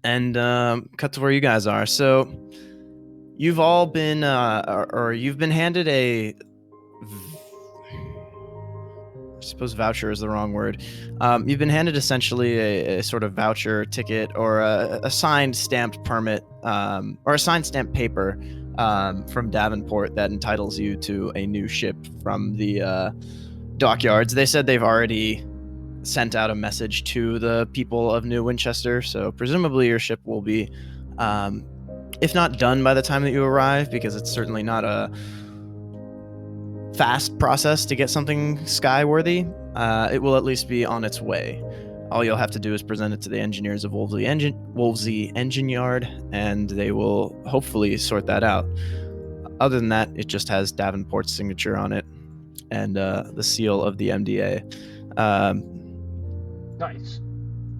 and cut to where you guys are. So you've all been, or you've been handed I suppose voucher is the wrong word. You've been handed essentially a sort of voucher ticket or a signed stamped permit or a signed stamped paper from Davenport that entitles you to a new ship from the dockyards. They said they've already sent out a message to the people of New Winchester, so presumably your ship will be, if not done by the time that you arrive, because it's certainly not a fast process to get something skyworthy, it will at least be on its way. All you'll have to do is present it to the engineers of Wolvesey Engine Yard, and they will hopefully sort that out. Other than that, it just has Davenport's signature on it and the seal of the MDA. Nice.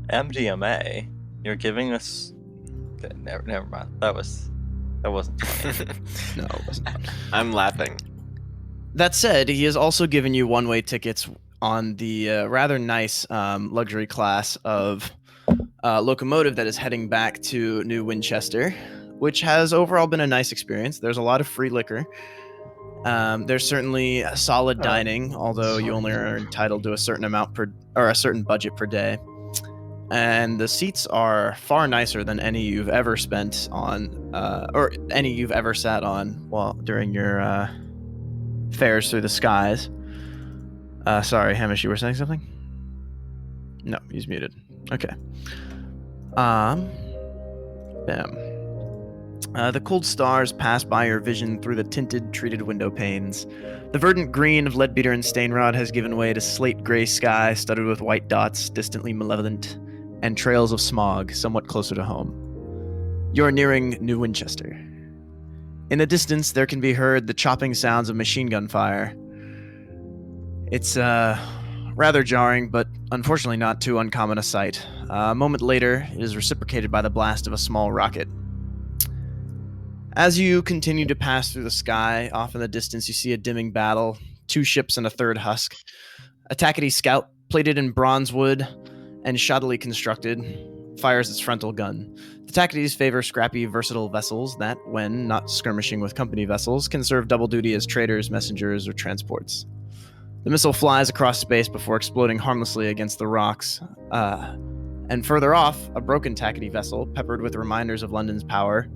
MDMA? You're giving us... Never mind. That wasn't funny. No, it wasn't. I'm laughing. That said, he has also given you one-way tickets on the rather nice luxury class of locomotive that is heading back to New Winchester, which has overall been a nice experience. There's a lot of free liquor. There's certainly solid dining, although you only are entitled to a certain amount a certain budget per day. And the seats are far nicer than any you've ever spent on, or any you've ever sat on during your fares through the skies. Sorry, Hamish, you were saying something? No, he's muted. Okay. Bam. The cold stars pass by your vision through the tinted, treated window panes. The verdant green of Leadbeater and Stainrod has given way to slate-gray sky studded with white dots, distantly malevolent, and trails of smog somewhat closer to home. You are nearing New Winchester. In the distance, there can be heard the chopping sounds of machine gun fire. It's rather jarring, but unfortunately not too uncommon a sight. A moment later, it is reciprocated by the blast of a small rocket. As you continue to pass through the sky, off in the distance you see a dimming battle, 2 ships and a third husk. A Tackety scout, plated in bronze wood and shoddily constructed, fires its frontal gun. The Tacketies favor scrappy, versatile vessels that, when not skirmishing with company vessels, can serve double duty as traders, messengers, or transports. The missile flies across space before exploding harmlessly against the rocks. And further off, a broken Tackety vessel, peppered with reminders of London's power,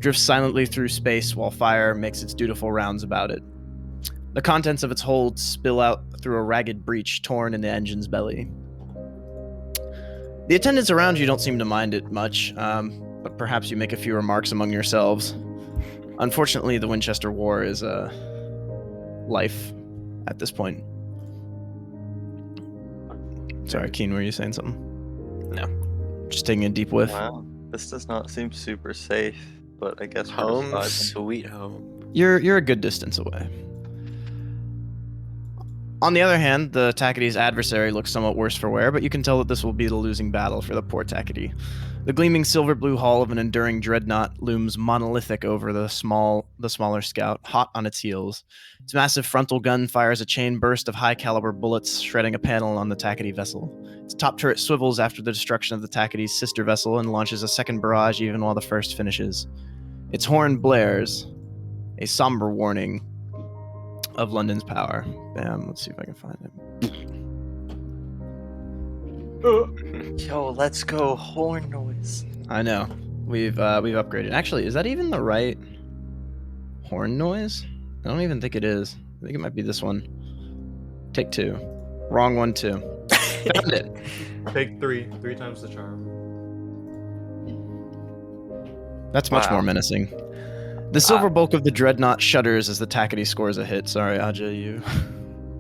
drifts silently through space while fire makes its dutiful rounds about it. The contents of its hold spill out through a ragged breach torn in the engine's belly. The attendants around you don't seem to mind it much, but perhaps you make a few remarks among yourselves. Unfortunately, the Winchester War is life at this point. Sorry, Keen, were you saying something? No. Just taking a deep whiff? Wow, this does not seem super safe, but I guess we're Home, just vibing. sweet home. You're a good distance away. On the other hand, the Tackety's adversary looks somewhat worse for wear, but you can tell that this will be the losing battle for the poor Tackety. The gleaming silver-blue hull of an enduring dreadnought looms monolithic over the smaller scout, hot on its heels. Its massive frontal gun fires a chain burst of high-caliber bullets, shredding a panel on the Tackety vessel. Its top turret swivels after the destruction of the Tackety's sister vessel and launches a second barrage even while the first finishes. Its horn blares, a somber warning of London's power. Bam, let's see if I can find it. Yo, let's go, horn noise. I know. We've upgraded. Actually, is that even the right horn noise? I don't even think it is. I think it might be this one. Take 2. Wrong one too. Found it. Take 3. 3 times the charm. That's much more menacing. The silver bulk of the dreadnought shudders as the Tackety scores a hit. Sorry, Aja, you.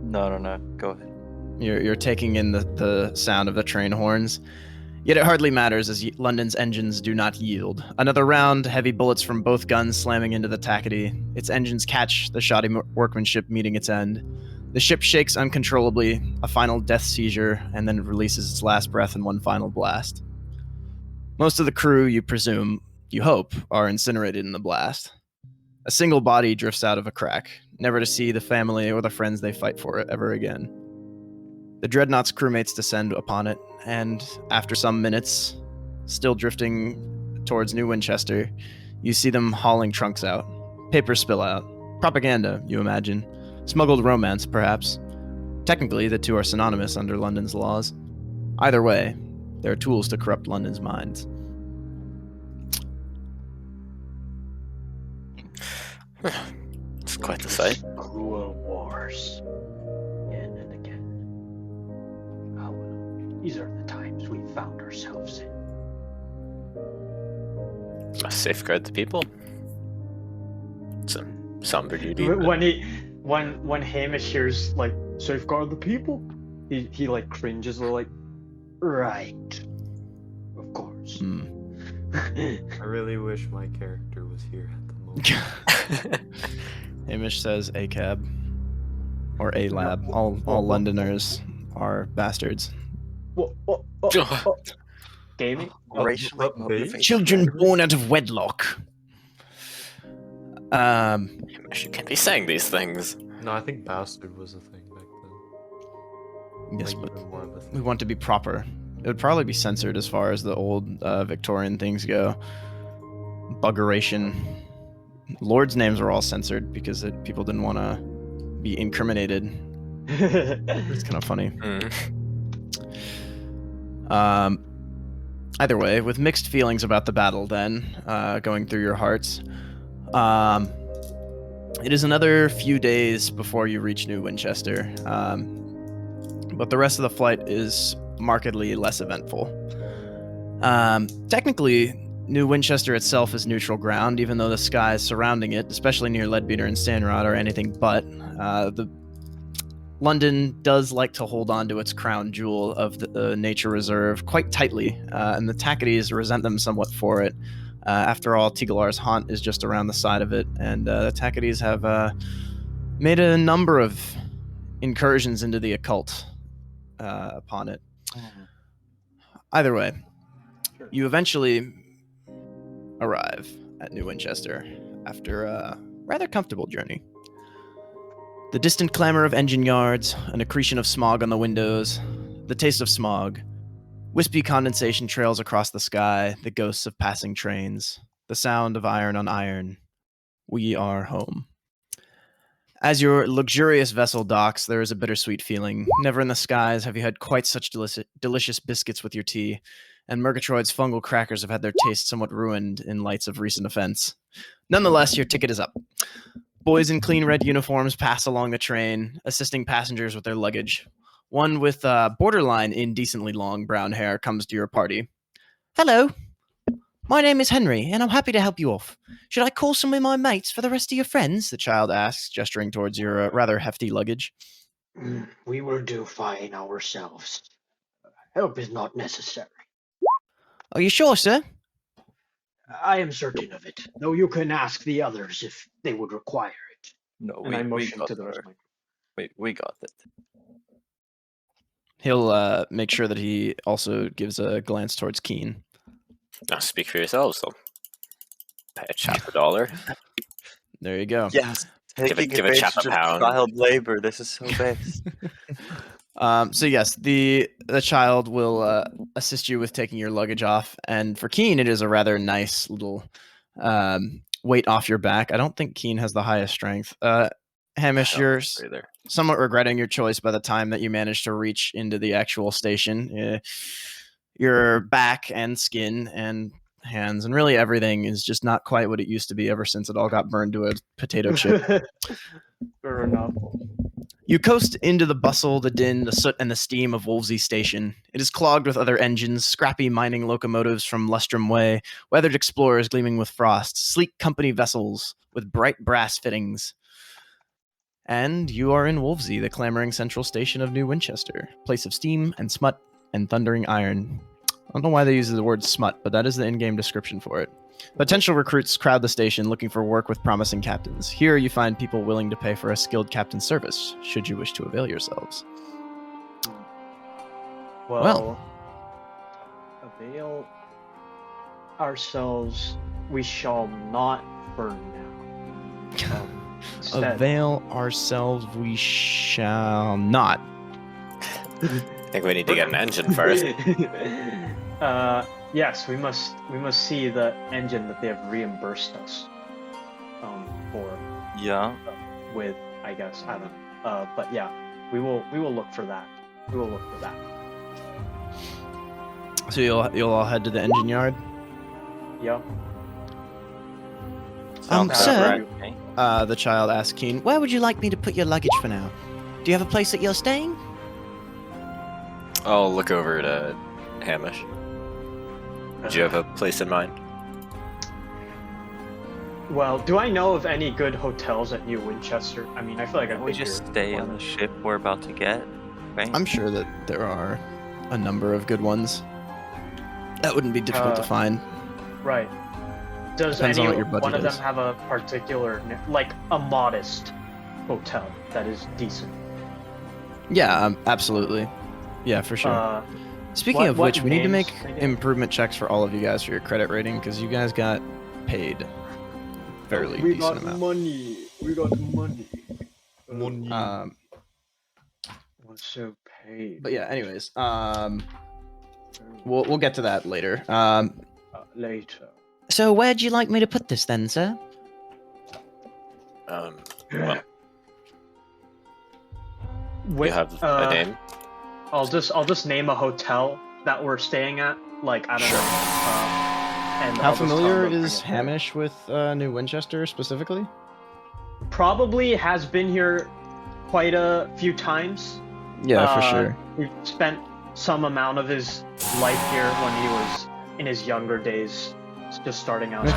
No, go ahead. You're taking in the sound of the train horns. Yet it hardly matters as London's engines do not yield. Another round, heavy bullets from both guns slamming into the Tackety. Its engines catch, the shoddy workmanship meeting its end. The ship shakes uncontrollably, a final death seizure, and then releases its last breath in one final blast. Most of the crew, you presume, you hope, are incinerated in the blast. A single body drifts out of a crack, never to see the family or the friends they fight for it ever again. The Dreadnought's crewmates descend upon it, and after some minutes, still drifting towards New Winchester, you see them hauling trunks out. Papers spill out. Propaganda, you imagine. Smuggled romance, perhaps. Technically, the two are synonymous under London's laws. Either way, they're tools to corrupt London's minds. It's quite the sight. Cruel wars. Again and again. Oh, well, these are the times we found ourselves in. Must safeguard the people. It's a somber duty. but- When Hamish hears like safeguard the people, he like cringes like, right, of course. I really wish my character was here at the moment. Hamish says a cab or a lab. All Londoners are bastards. What? Gaming? Racially Babe? motivated. Children born out of wedlock. You can't be saying these things. No, I think bastard was a thing back then. Yes, Like, but even more of a we thing. want to be proper. It would probably be censored as far as the old Victorian things go. Buggeration. Lords' names were all censored because people didn't want to be incriminated. It's kind of funny. Either way, with mixed feelings about the battle then, going through your hearts, it is another few days before you reach New Winchester, but the rest of the flight is markedly less eventful. Technically, New Winchester itself is neutral ground, even though the skies surrounding it, especially near Leadbeater and Stanrod, are anything but. London does like to hold on to its crown jewel of the nature reserve quite tightly, and the Tacketies resent them somewhat for it. After all, Tigalar's haunt is just around the side of it, and the Tacketies have made a number of incursions into the occult upon it. Either way, you eventually arrive at New Winchester after a rather comfortable journey. The distant clamor of engine yards, an accretion of smog on the windows, the taste of smog, wispy condensation trails across the sky, the ghosts of passing trains, the sound of iron on iron. We are home. As your luxurious vessel docks, there is a bittersweet feeling. Never in the skies have you had quite such delicious biscuits with your tea, and Murgatroyd's fungal crackers have had their taste somewhat ruined in lights of recent offense. Nonetheless, your ticket is up. Boys in clean red uniforms pass along the train, assisting passengers with their luggage. One with borderline indecently long brown hair comes to your party. Hello. My name is Henry, and I'm happy to help you off. Should I call some of my mates for the rest of your friends? The child asks, gesturing towards your rather hefty luggage. We will do fine ourselves. Help is not necessary. Are you sure, sir? I am certain of it, though you can ask the others if they would require it. No, And I we motion got to the rest her. of my We got it. He'll make sure that he also gives a glance towards Keen. Now speak for yourselves, though. Pay a chap $1. There you go. Yes, Give taking a chap advantage a of pound. child labor. This is so best. So yes, the child will assist you with taking your luggage off, and for Keen, it is a rather nice little weight off your back. I don't think Keen has the highest strength. Hamish, you're Either. somewhat regretting your choice by the time that you manage to reach into the actual station. Your back and skin and hands and really everything is just not quite what it used to be ever since it all got burned to a potato chip. Fair enough. You coast into the bustle, the din, the soot, and the steam of Wolvesey Station. It is clogged with other engines, scrappy mining locomotives from Lustrum Way, weathered explorers gleaming with frost, sleek company vessels with bright brass fittings. And you are in Wolvesey, the clamoring central station of New Winchester, place of steam and smut and thundering iron. I don't know why they use the word smut, but that is the in-game description for it. Potential recruits crowd the station looking for work with promising captains. Here you find people willing to pay for a skilled captain's service, should you wish to avail yourselves. Well, avail ourselves we shall not for now. Instead, Avail ourselves we shall not. I think we need to get an engine first. Yes, we must see the engine that they have reimbursed us for Yeah. with, I guess, I don't know. But yeah, we will look for that. We will look for that. So you'll all head to the engine yard. Yep. Sounds sir? right. The child asked Keen, "Where would you like me to put your luggage for now? Do you have a place that you're staying?" I'll look over to Hamish. Do you have a place in mind? Well, do I know of any good hotels at New Winchester? I mean, I feel like I've We been just here stay more on the than- ship we're about to get, right? I'm sure that there are a number of good ones. That wouldn't be difficult to find. Right. Does Depends on any what your budget one of them is. have a particular, like a modest hotel that is decent? Yeah, absolutely. Yeah, for sure. Speaking of what which, we need to names make they get? improvement checks for all of you guys for your credit rating because you guys got paid fairly decent amount. money. We got money. Money. What's so paid? But yeah, anyways, we'll get to that later. Later. So where'd you like me to put this then, sir? Well, Wait, you have a name? I'll just name a hotel that we're staying at. Like I don't Sure. know. And How I'll just tell familiar them to bring is it there. Hamish with New Winchester specifically? Probably has been here quite a few times. Yeah, for sure. He spent some amount of his life here when he was in his younger days, just starting out. Okay.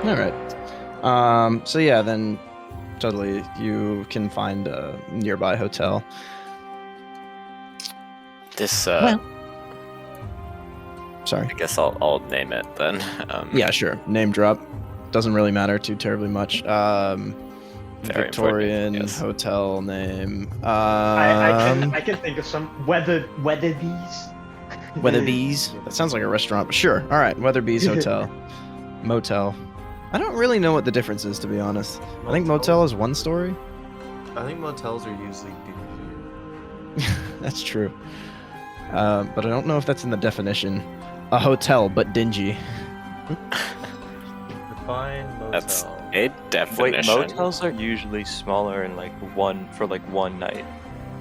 So, All right. So yeah, then totally you can find a nearby hotel. This, Well- Sorry. I guess I'll name it then. Yeah, sure. Name drop. Doesn't really matter too terribly much. Very Victorian important, yes. hotel name. I can think of some Weatherby's. Weatherby's. That sounds like a restaurant, but sure. All right, Weatherby's Hotel. Motel. I don't really know what the difference is, to be honest. I think motel is one story. I think motels are usually dingy. That's true. But I don't know if that's in the definition. A hotel, but dingy. Define motel. That's a Wait, definition. motels are usually smaller and like one night.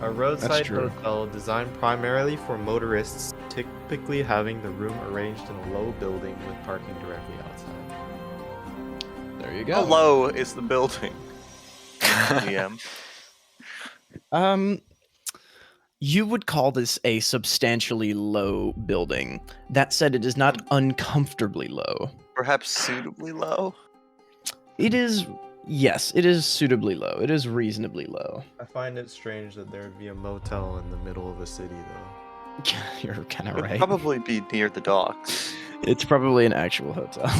A roadside true. hotel designed primarily for motorists, typically having the room arranged in a low building with parking directly outside. There you go. Hello is the building. DM. You would call this a substantially low building. That said, it is not uncomfortably low. Perhaps suitably low. It is, yes, it is suitably low. It is reasonably low. I find it strange that there would be a motel in the middle of a city, though. You're kind of Would right. probably be near the docks. It's probably an actual hotel.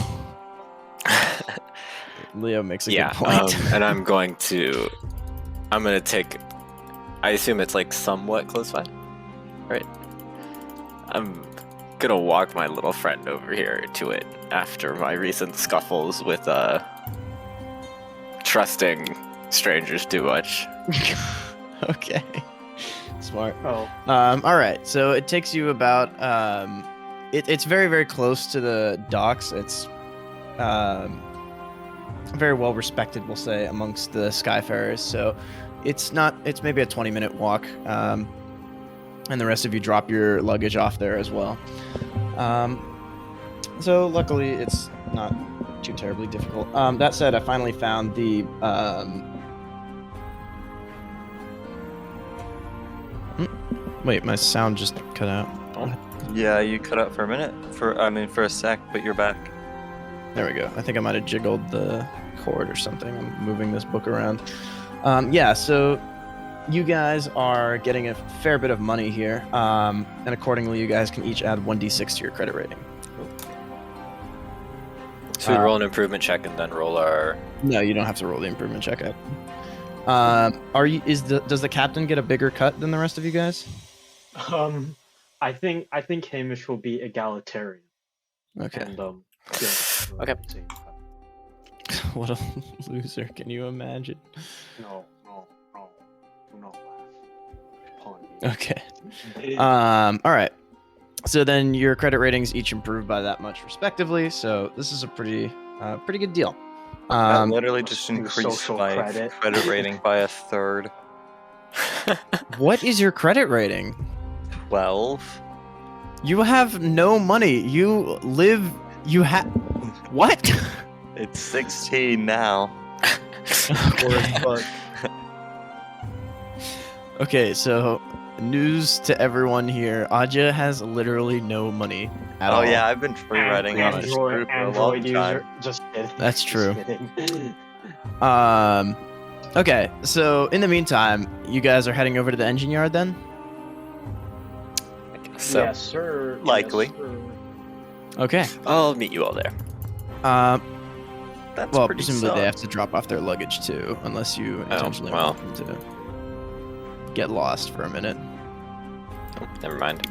Leo makes a Yeah, good point. and I'm gonna take. I assume it's like somewhat close by, right? I'm gonna walk my little friend over here to it after my recent scuffles with trusting strangers too much. Okay. Smart. Oh, All right. So it takes you about. It's very, very close to the docks. It's very well respected, we'll say, amongst the Skyfarers. So it's not. It's maybe a 20-minute walk. And the rest of you drop your luggage off there as well. So luckily, it's not too terribly difficult. That said, I finally found the. Wait, my sound just cut out. Yeah, you cut out for a minute. For a sec, but you're back. There we go. I think I might have jiggled the cord or something. I'm moving this book around. Yeah, so you guys are getting a fair bit of money here, and accordingly, you guys can each add 1d6 to your credit rating. So we roll an improvement check and then roll our. No, you don't have to roll the improvement check out. Does the captain get a bigger cut than the rest of you guys? I think Hamish will be egalitarian. Okay. And yeah, Okay. What a loser! Can you imagine? No, do not laugh. Okay. All right. So then your credit ratings each improved by that much respectively. So this is a pretty good deal. That literally just Your increased social my credit. credit rating by a third. What is your credit rating? 12. You have no money. You have what? It's 16 now. Okay. Okay, so news to everyone here. Aja has literally no money at all. Oh yeah, I've been free riding on this Android, group for a long Android user. time. Just kidding. That's Just true. kidding. Okay, so in the meantime, you guys are heading over to the engine yard then? So yes, sir. Likely. Yes, sir. Okay. I'll meet you all there. That's Well, pretty presumably they solid. have to drop off their luggage too, unless you intentionally well. want them to get lost for a minute. Oh, never mind.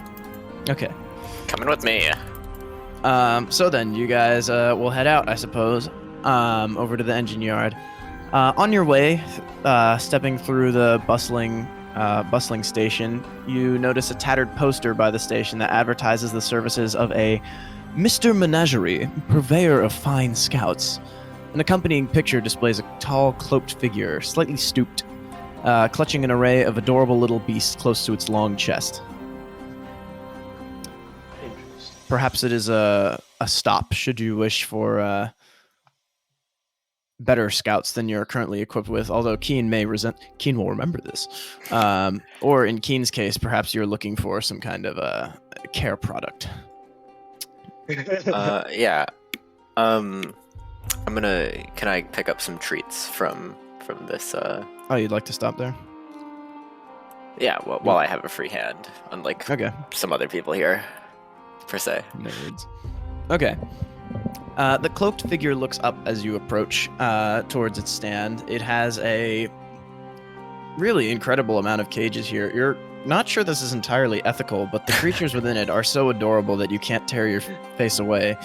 Okay. Coming with me. So then you guys will head out, I suppose, over to the engine yard. On your way, stepping through the bustling station, you notice a tattered poster by the station that advertises the services of a Mr. Menagerie, purveyor of fine scouts. An accompanying picture displays a tall, cloaked figure, slightly stooped, clutching an array of adorable little beasts close to its long chest. Interesting. Perhaps it is a stop, should you wish for better scouts than you're currently equipped with, although Keen will remember this. Or in Keen's case, perhaps you're looking for some kind of a care product. Yeah. Can I pick up some treats from this? Oh, you'd like to stop there? Yeah. Well, while I have a free hand, unlike Okay. some other people here, per se. Nerds. Okay. The cloaked figure looks up as you approach towards its stand. It has a really incredible amount of cages here. You're not sure this is entirely ethical, but the creatures within it are so adorable that you can't tear your face away.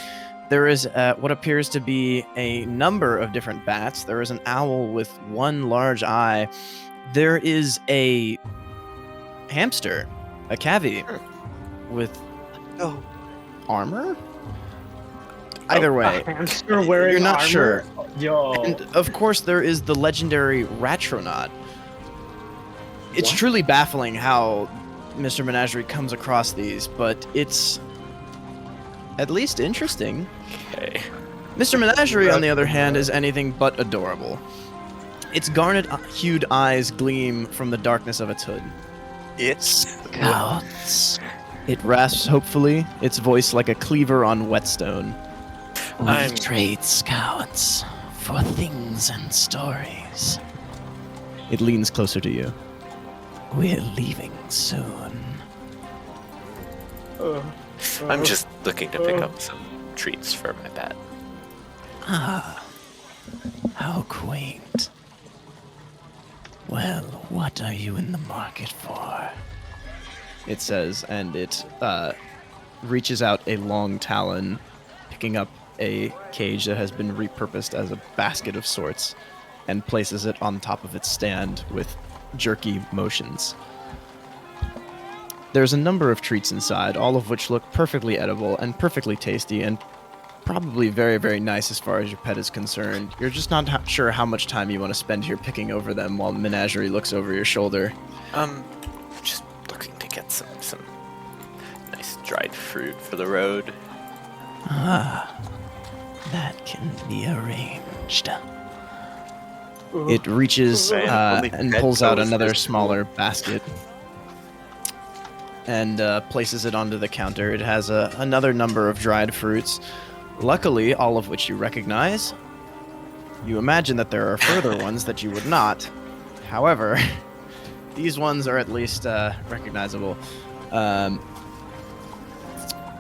There is what appears to be a number of different bats. There is an owl with one large eye. There is a hamster, a cavy, with armor? Either way, Hamster wearing you're not armor? sure. Yo. And of course, there is the legendary Ratronaut. It's What? truly baffling how Mr. Menagerie comes across these, but it's at least interesting. Okay. Mr. Menagerie, on the other hand, is anything but adorable. Its garnet-hued eyes gleam from the darkness of its hood. Scouts. It rasps hopefully, its voice like a cleaver on whetstone. I'm- trade scouts for things and stories. It leans closer to you. We're leaving soon. I'm just looking to pick up some treats for my bat. Ah, how quaint. Well, what are you in the market for? It says, and it reaches out a long talon, picking up a cage that has been repurposed as a basket of sorts, and places it on top of its stand with jerky motions. There's a number of treats inside, all of which look perfectly edible and perfectly tasty and probably very, very nice as far as your pet is concerned. You're just not sure how much time you want to spend here picking over them while Menagerie looks over your shoulder. Just looking to get some nice dried fruit for the road. Ah, that can be arranged. It reaches only and pet pulls out toast another is smaller basket and places it onto the counter. It has another number of dried fruits, luckily all of which you recognize. You imagine that there are further ones that you would not. However, these ones are at least recognizable.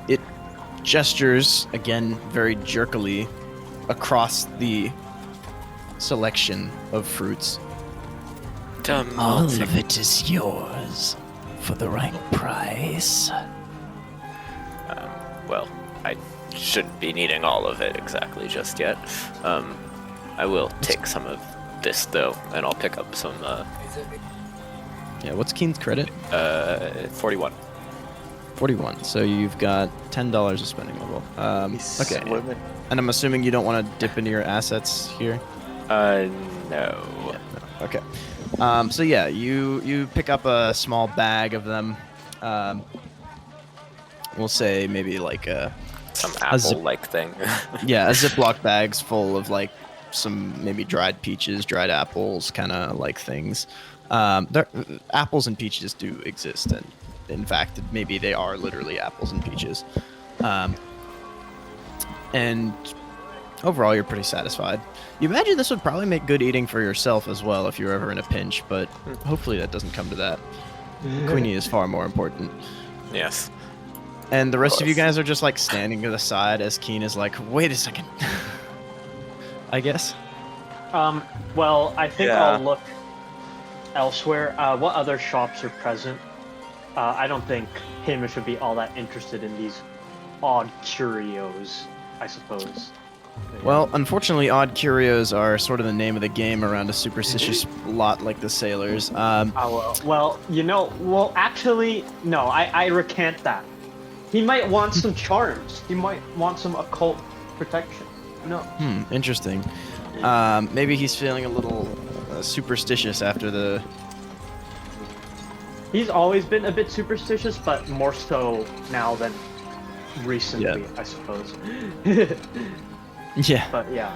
It gestures, again, very jerkily, across the selection of fruits. I'll take- it is yours for the right price. Well, I shouldn't be needing all of it exactly just yet. I will take some of this though, and I'll pick up some Yeah, what's Keen's credit? 41. 41. So you've got $10 of spending level. Okay. Swimming. And I'm assuming you don't want to dip into your assets here? No. No. Okay. So yeah, you pick up a small bag of them. We'll say maybe like Some A zip- apple-like thing. yeah, a Ziploc bag's full of like some maybe dried peaches, dried apples, kind of like things. Apples and peaches do exist, and in fact, maybe they are literally apples and peaches. And overall, you're pretty satisfied. You imagine this would probably make good eating for yourself as well if you're ever in a pinch, but hopefully that doesn't come to that. Queenie is far more important. Yes. And the rest of you guys are just like standing to the side as Keen is like, wait a second. I guess. Well, I think Yeah. I'll look elsewhere. What other shops are present? I don't think Hamish would be all that interested in these odd curios, I suppose. Well, unfortunately, odd curios are sort of the name of the game around a superstitious lot like the sailors. Well, actually, no, I recant that. He might want some charms. He might want some occult protection. No. Interesting. Maybe he's feeling a little superstitious after the... He's always been a bit superstitious, but more so now than recently, I suppose. Yeah. But yeah.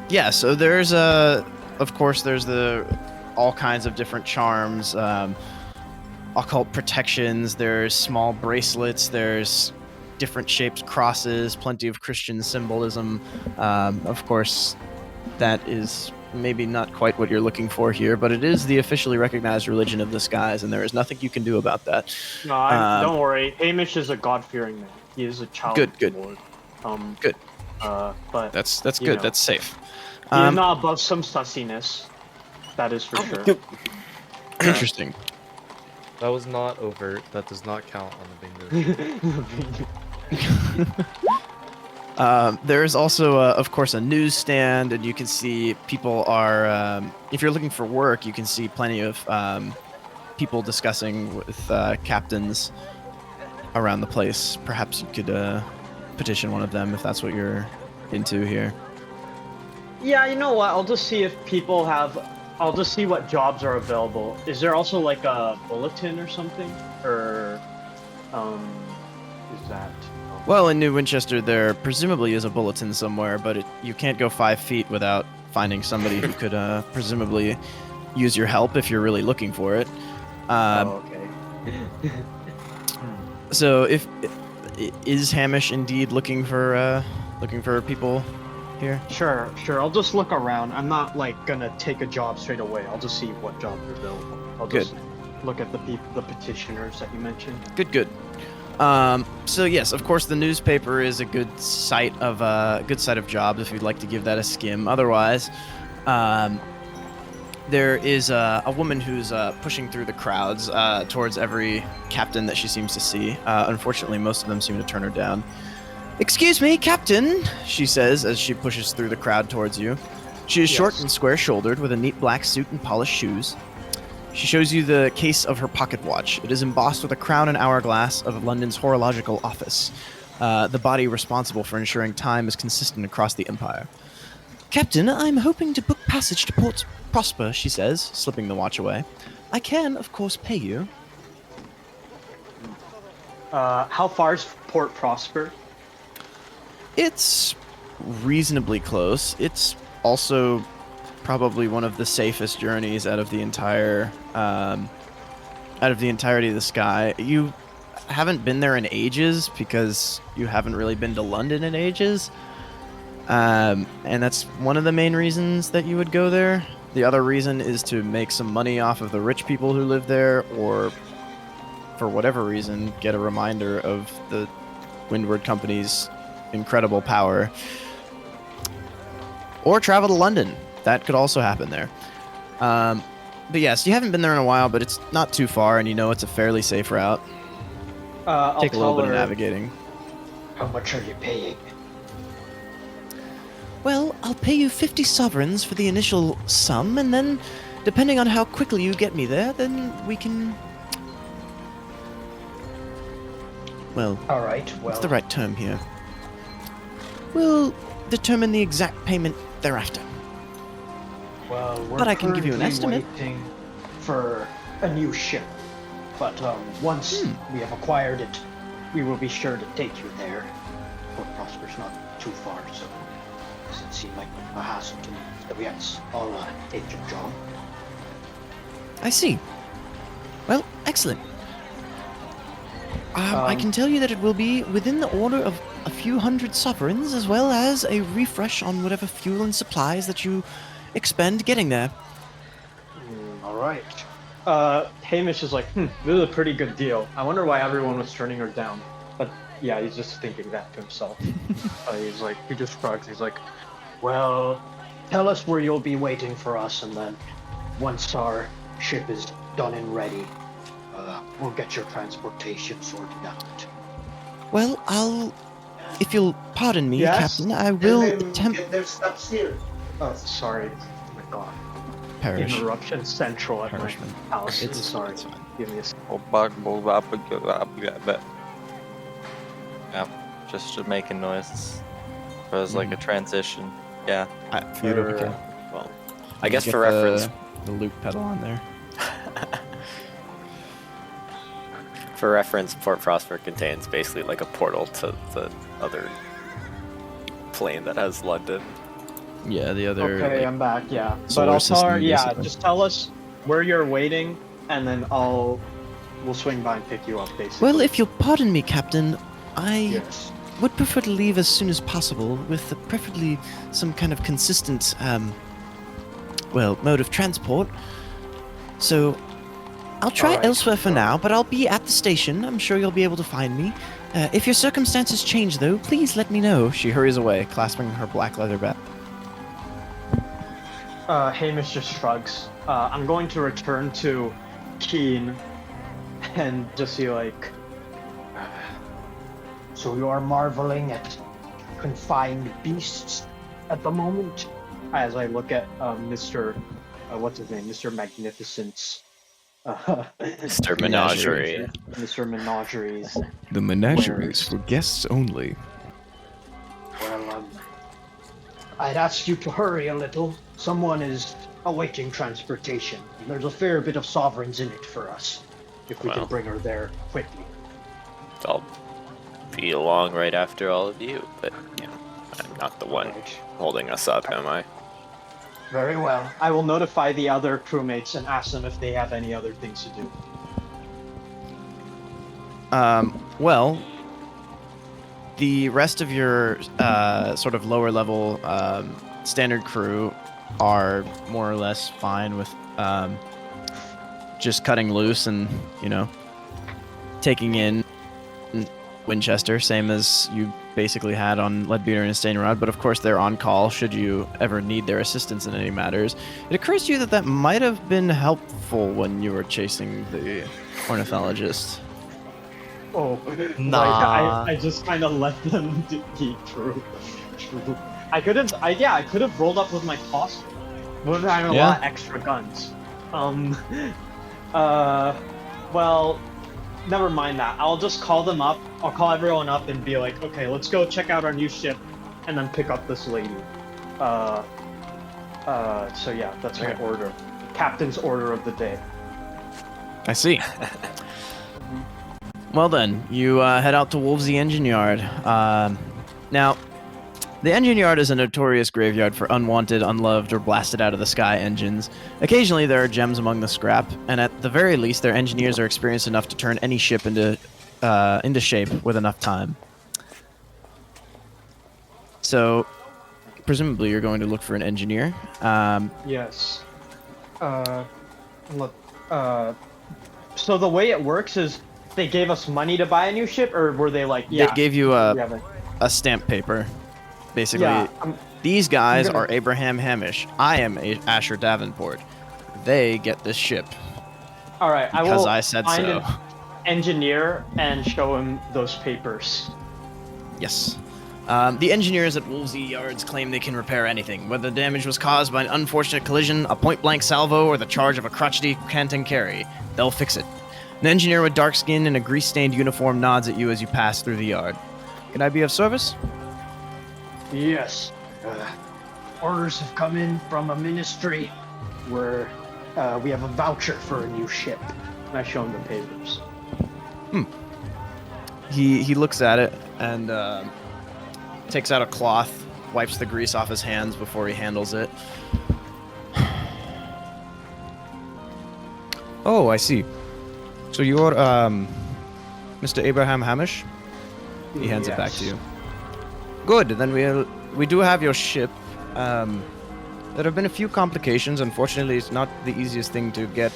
Yeah, so there's of course there's all kinds of different charms, occult protections, there's small bracelets, there's different shaped crosses, plenty of Christian symbolism. Of course, that is maybe not quite what you're looking for here, but it is the officially recognized religion of the skies, and there is nothing you can do about that. No, don't worry. Hamish is a God-fearing man. He is a child Good, of good. the Lord. Good. But That's you good. know. That's safe. he is not above some sussiness. That is for sure. Interesting. That was not overt. That does not count on the bingo. There is also, of course, a newsstand, and you can see people are. If you're looking for work, you can see plenty of people discussing with captains around the place. Perhaps you could petition one of them if that's what you're into here. Yeah, you know what? I'll just see if people have. I'll just see what jobs are available. Is there also like a bulletin or something, or is that? Well, in New Winchester, there presumably is a bulletin somewhere, but you can't go 5 feet without finding somebody who could presumably use your help if you're really looking for it. Okay. So, is Hamish indeed looking for people here? Sure. I'll just look around. I'm not like gonna take a job straight away. I'll just see what jobs are available. I'll Good. just look at the petitioners that you mentioned. Good. So yes, of course, the newspaper is a good site of jobs if you'd like to give that a skim. Otherwise, there is a woman who's pushing through the crowds towards every captain that she seems to see. Unfortunately, most of them seem to turn her down. "Excuse me, Captain," she says as she pushes through the crowd towards you. She is short Yes. and square-shouldered with a neat black suit and polished shoes. She shows you the case of her pocket watch. It is embossed with a crown and hourglass of London's horological office, the body responsible for ensuring time is consistent across the empire. "Captain, I'm hoping to book passage to Port Prosper," she says, slipping the watch away. "I can, of course, pay you." How far is Port Prosper? It's reasonably close. It's also probably one of the safest journeys out of the entirety of the sky. You haven't been there in ages because you haven't really been to London in ages. And that's one of the main reasons that you would go there. The other reason is to make some money off of the rich people who live there, or for whatever reason, get a reminder of the Windward Company's incredible power. Or travel to London. That could also happen there. But yes, you haven't been there in a while, but it's not too far, and you know it's a fairly safe route. I'll Take a little tell bit of her, navigating. How much are you paying? "Well, I'll pay you 50 sovereigns for the initial sum, and then depending on how quickly you get me there, then we can... Well, All right. Well, what's the right term here? We'll determine the exact payment thereafter. Well, we're But I can give you an currently estimate. waiting for a new ship. But once we have acquired it, we will be sure to take you there. Port Prosper's not too far, so it doesn't seem like a hassle to me. But yes, I'll take your job. I see. Well, excellent. I can tell you that it will be within the order of a few hundred sovereigns, as well as a refresh on whatever fuel and supplies that you expend getting there. All right. Hamish is like, this is a pretty good deal. I wonder why everyone was turning her down. But yeah, he's just thinking that to himself. He's like, he just shrugs. He's like, well, tell us where you'll be waiting for us, and then once our ship is done and ready, we'll get your transportation sorted out. Well, if you'll pardon me, Yes? Captain, I will attempt... Get their steps here. Oh, sorry. Oh my god. Perish. Interruption central at Perishment. my house. It's sorry. it's fine. Give me a Yeah, just making noises. It was like a transition. Yeah. Beautiful. Well, I guess Get for reference, the loop pedal on there. Port Prosper contains basically like a portal to the other plane that has London. Yeah, the other... Okay, like, I'm back, yeah. But solar I'll tell her, system, yeah, basically. just tell us where you're waiting, and then we'll swing by and pick you up, basically. Well, if you'll pardon me, Captain, I Yes. would prefer to leave as soon as possible with preferably some kind of consistent, mode of transport. So, I'll try Alright, elsewhere for so- now, but I'll be at the station. I'm sure you'll be able to find me. If your circumstances change, though, please let me know. She hurries away, clasping her black leather bag. Hamish just shrugs. I'm going to return to Keen and just be like, so you are marveling at confined beasts at the moment? As I look at Mr. What's his name? Mr. Magnificent's. Mr. Menagerie. Mr. Menagerie's. The menagerie is for guests only. Well, I'd ask you to hurry a little. Someone is awaiting transportation. And there's a fair bit of sovereigns in it for us, if we Well. can bring her there quickly. I'll be along right after all of you, but you know, I'm not the one Right. holding us up, am I? Very well. I will notify the other crewmates and ask them if they have any other things to do. Well, the rest of your sort of lower level standard crew are more or less fine with just cutting loose and, taking in Winchester, same as you basically had on Leadbeater and Stainrod, but of course they're on call should you ever need their assistance in any matters. It occurs to you that might have been helpful when you were chasing the ornithologist. Oh, Nah. I just kind of let them be true. I could have rolled up with my costume. Would have had a Yeah. lot of extra guns. Well, never mind that. I'll just call them up. I'll call everyone up and be like, okay, let's go check out our new ship, and then pick up this lady. So yeah, that's my order. Captain's order of the day. I see. Well then, you head out to Wolvesy Engine Yard. Now, the engine yard is a notorious graveyard for unwanted, unloved, or blasted out of the sky engines. Occasionally, there are gems among the scrap, and at the very least, their engineers are experienced enough to turn any ship into shape with enough time. So, presumably, you're going to look for an engineer. Yes. Look. So the way it works is they gave us money to buy a new ship, or were they like, yeah, They gave you we a have it. stamp paper. Basically, Yeah, these guys gonna- are Abraham Hamish. I am Asher Davenport. They get this ship all right. I because will I said find so. an engineer and show him those papers. Yes. The engineers at Wolsey Yards claim they can repair anything, whether the damage was caused by an unfortunate collision, a point-blank salvo, or the charge of a crotchety canton-carry. They'll fix it. An engineer with dark skin and a grease-stained uniform nods at you as you pass through the yard. Can I be of service? Yes. Orders have come in from a ministry where we have a voucher for a new ship. And I show him the papers. He looks at it and takes out a cloth, wipes the grease off his hands before he handles it. Oh, I see. So you're Mr. Abraham Hamish? He hands it back to you. Good, then we do have your ship. There have been a few complications. Unfortunately, it's not the easiest thing to get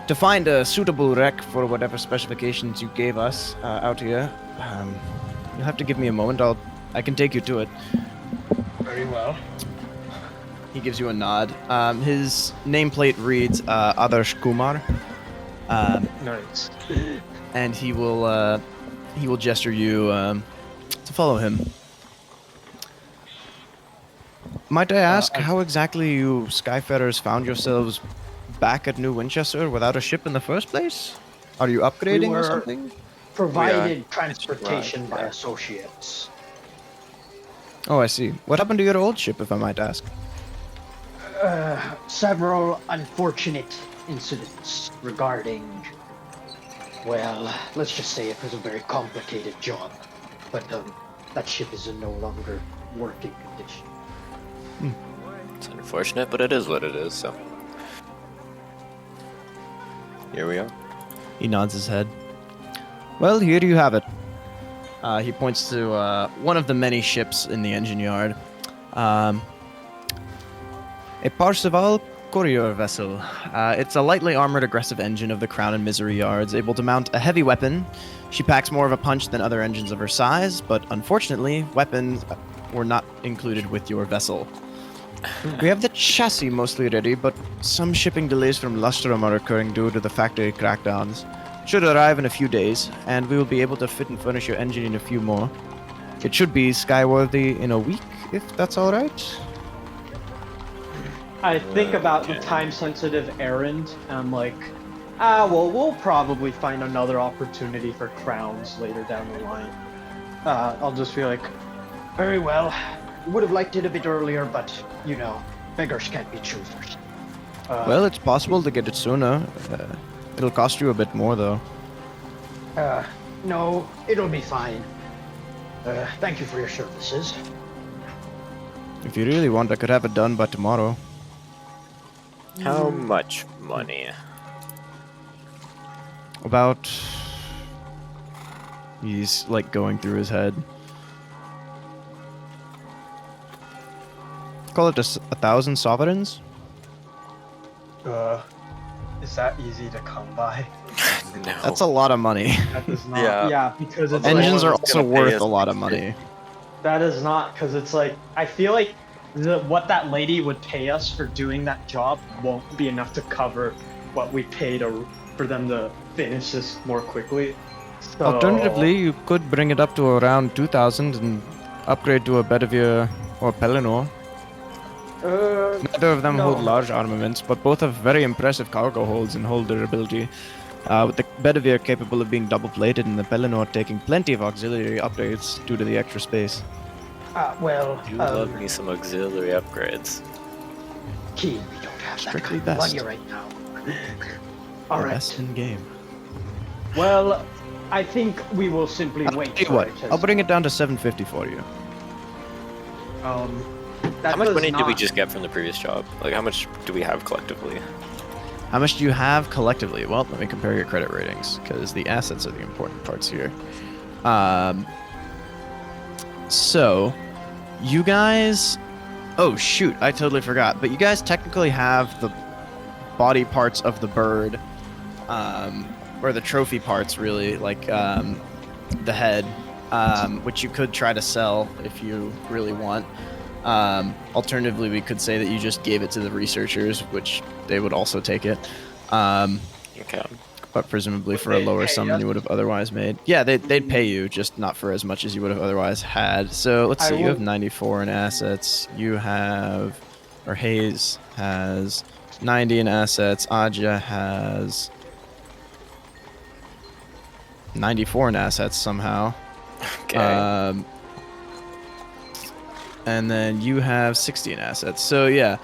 to find a suitable wreck for whatever specifications you gave us out here. You'll have to give me a moment. I can take you to it. Very well. He gives you a nod. His nameplate reads Adarsh Kumar. Nice. And he will gesture you to follow him. Might I ask how exactly you Skyfarers found yourselves back at New Winchester without a ship in the first place? Are you upgrading or something? Provided transportation by associates. Oh, I see. What happened to your old ship, if I might ask? Several unfortunate incidents regarding, well, let's just say it was a very complicated job. But that ship is in no longer working condition. It's unfortunate, but it is what it is, so. Here we are. He nods his head. Well, here you have it. He points to one of the many ships in the engine yard. A Parseval courier vessel. It's a lightly armored aggressive engine of the Crown and Misery yards, able to mount a heavy weapon. She packs more of a punch than other engines of her size, but unfortunately, weapons were not included with your vessel. We have the chassis mostly ready, but some shipping delays from Lustrum are occurring due to the factory crackdowns. Should arrive in a few days, and we will be able to fit and furnish your engine in a few more. It should be skyworthy in a week, if that's alright. I think about the time-sensitive errand, and I'm like, well, we'll probably find another opportunity for crowns later down the line. I'll just be like, very well. Would have liked it a bit earlier, but, you know, beggars can't be choosers. Well, it's possible to get it sooner. It'll cost you a bit more, though. No, it'll be fine. Thank you for your services. If you really want, I could have it done by tomorrow. How much money? About... He's, like, going through his head. Call it 1,000 sovereigns? Is that easy to come by? No. That's a lot of money. That is not. Yeah. Yeah, because it's Engines like, are also gonna pay worth us a lot of to- money. That is not, because it's like, I feel like what that lady would pay us for doing that job won't be enough to cover what we paid for them to finish this more quickly. So, Alternatively, you could bring it up to around 2,000 and upgrade to a Bedivere or Pelennor. Neither of them no. hold large armaments, but both have very impressive cargo holds and hull durability. With the Bedivere capable of being double-plated and the Pelennor taking plenty of auxiliary upgrades due to the extra space. well, You love me some auxiliary upgrades. Keen, we don't have Strictly that kind of best. money right now. All right. Best in game. Well, I think we will simply I'll wait. tell you for what, it as- I'll bring it down to 750 for you. That How much does money did we not- just get from the previous job? Like, how much do we have collectively? How much do you have collectively? Well, let me compare your credit ratings, because the assets are the important parts here. So, you guys... Oh, shoot, I totally forgot. But you guys technically have the body parts of the bird, or the trophy parts, really, like the head, which you could try to sell if you really want. Alternatively, we could say that you just gave it to the researchers, which they would also take it. Okay. but presumably for a Would they lower pay sum than us? you would have otherwise made. Yeah, they'd pay you, just not for as much as you would have otherwise had. So let's I see, you have will- 94 in assets. You have, or Hayes has 90 in assets. Aja has 94 in assets somehow. Okay. And then you have 60 in assets. So yeah,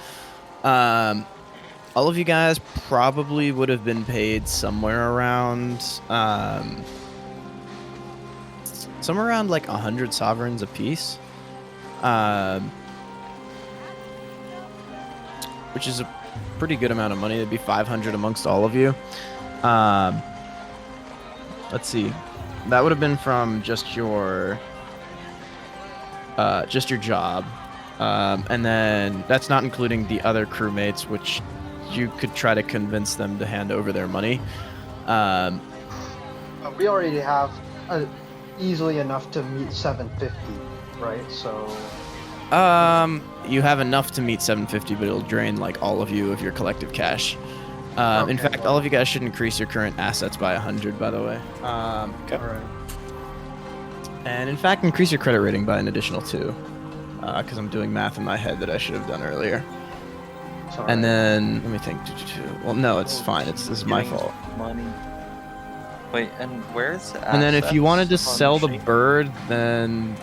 all of you guys probably would have been paid somewhere around like 100 sovereigns apiece, which is a pretty good amount of money. It'd be 500 amongst all of you. Let's see, that would have been from just your job, and then that's not including the other crewmates, which you could try to convince them to hand over their money. We already have easily enough to meet 750, right? So You have enough to meet 750, but it'll drain like all of you of your collective cash. In Okay, fact, well- all of you guys should increase your current assets by 100, by the way. Okay. all right. And in fact, increase your credit rating by an additional 2, because I'm doing math in my head that I should have done earlier. Sorry. And then let me think. Well, no, it's fine. This is my Getting fault. Money. Wait, and where's And then if you wanted to assets on sell the sheet? bird, then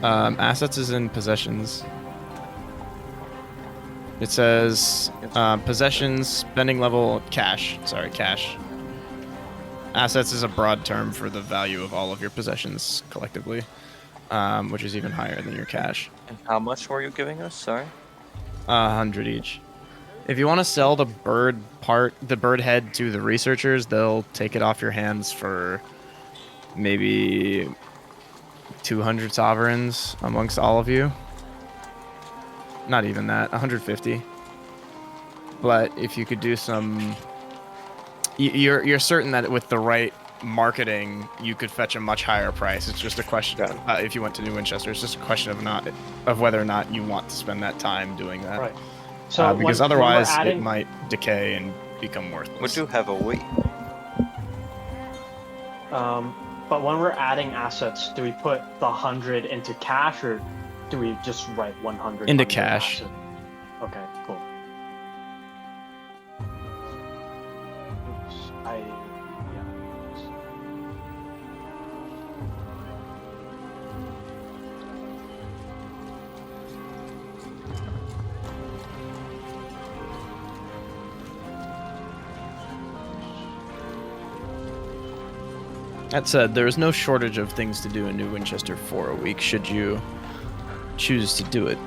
assets is in possessions. It says possessions, spending level, cash. Sorry, cash. Assets is a broad term for the value of all of your possessions collectively, which is even higher than your cash. And how much were you giving us? Sorry. 100 each. If you want to sell the bird head to the researchers, they'll take it off your hands for maybe 200 sovereigns amongst all of you. Not even that, 150. But if you could do some, you're certain that with the right marketing, you could fetch a much higher price. It's just a question if you went to New Winchester. It's just a question of whether or not you want to spend that time doing that. Right. So Because when we're otherwise adding, it might decay and become worthless. Would you have a wait? but when we're adding assets, do we put the 100 into cash or do we just write 100 Into under cash. asset? Okay, cool. Oops, yeah. That said, there is no shortage of things to do in New Winchester for a week, should you choose to do it.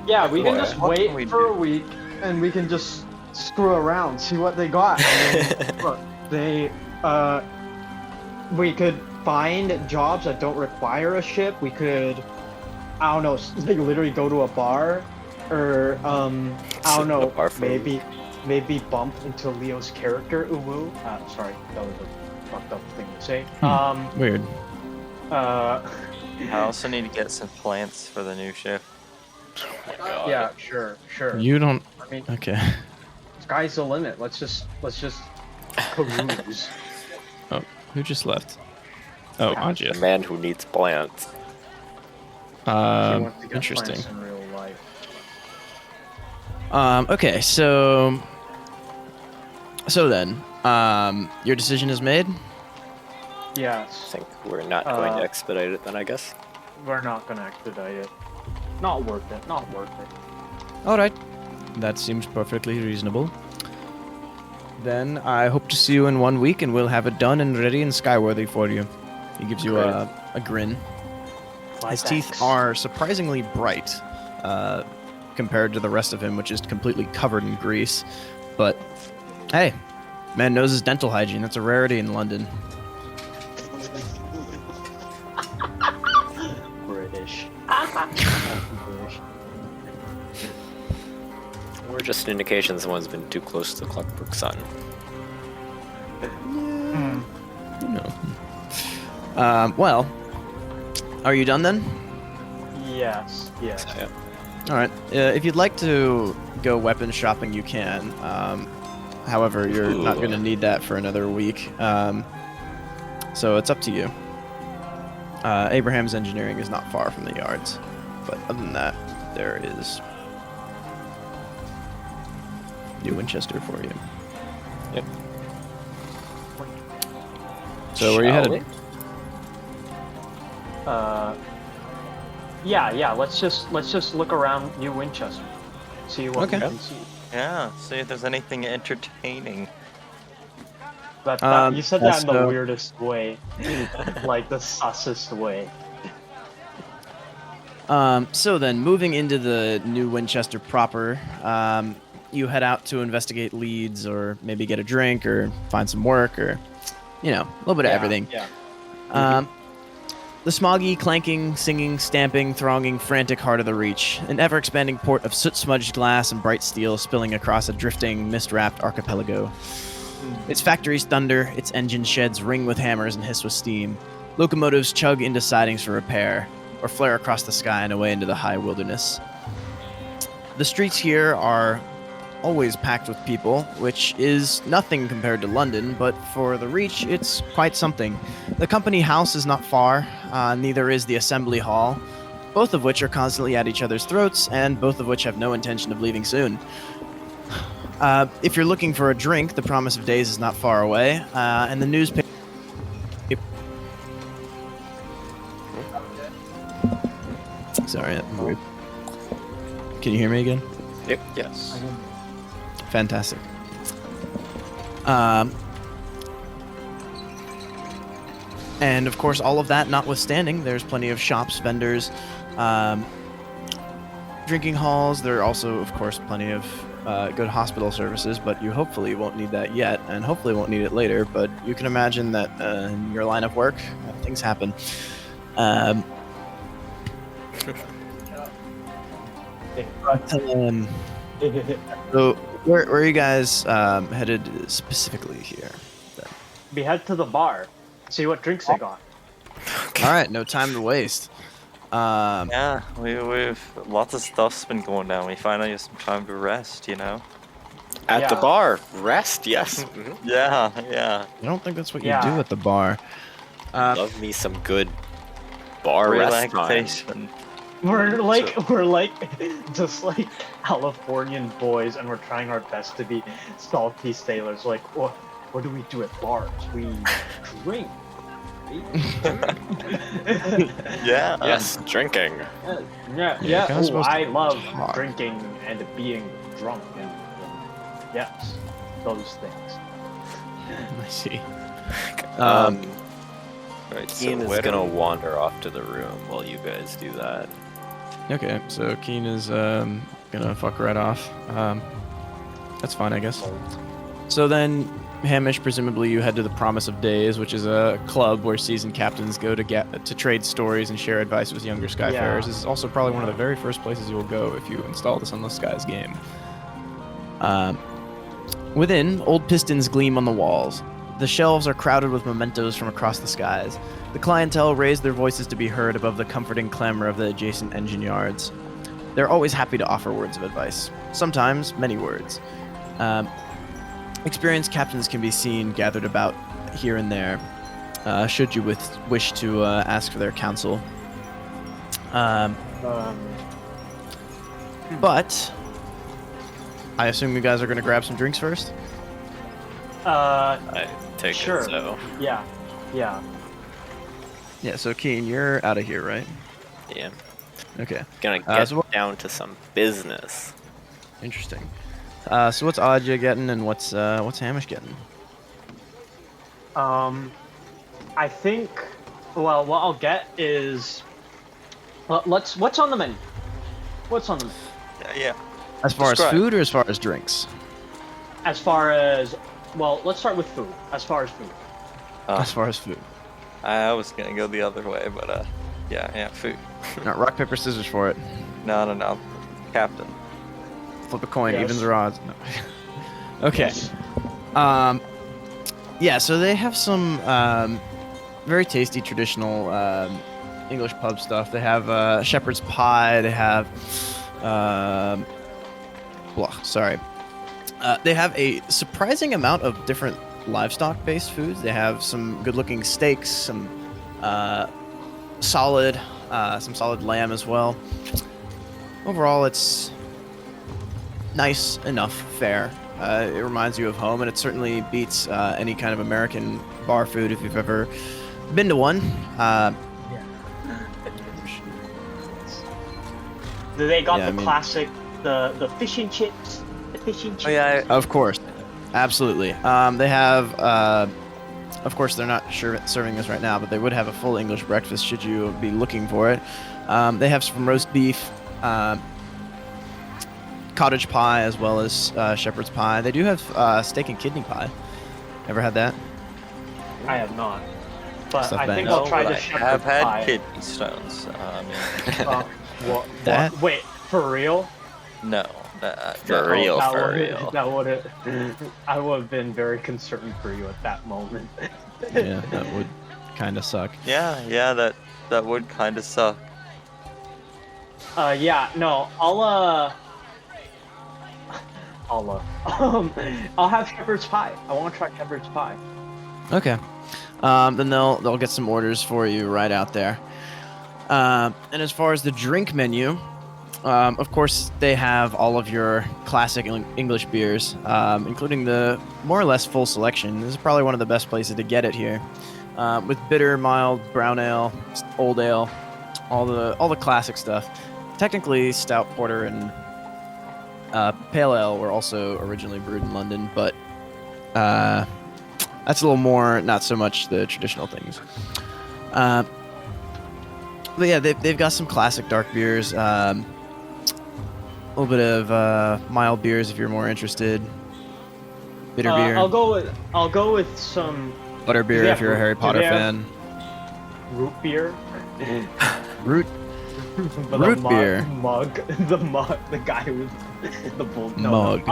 Yeah, we can What? just What wait can we for do? a week and we can just screw around, see what they got. I mean, look, we could find jobs that don't require a ship. We could, I don't know, like literally go to a bar, or I Sit don't in a know, bar for a maybe bump into Leo's character. Uwu. Sorry, that was a fucked up thing to say. Weird. I also need to get some plants for the new ship. Yeah, sure. You don't. I mean, Okay. sky's the limit. Let's just peruse. Oh, who just left? Oh, The Aja. man who needs plants. He wants to get Interesting. plants in real life. Okay, so then, your decision is made. I Yes, think we're not going to Uh, expedite it then, I guess. we're not gonna expedite it. Not worth it. Not worth it. All right, that seems perfectly reasonable. Then I hope to see you in 1 week, and we'll have it done and ready and skyworthy for you. He gives you a grin. My His thanks. teeth are surprisingly bright compared to the rest of him, which is completely covered in grease. But hey, man knows his dental hygiene. That's a rarity in London. British. Or just an indication someone's been too close to the Clockwork Sun. You know. Well, are you done then? Yes. Yes. So, yeah. All right. If you'd like to go weapon shopping, you can. However, you're not Ooh. going to need that for another week. So it's up to you. Abraham's engineering is not far from the yards. But other than that, there is New Winchester for you. Yep. So where are you Shall headed? Yeah. Let's just look around New Winchester, see what Okay. we can see. Yeah, see if there's anything entertaining. But you said that in the weirdest way, like the sussest way. So then, moving into the New Winchester proper, you head out to investigate leads, or maybe get a drink, or find some work, or a little bit of everything. Yeah. The smoggy, clanking, singing, stamping, thronging, frantic heart of the Reach, an ever-expanding port of soot-smudged glass and bright steel spilling across a drifting, mist-wrapped archipelago. Its factories thunder, its engine sheds ring with hammers and hiss with steam. Locomotives chug into sidings for repair, or flare across the sky and away into the high wilderness. The streets here are always packed with people, which is nothing compared to London, but for the Reach, it's quite something. The company house is not far, neither is the assembly hall, both of which are constantly at each other's throats, and both of which have no intention of leaving soon. If you're looking for a drink, the Promise of Days is not far away, and the newspaper... Sorry, I'm weird. Can you hear me again? Yep. Yes. Fantastic. And of course, all of that notwithstanding, there's plenty of shops, vendors, drinking halls. There are also, of course, plenty of good hospital services, but you hopefully won't need that yet, and hopefully won't need it later. But you can imagine that in your line of work, things happen. So where are you guys headed specifically here? We head to the bar, see what drinks they got. All right, no time to waste. Yeah, we've lots of stuff's been going down. We finally have some time to rest, At the Yeah. bar. Rest, yes. Yeah. I don't think that's what you Yeah. do at the bar. Love me some good bar rest time. Relaxation. We're like just like Californian boys, and we're trying our best to be salty sailors. Like, what do we do at bars? We drink. Yeah. Yes, drinking. Yeah. you're kinda supposed to I love talk. drinking and being drunk, and yes, those things. I see. Right, so Ian is where do gonna we- wander off to the room while you guys do that. Okay, so Keen is gonna fuck right off. That's fine, I guess. So then, Hamish, presumably you head to the Promise of Days, which is a club where seasoned captains go to trade stories and share advice with younger Skyfarers. Yeah. This is also probably one of the very first places you will go if you install the Sunless Skies game. Within, old pistons gleam on the walls. The shelves are crowded with mementos from across the skies. The clientele raise their voices to be heard above the comforting clamor of the adjacent engine yards. They're always happy to offer words of advice, sometimes many words. Experienced captains can be seen gathered about here and there, should you wish to ask for their counsel. But I assume you guys are going to grab some drinks first? I take Sure. it so. Yeah. Yeah, so Keen, you're out of here, right? Yeah. Okay, Gonna get so what- down to some business. interesting. So what's Adja getting and what's Hamish getting? I think. Well, what I'll get is. What's on the menu? What's on the menu? Yeah. As far Describe. as food or as far as drinks? As far as. Well, let's start with food. As far as food. As far as food. I was gonna go the other way, but yeah, food. Not rock, paper, scissors for it. No, Captain. Flip a coin, Yes. evens or odds. No. Okay. Yes. Yeah, so they have some very tasty traditional English pub stuff. They have shepherd's pie. They have They have a surprising amount of different livestock-based foods. They have some good-looking steaks, some solid lamb as well. Overall, it's nice enough fare. It reminds you of home, and it certainly beats any kind of American bar food if you've ever been to one. They got Yeah, the classic, the fish and chips. The fish and chips. Oh yeah, Of course, absolutely. They have, of course, they're not serving this right now, but they would have a full English breakfast should you be looking for it. They have some roast beef, cottage pie, as well as shepherd's pie. They do have steak and kidney pie. Ever had that? I have not, but Stuff I think bang. I'll try but the I shepherd have had pie. kidney stones. That? Wait, for real? No. For real, that for would- real. That would have. I would have been very concerned for you at that moment. Yeah, that would kind of suck. Yeah, that would kind of suck. Yeah, no, I'll have shepherd's pie. I want to try shepherd's pie. Okay. Then they'll get some orders for you right out there. And as far as the drink menu, of course they have all of your classic English beers, including the more or less full selection. This is probably one of the best places to get it here, with bitter, mild, brown ale, old ale, all the classic stuff. Technically, stout, porter, and pale ale were also originally brewed in London, but that's a little more, not so much the traditional things. But yeah, they've got some classic dark beers, a little bit of mild beers if you're more interested. Bitter beer, I'll go with some butter beer yeah, if you're a Harry do Potter they have- fan. root beer. Root But Root the beer. the guy with the bull Mug.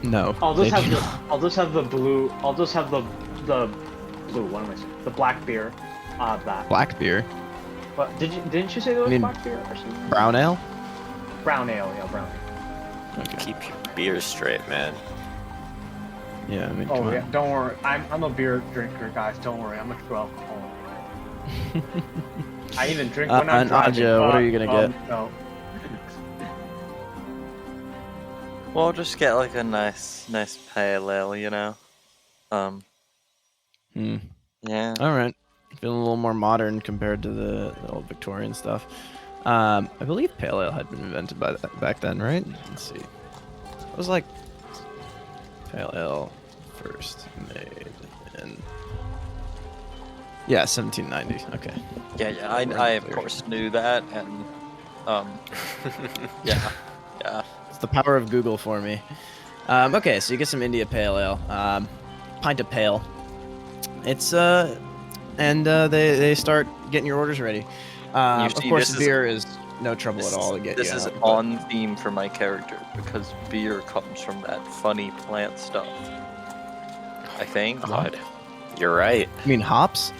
No. I'll just they have do the not. I'll just have the blue. I'll just have the blue. What am I saying? The black beer. That. Black beer, But didn't you say there was I mean, black beer or something? brown ale. Brown ale, yeah, brown ale. Okay. Keep your beer straight, man. Yeah, I mean, Oh come yeah, on. don't worry. I'm a beer drinker, guys. Don't worry. I'm a true alcoholic. I even drink when I'm and driving. Anja, what are you gonna get? No. Well, I'll just get like a nice pale ale, you know. Hmm. Yeah. All right. Feeling a little more modern compared to the old Victorian stuff. I believe pale ale had been invented back then, right? Let's see. It was like pale ale first made in 1790. Okay. Yeah. I of course knew that, and yeah. It's the power of Google for me. Okay, so you get some India Pale Ale, pint of pale. It's and they start getting your orders ready. Of see, course, this beer is no trouble at all to get. This you is out, but- on theme for my character because beer comes from that funny plant stuff. I think. God, you're right. You mean hops?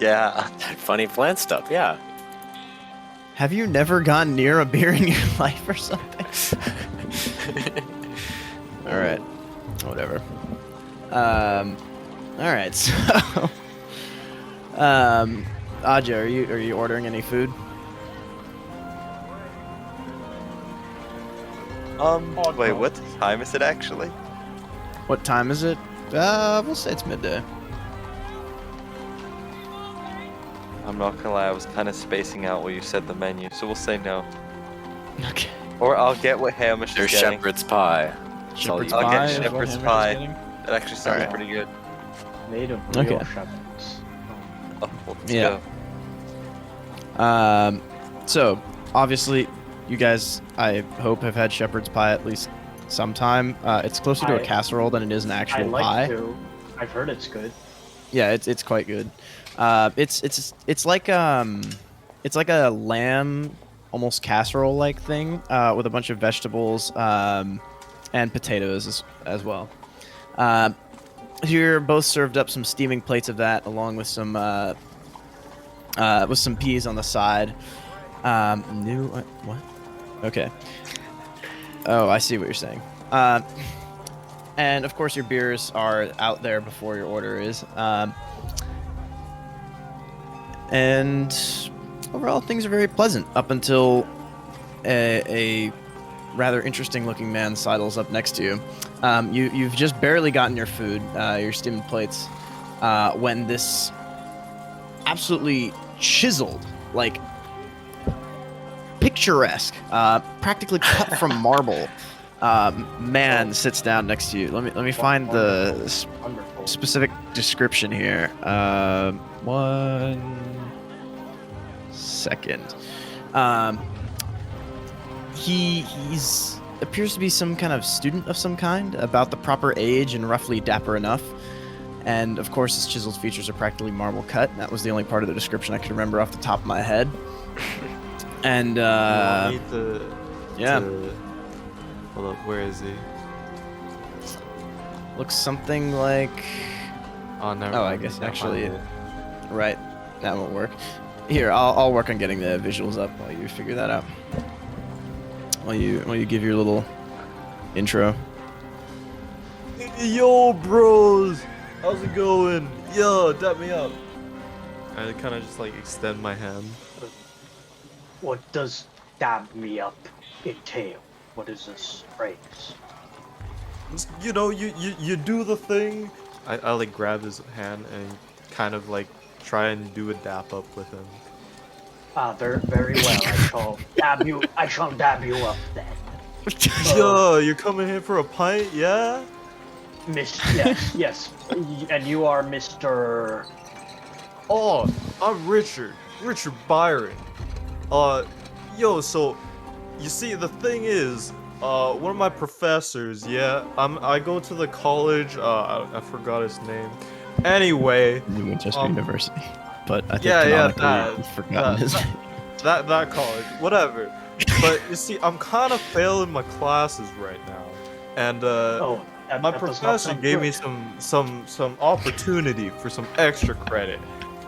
Yeah. That funny plant stuff, yeah. Have you never gone near a beer in your life or something? All right, whatever. All right, so, Aja, are you ordering any food? Wait, what time is it actually? What time is it? We'll say it's midday. I'm not gonna lie, I was kind of spacing out while you said the menu, so we'll say no. Okay. Or I'll get what Hamish There's is getting. shepherd's pie. That's all Shepherd's you- I'll get pie. is what shepherd's Hamish is pie. getting? That actually sounds Alright. pretty good. Made of Okay. real shepherds. Oh, well, let's Yeah. go. So obviously, you guys, I hope, have had shepherd's pie at least sometime. It's closer to a I- casserole than it is an I actual like pie. to. I've heard it's good. Yeah, it's quite good. It's like a lamb, almost casserole like thing, with a bunch of vegetables and potatoes as well. You're both served up some steaming plates of that, along with some peas on the side. What? Okay. Oh, I see what you're saying. and of course your beers are out there before your order is. And overall, things are very pleasant up until a rather interesting looking man sidles up next to you. You've just barely gotten your food, your steamed plates, when this absolutely chiseled, like picturesque, practically cut from marble man sits down next to you. Let me find the Wonderful. specific description here. 1 second. He's appears to be some kind of student of some kind, about the proper age and roughly dapper enough. And of course, his chiseled features are practically marble cut. That was the only part of the description I could remember off the top of my head. And You want me yeah. Hold up, where is he? Looks something like. Oh, never Oh, I mind, guess can't actually, find it. right. That won't work. Here, I'll work on getting the visuals up while you figure that out. While you give your little intro. Yo, bros! How's it going? Yo, dap me up. I kind of just like extend my hand. What does dab me up entail? What is this phrase? You know, you do the thing. I like grab his hand and kind of like try and do a dap up with him. Very well. I shall dab you up then. Yo, you're coming here for a pint, yeah? Yes. And you are Mr. Oh, I'm Richard Byron. Yo, so you see, the thing is, one of my professors, yeah, I go to the college. I forgot his name. Anyway, New Winchester University. But I think that you've forgotten his name. that college, whatever. But you see, I'm kind of failing my classes right now, and my professor gave me some opportunity for some extra credit,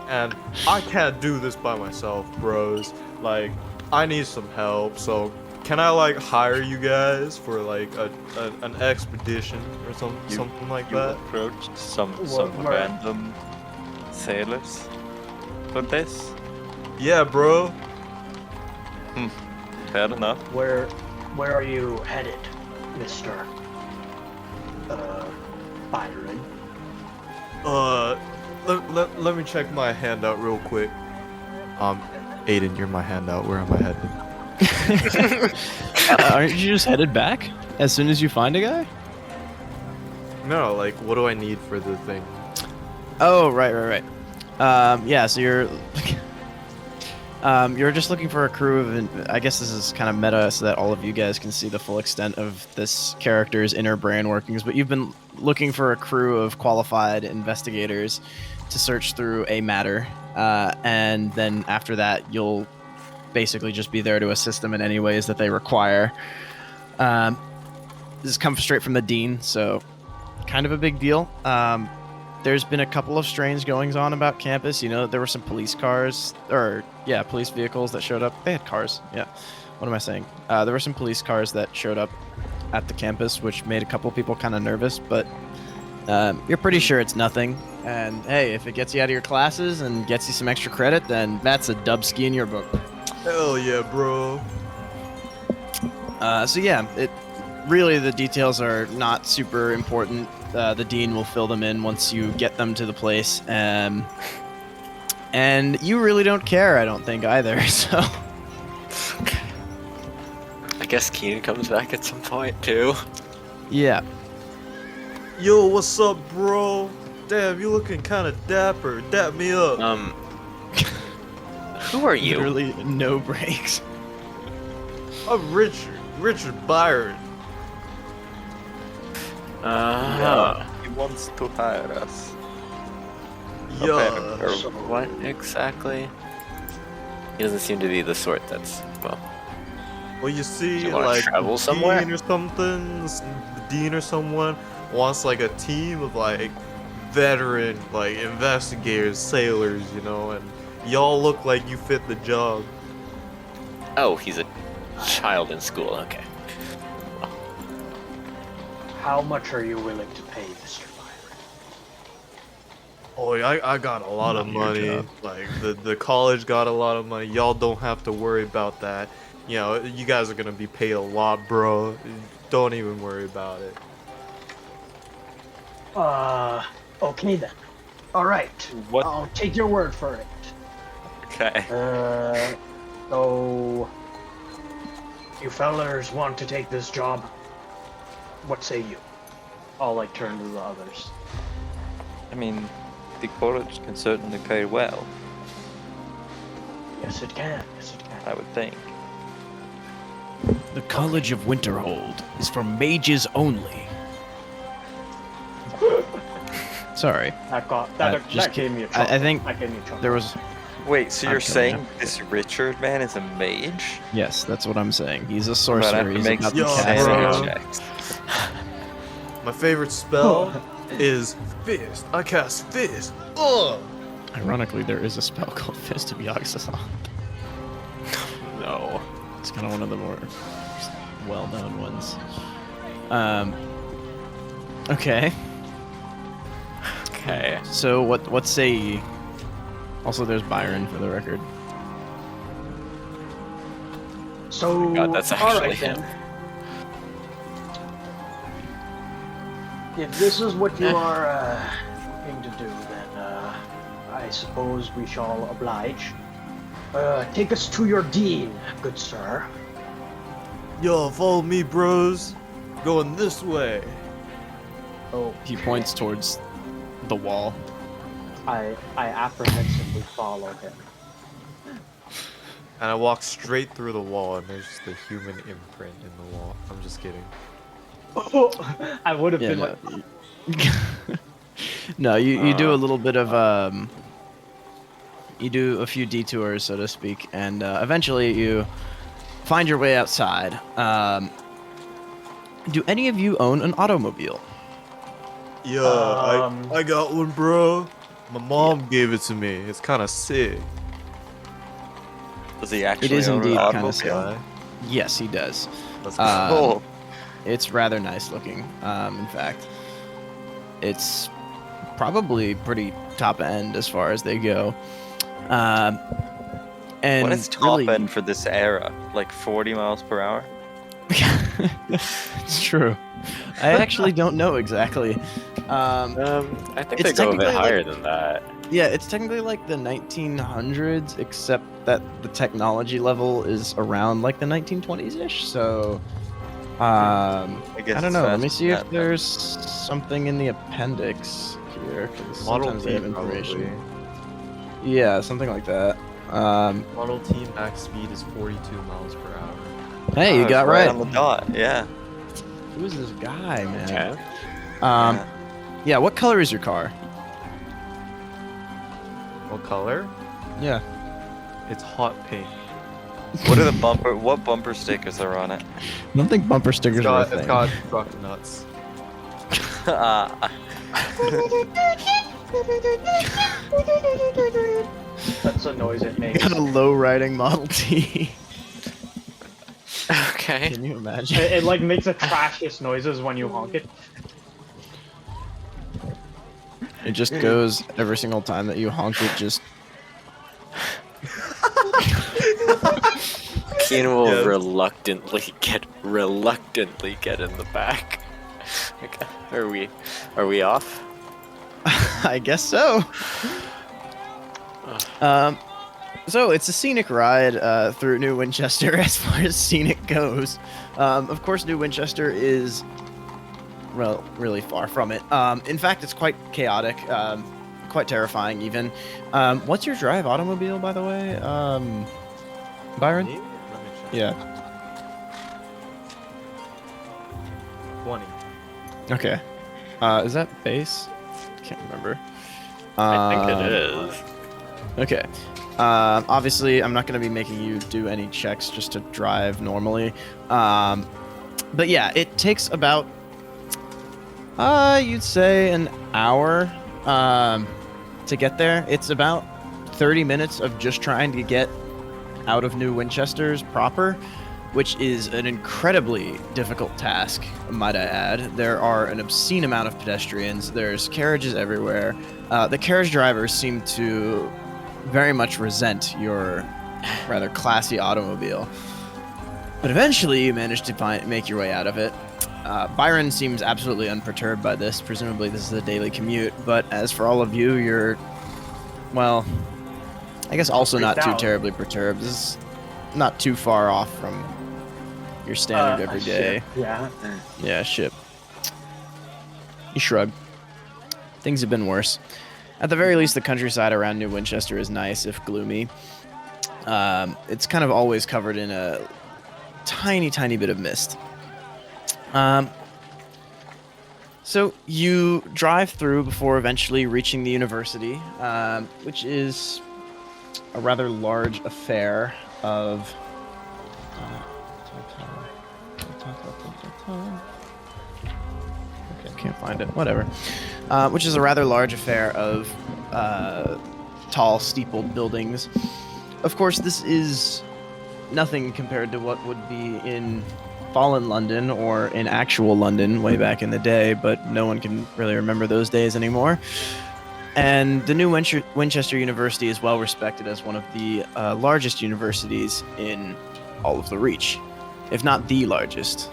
and I can't do this by myself, bros. Like, I need some help. So can I like hire you guys for like an expedition or something like You that? approached some where- random sailors for this? Yeah, bro. Fair enough. Where are you headed, Mr. Byron? Let me check my handout real quick. Aiden, you're my handout. Where am I headed? Aren't you just headed back as soon as you find a guy? No, like, what do I need for the thing? Oh, right. Yeah, so you're just looking for a crew of, I guess this is kind of meta so that all of you guys can see the full extent of this character's inner brain workings, but you've been looking for a crew of qualified investigators to search through a matter, and then after that, you'll basically just be there to assist them in any ways that they require. This comes straight from the dean, so kind of a big deal. There's been a couple of strange goings on about campus. You know, there were some police cars, police vehicles that showed up. They had cars, yeah. What am I saying? There were some police cars that showed up at the campus, which made a couple people kind of nervous, but you're pretty sure it's nothing. And hey, if it gets you out of your classes and gets you some extra credit, then that's a dub ski in your book. Hell yeah, bro. So yeah, really the details are not super important. The dean will fill them in once you get them to the place, and you really don't care, I don't think, either. So I guess Keenan comes back at some point too. yeah. Yo, what's up, bro? Damn, you looking kind of dapper. Dap me up. Who are you? Literally no breaks. I'm Richard Byron. He wants to hire us. Yeah. Apparently. What exactly? He doesn't seem to be the sort that's, well, Well, you see, You wanna like, travel the somewhere? dean or something, the dean or someone wants like a team of like veteran, like investigators, sailors, you know, and y'all look like you fit the job. oh, he's a child in school, okay. How much are you willing to pay, Mr. Byron? Oh, I got a lot of Not your money. job. Like the college got a lot of money. Y'all don't have to worry about that. You know, you guys are gonna be paid a lot, bro. Don't even worry about it. Okay then. All right. What? I'll take your word for it. Okay. So you fellers want to take this job? What say you? I'll like turn to the others. I mean, the college can certainly pay well, Yes, it can. Yes, it I can. would think. The College of Winterhold is for mages only. Sorry. That just gave me a I chuckle. think that gave me a chuckle. There was Wait, so I'm you're killing saying you. this Richard man is a mage? yes, that's what I'm saying. He's a I'm gonna sorcerer. have to He's make about some to Yo, cast bro. sanity magic. checks. My favorite spell is Fist. I cast Fist. Ugh. Ironically, there is a spell called Fist of Yogg-Sathon. No. It's kind of one of the more well-known ones. Okay. Okay. So what say ye? Also, there's Byron for the record. So, God, that's all actually right him. then. If this is what you are looking to do, then I suppose we shall oblige. Take us to your dean, good sir. Yo, follow me, bros. Going this way. Oh, He points towards the wall. I apprehensively follow him. And I walk straight through the wall, and there's just a human imprint in the wall. I'm just kidding. I would have Yeah, been no. like, No, you do a little bit of you do a few detours, so to speak, and eventually you find your way outside. Do any of you own an automobile? Yeah, Um, I got one, bro. My mom gave it to me. It's kind of sick. Does he actually is own an indeed kinda automobile? sick. Yes, he does. Let's Cool. It's rather nice looking. In fact, it's probably pretty top end as far as they go. And What is top really, end for this era? Like 40 miles per hour? it's true. I actually don't know exactly. I think It's they go a bit technically, higher like- than that. Yeah, it's technically like the 1900s, except that the technology level is around like the 1920s-ish. So, I guess don't it's know. Let me faster see than if that, then. there's something in the appendix here, because Model sometimes they T, have information. probably. Yeah, something like that. Model T max speed is 42 miles per hour. Hey, Oh, you it's got right right. on the dot. Yeah. Who's this guy, man? Okay. Yeah. Yeah. What color is your car? What color? Yeah. It's hot pink. What are the what bumper stickers are on it? I don't think bumper stickers are a thing. It's got truck nuts. that's the noise it makes. Got a low riding Model T. Okay. Can you imagine? It like makes the trashiest noises when you honk it. It just goes every single time that you honk it. Just Keen will Yes. reluctantly get in the back. Okay. Are we off? I guess so. So it's a scenic ride through New Winchester as far as scenic goes. Of course, New Winchester is, well, really far from it. In fact, it's quite chaotic, quite terrifying even. What's your drive automobile, by the way, Byron? Me? Let me check. Yeah. 20. Okay. Is that base? Can't remember. I think it is. Okay. Obviously, I'm not going to be making you do any checks just to drive normally. But yeah, it takes about, you'd say an hour to get there. It's about 30 minutes of just trying to get out of New Winchester's proper. which is an incredibly difficult task, might I add. There are an obscene amount of pedestrians. There's carriages everywhere. The carriage drivers seem to very much resent your rather classy automobile. But eventually you manage to make your way out of it. Byron seems absolutely unperturbed by this. Presumably this is a daily commute. But as for all of you, you're, well, I guess also not too terribly perturbed. This is not too far off from your standard every day. Ship. Yeah. Yeah, ship. You shrug. Things have been worse. At the very least, the countryside around New Winchester is nice, if gloomy. It's kind of always covered in a tiny, tiny bit of mist. So you drive through before eventually reaching the university, which is a rather large affair of... Okay, can't find it. Whatever. Which is a rather large affair of tall, steepled buildings. Of course, this is nothing compared to what would be in fallen London or in actual London way back in the day, but no one can really remember those days anymore. And the new Winchester University is well respected as one of the largest universities in all of the Reach, if not the largest.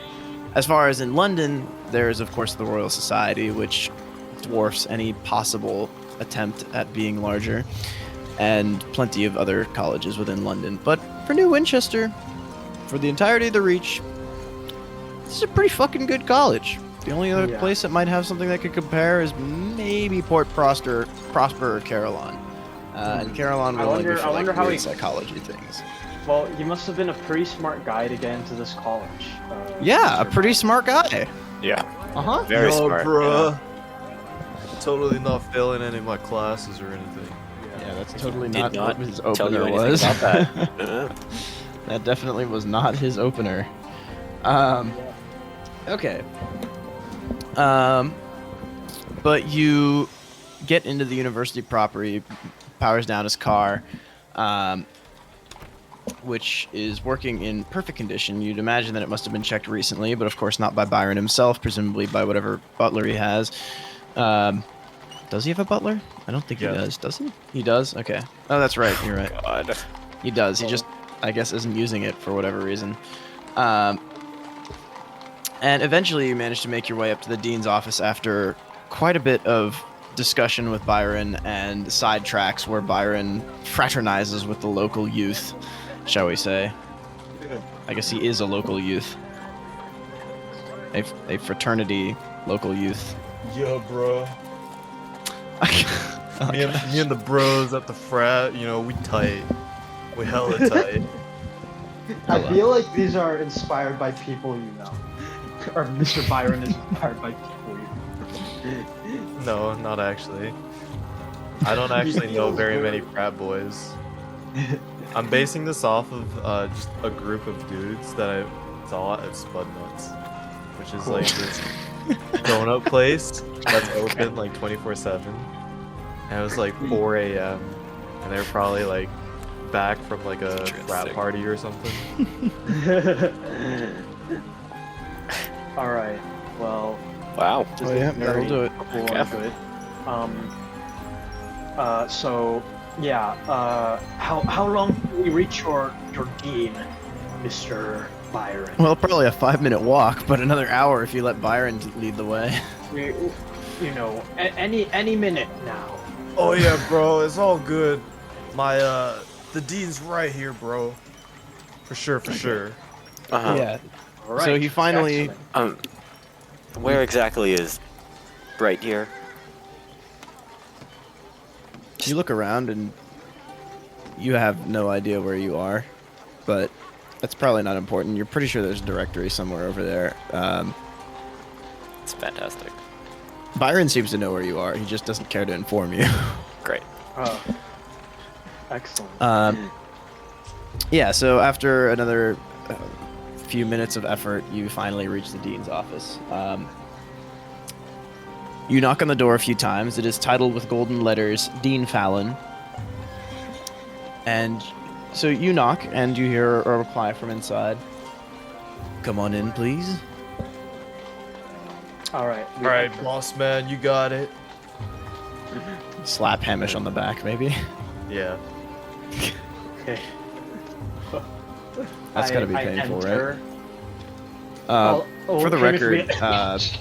As far as in London, there is of course the Royal Society, which dwarfs any possible attempt at being larger, and plenty of other colleges within London. But for New Winchester, for the entirety of the Reach, this is a pretty fucking good college. The only other place that might have something that could compare is maybe Port Prosper or Carillon. And Carillon will only be for like weird psychology things. Well, you must have been a pretty smart guy to get into this college. Yeah, a pretty smart guy. Yeah. Uh-huh. Very smart. Bruh. Totally not failing any of my classes or anything. Yeah, that's totally Did not what his tell you opener anything was. about that. That definitely was not his opener. Okay. But you get into the university proper. He powers down his car, which is working in perfect condition. You'd imagine that it must have been checked recently, but of course not by Byron himself, presumably by whatever butler he has. Does he have a butler? I don't think he does. Does he? He does? Okay. Oh, that's right. You're right. God. He does. He just, I guess, isn't using it for whatever reason. And eventually you manage to make your way up to the dean's office after quite a bit of discussion with Byron and sidetracks where Byron fraternizes with the local youth, shall we say. I guess he is a local youth. A fraternity local youth. Yeah, bro. Oh, me and the bros at the frat, you know, we tight. We hella tight. I feel like these are inspired by people you know. Or Mr. Byron is inspired by people you know. No, not actually. I don't actually know very many frat boys. I'm basing this off of just a group of dudes that I saw at Spud Nuts, which is like this donut place that's open like 24/7. And it was like 4 a.m. and they were probably like back from like a frat party or something. All right. Well. Wow. Oh yeah, that'll do it. Good. So yeah. How long do we reach your dean, Mr. Byron? Well, probably a 5-minute walk, but another hour if you let Byron lead the way. You know, any minute now. Oh yeah, bro, it's all good. My the dean's right here, bro. For sure. Uh-huh. Yeah. All right. So he finally. Excellent. Where exactly is right here? You look around and you have no idea where you are, but that's probably not important. You're pretty sure there's a directory somewhere over there. It's fantastic. Byron seems to know where you are. He just doesn't care to inform you. Great. Excellent. Yeah, so after another few minutes of effort, you finally reach the dean's office. You knock on the door a few times. It is titled with golden letters, Dean Fallon. And so you knock, and you hear a reply from inside. come on in, please. All right. All right, boss man, you got it. Slap Hamish on the back, maybe. Yeah. Okay. That's gotta be I painful, enter. right? For the Hamish, record, Yes.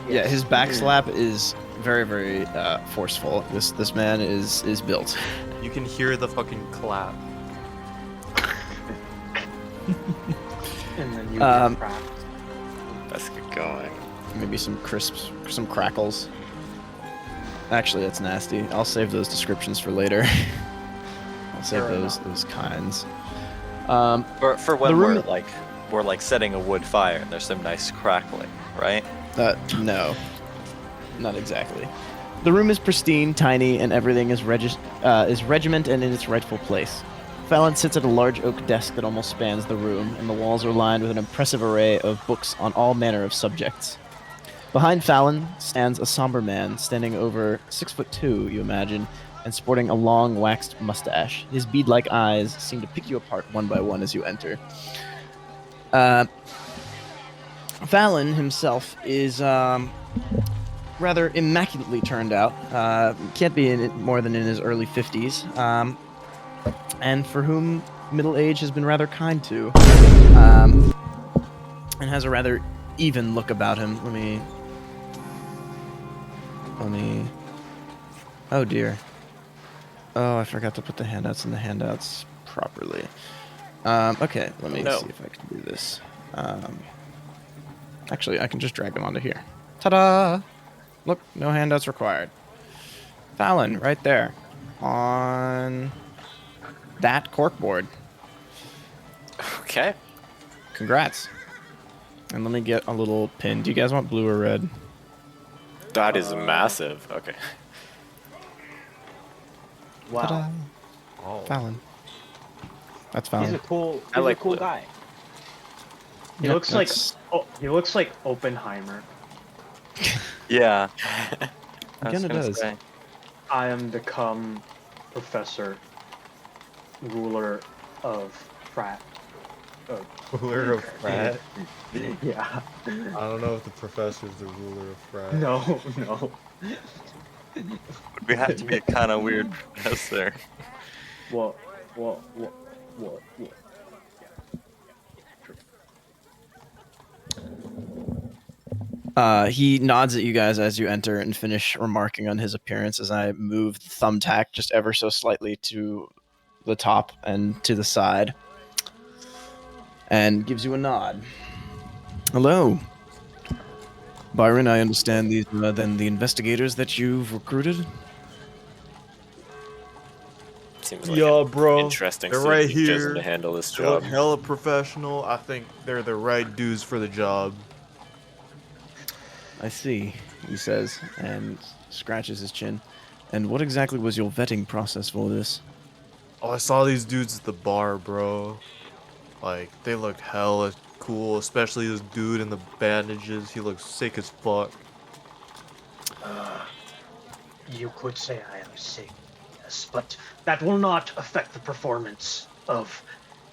yeah, his back slap is very, very forceful. This man is built. You can hear the fucking clap. And then you crack. Let's get going. Maybe some crisps, some crackles. Actually, that's nasty. I'll save those descriptions for later. I'll save Fair those kinds. For when The room- we're like setting a wood fire and there's some nice crackling, right? No, not exactly. The room is pristine, tiny, and everything is regiment and in its rightful place. Fallon sits at a large oak desk that almost spans the room, and the walls are lined with an impressive array of books on all manner of subjects. Behind Fallon stands a somber man, standing over 6'2", you imagine, and sporting a long waxed mustache. His bead-like eyes seem to pick you apart one by one as you enter. Fallon himself is rather immaculately turned out. Can't be in it more than in his early 50s, and for whom middle age has been rather kind to, and has a rather even look about him. Let me. Oh dear. Oh, I forgot to put the handouts in the handouts properly. Okay, let me see if I can do this. Actually, I can just drag them onto here. Ta-da! Look, no handouts required. Fallon, right there. On that corkboard. Okay. Congrats. And let me get a little pin. Do you guys want blue or red? That is massive. Okay. Wow. Ta-da! Oh. Fallon. That's He's Fallon. a cool. I like a cool blue. guy. He Yep, looks like. that's- Oh, he looks like Oppenheimer. Yeah. I was Kinda gonna does. say. I am become professor, ruler of frat. Ruler of frat. Yeah. I don't know if the professor's the ruler of frat. No. We have to be a kind of weird professor. What? He nods at you guys as you enter and finish remarking on his appearance as I move the thumbtack just ever so slightly to the top and to the side. And gives you a nod. Hello. Byron, I understand these are then the investigators that you've recruited? Seems like Yeah, an bro. interesting They're set of right teachers here. to handle this They look job. hella professional. I think they're the right dudes for the job. I see, he says, and scratches his chin. And what exactly was your vetting process for this? Oh, I saw these dudes at the bar, bro. Like, they look hella cool, especially this dude in the bandages. He looks sick as fuck. You could say I am sick, yes, but that will not affect the performance of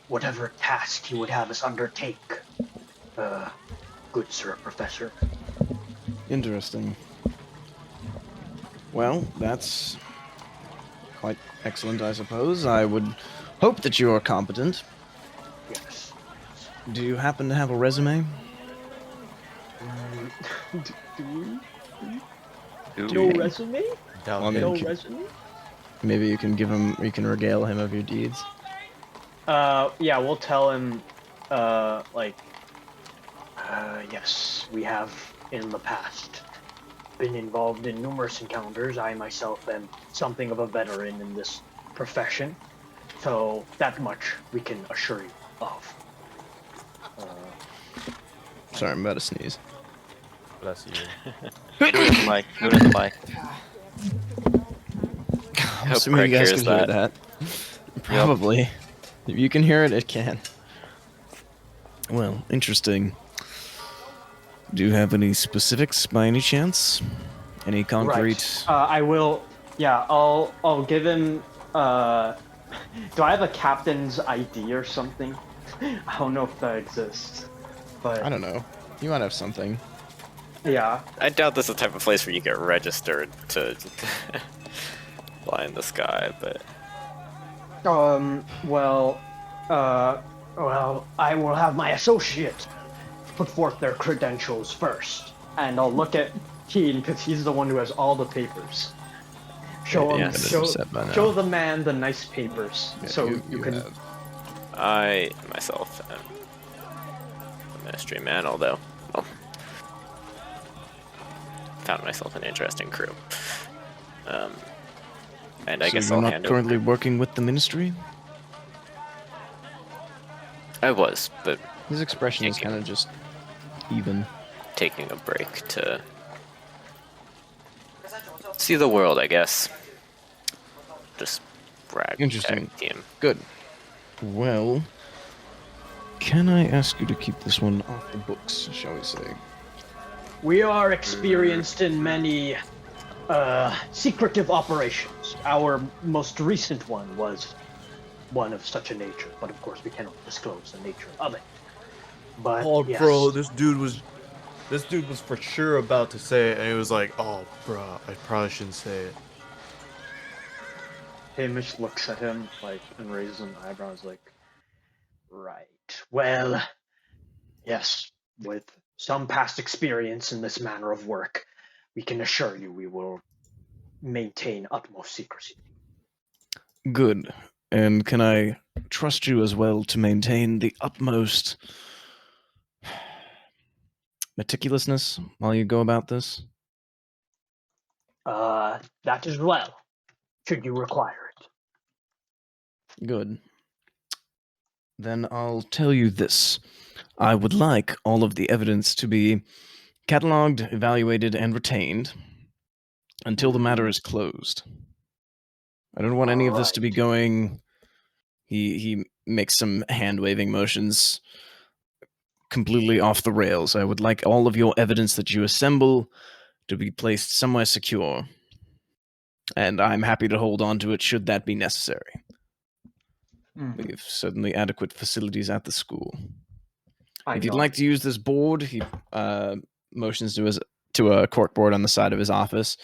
whatever task you would have us undertake. Good sir, Professor. Interesting. Well, that's quite excellent, I suppose. I would hope that you are competent. Yes. Do you happen to have a resume? No resume? Down Well, I mean, No can- resume? Maybe you can give him, you can regale him of your deeds. Yeah, we'll tell him, yes, we have in the past been involved in numerous encounters. I myself am something of a veteran in this profession, so that much we can assure you of. Sorry, I'm about to sneeze. Bless you. Do it in the mic. Do it in the mic. I'm hope assuming you Craig guys hears can hear that. that. Probably. If you can hear it, it can. Well, interesting. Do you have any specifics by any chance? Any concrete? I will. Yeah, I'll give him. Do I have a captain's ID or something? I don't know if that exists. but I don't know. You might have something. yeah. I doubt this is the type of place where you get registered to fly in the sky, but Well, I will have my associate put forth their credentials first, and I'll look at Keen because he's the one who has all the papers. Show him, Yes. show the man the nice papers, Yeah, so you can. have. I myself am a ministry man, although, well, found myself an interesting crew. And I So guess you're I'll not hand currently over. working with the ministry? I was, but His expression is Thank you. kind of just even. taking a break to see the world, I guess. Just brag. Interesting. Team. Good. Well, can I ask you to keep this one off the books, shall we say? We are experienced in many secretive operations. Our most recent one was one of such a nature, but of course we cannot disclose the nature of it. But Oh, yes. bro, this dude was for sure about to say it, and he was like, "Oh, bro, I probably shouldn't say it." Hamish looks at him and raises an eyebrow. Is like, right. Well, yes. With some past experience in this manner of work, we can assure you we will maintain utmost secrecy. Good. And can I trust you as well to maintain the utmost meticulousness while you go about this? That as well, should you require it. Good. Then I'll tell you this. I would like all of the evidence to be cataloged, evaluated, and retained until the matter is closed. I don't want any of this to be Alright. going... He makes some hand-waving motions completely off the rails. I would like all of your evidence that you assemble to be placed somewhere secure. And I'm happy to hold on to it should that be necessary. We have certainly adequate facilities at the school. If you'd like to use this board, he motions to a corkboard on the side of his office.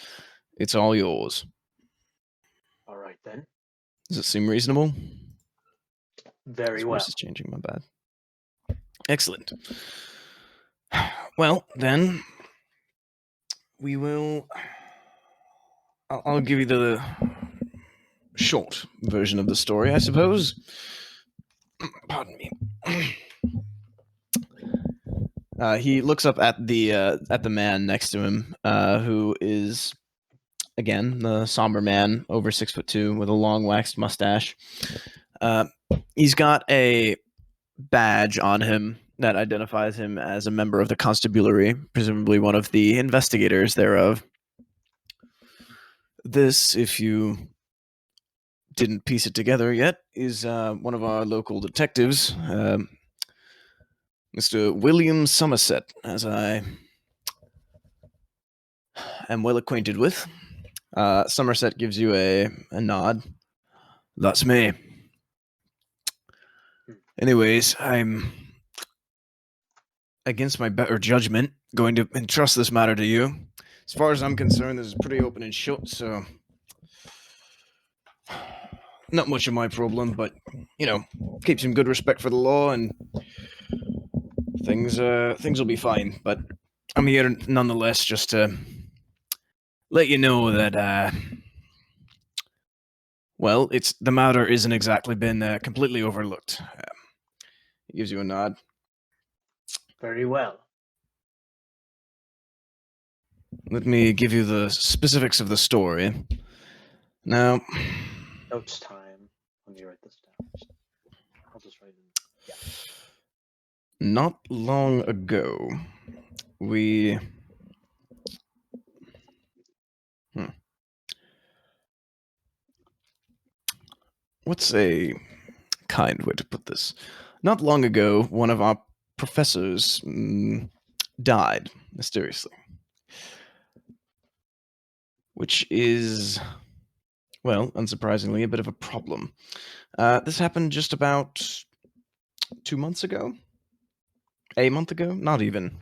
It's all yours. All right then. Does it seem reasonable? Very His well. voice is changing, my bad. Excellent. Well, then, we will... I'll give you the short version of the story, I suppose. Pardon me. He looks up at the man next to him, who is, again, the somber man, over 6'2", with a long waxed mustache. He's got a badge on him that identifies him as a member of the constabulary, presumably one of the investigators thereof. This, if you didn't piece it together yet, is one of our local detectives, Mr. William Somerset, as I am well acquainted with. Somerset gives you a nod. That's me. Anyways, I'm, against my better judgment, going to entrust this matter to you. As far as I'm concerned, this is pretty open and shut, so not much of my problem, but, keep some good respect for the law, and things will be fine. But I'm here nonetheless just to let you know that, well, the matter isn't exactly been completely overlooked. He gives you a nod. Very well. Let me give you the specifics of the story. Now, Notes time. Let me write this down. I'll just write it. Yeah. not long ago, we... What's a kind way to put this? Not long ago, one of our professors died mysteriously. Which is, well, unsurprisingly, a bit of a problem. This happened just about 2 months ago. A month ago? Not even.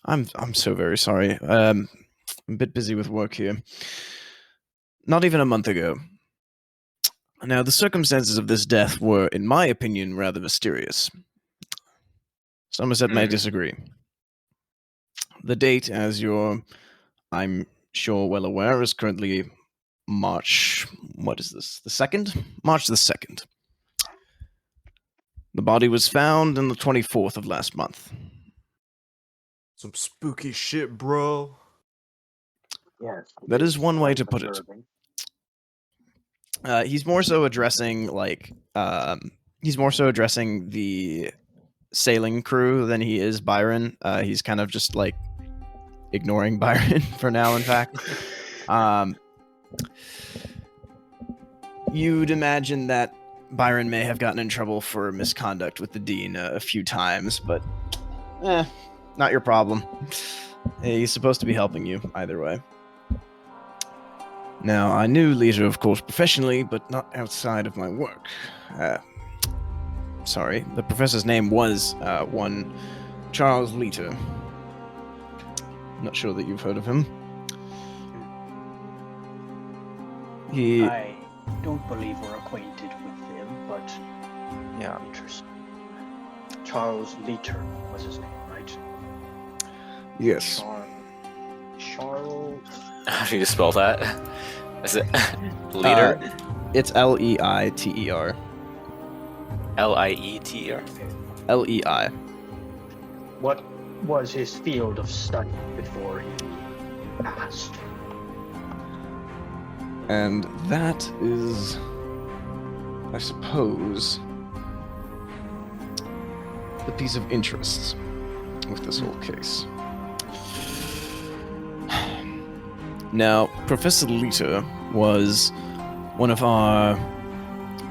I'm so very sorry. I'm a bit busy with work here. Not even a month ago. Now, the circumstances of this death were, in my opinion, rather mysterious. Somerset may disagree. The date, as I'm sure well aware, is currently March. What is this? The 2nd? March the 2nd. The body was found on the 24th of last month. Some spooky shit, bro. Yes. That is one way to put it. He's more so addressing the sailing crew than he is Byron. He's kind of just like ignoring Byron for now, in fact. You'd imagine that Byron may have gotten in trouble for misconduct with the dean a few times, but not your problem. He's supposed to be helping you either way. Now, I knew Lita, of course, professionally, but not outside of my work. Sorry, the professor's name was one Charles Lita. Not sure that you've heard of him. I don't believe we're acquainted with him, but Yeah. interesting. Charles Leiter was his name, right? Yes. Charles. How do you spell that? Is it leader? It's Leiter. Lieter. Lei. What was his field of study before he passed? And that is, I suppose, the piece of interest with this whole case. Now, Professor Lita was one of our,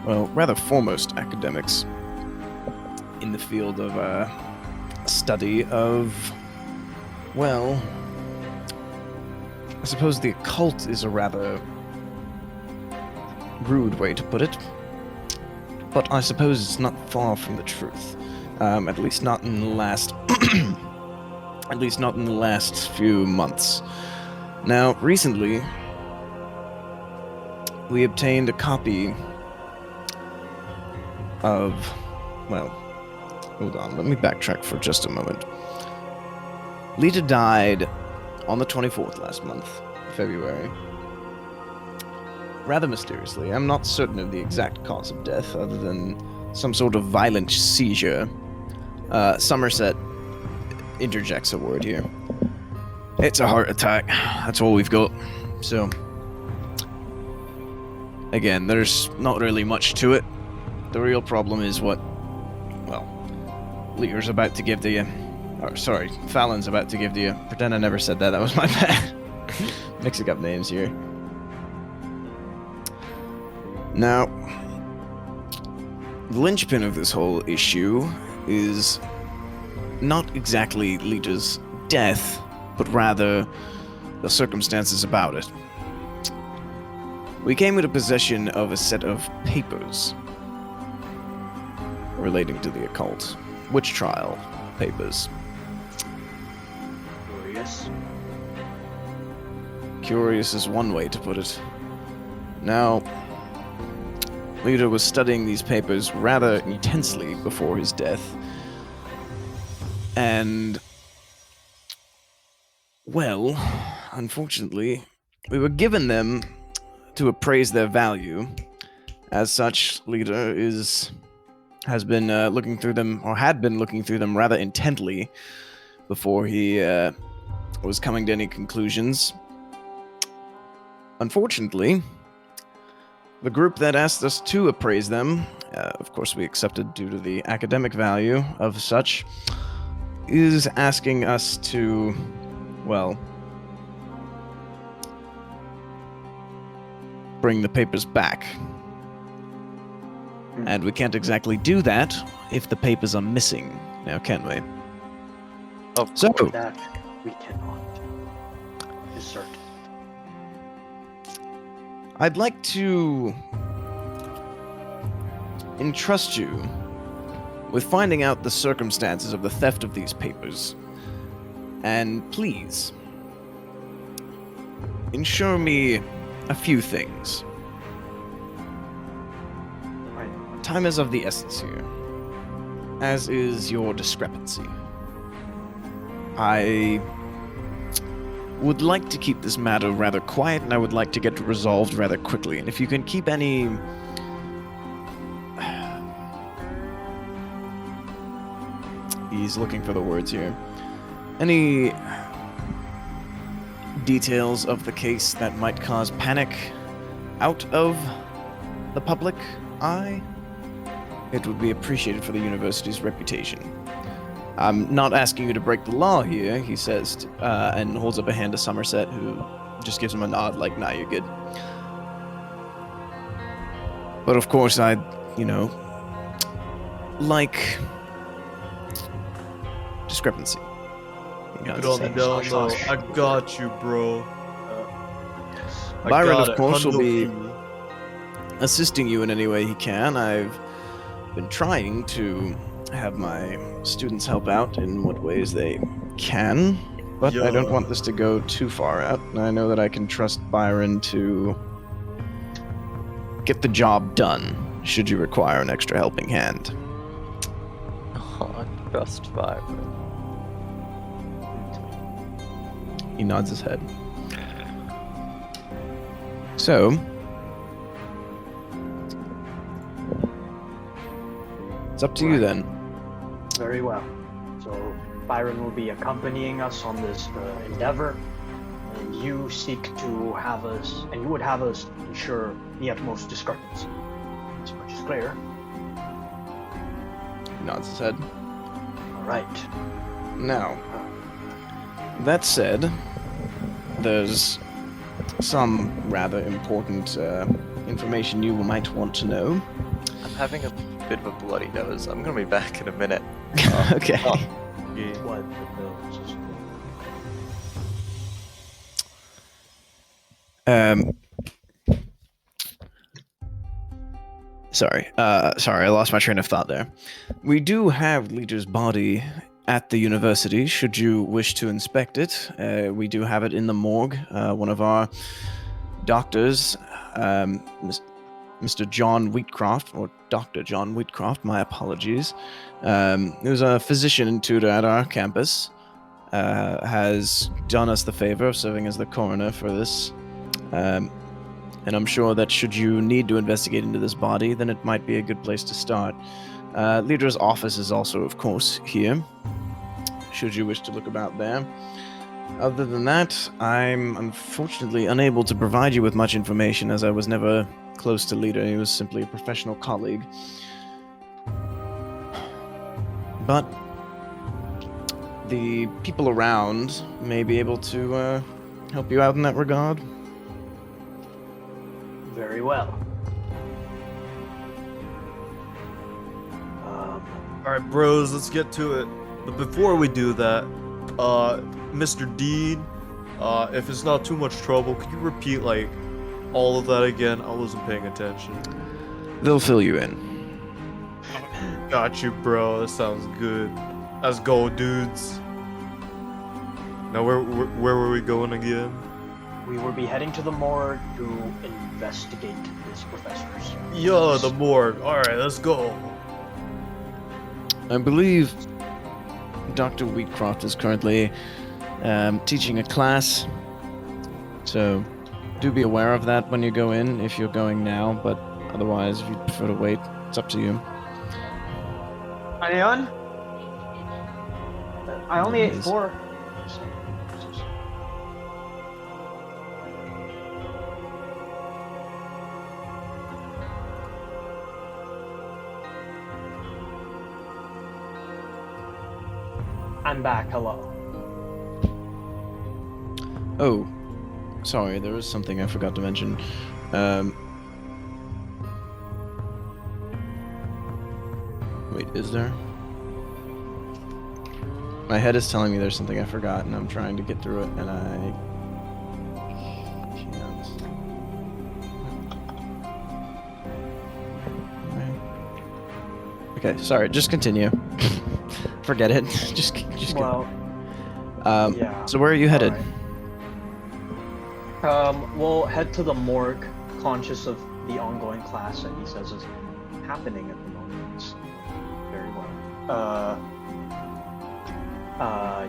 well, rather foremost academics in the field of study of, well, I suppose the occult is a rather rude way to put it, but I suppose it's not far from the truth. At least not in the last, at least not in the last few months. Now, recently, we obtained a copy of, well, hold on, let me backtrack for just a moment. Lita died on the 24th last month, February. Rather mysteriously. I'm not certain of the exact cause of death, other than some sort of violent seizure. Somerset interjects a word here. It's a heart attack. That's all we've got. So, again, there's not really much to it. The real problem is what, well, Lear's about to give to you. Or, sorry, Fallon's about to give to you. Pretend I never said that. That was my bad. Mixing up names here. Now, the linchpin of this whole issue is not exactly Lita's death, but rather the circumstances about it. We came into possession of a set of papers relating to the occult. Witch trial papers. Curious. Curious is one way to put it. Now, Lita was studying these papers rather intensely before his death. And, well, unfortunately, we were given them to appraise their value. As such, Lita has been looking through them, or had been looking through them rather intently before he was coming to any conclusions. Unfortunately, the group that asked us to appraise them, of course we accepted due to the academic value of such, is asking us to, well, bring the papers back. And we can't exactly do that if the papers are missing, now can we? So, That we cannot. Is certain. I'd like to entrust you with finding out the circumstances of the theft of these papers. And please, ensure me a few things. Time is of the essence here, as is your discrepancy. I would like to keep this matter rather quiet, and I would like to get it resolved rather quickly. And if you can keep any... He's looking for the words here. Any details of the case that might cause panic out of the public eye, it would be appreciated for the university's reputation. I'm not asking you to break the law here, he says, and holds up a hand to Somerset, who just gives him a nod like, nah, you're good. But of course, I'd, like discrepancy. Keep it on the down low. I got you, bro. Byron, of course, will be assisting you in any way he can. I've been trying to have my students help out in what ways they can, but I don't want this to go too far out. I know that I can trust Byron to get the job done, should you require an extra helping hand. Oh, trust Byron. He nods his head. So, it's up to you then. Very well. So Byron will be accompanying us on this endeavor, and you seek to have us, and you would have us ensure the utmost discrepancy. As much as clear. He nods his head. All right. Now, that said, there's some rather important information you might want to know. I'm having a bit of a bloody nose. I'm gonna be back in a minute. Okay. What Sorry, I lost my train of thought there. We do have Leader's body at the university, should you wish to inspect it. We do have it in the morgue. One of our doctors, Mr. John Wheatcroft, or Dr. John Wheatcroft, my apologies, who's a physician and tutor at our campus, has done us the favor of serving as the coroner for this. And I'm sure that should you need to investigate into this body, then it might be a good place to start. Leader's office is also, of course, here, should you wish to look about there. Other than that, I'm unfortunately unable to provide you with much information, as I was never close to Leader. He was simply a professional colleague. But the people around may be able to help you out in that regard. Very well. Alright, bros, let's get to it. But before we do that, Mr. Dean, if it's not too much trouble, could you repeat, like, all of that again? I wasn't paying attention. They'll fill you in. Got you, bro. That sounds good. Let's go, dudes. Now, where were we going again? We will be heading to the morgue to investigate this professor's. Yo, the morgue. Alright, let's go. I believe Dr. Wheatcroft is currently teaching a class, so do be aware of that when you go in, if you're going now, but otherwise, if you prefer to wait, it's up to you. Anyone? I only ate 4. I'm back, hello. Oh, sorry, there was something I forgot to mention. Wait, is there? My head is telling me there's something I forgot, and I'm trying to get through it, and I can't. Okay, sorry. Just continue. Forget it. just Well, go. yeah. So where are you headed? We'll head to the morgue, conscious of the ongoing class that he says is happening at the moment. So, very well.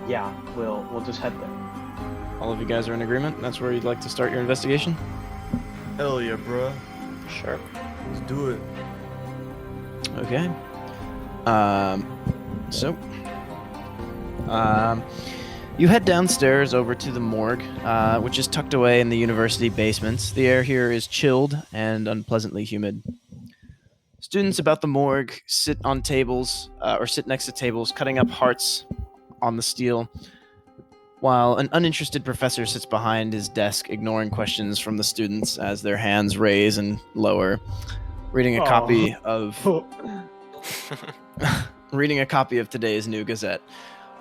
Yeah, we'll just head there. All of you guys are in agreement? That's where you'd like to start your investigation? Hell yeah, bro. Sure. Let's do it. Okay. You head downstairs over to the morgue, which is tucked away in the university basements. The air here is chilled and unpleasantly humid. Students about the morgue sit on tables, or sit next to tables, cutting up hearts on the steel, while an uninterested professor sits behind his desk, ignoring questions from the students as their hands raise and lower, reading a copy of reading a copy of today's new Gazette.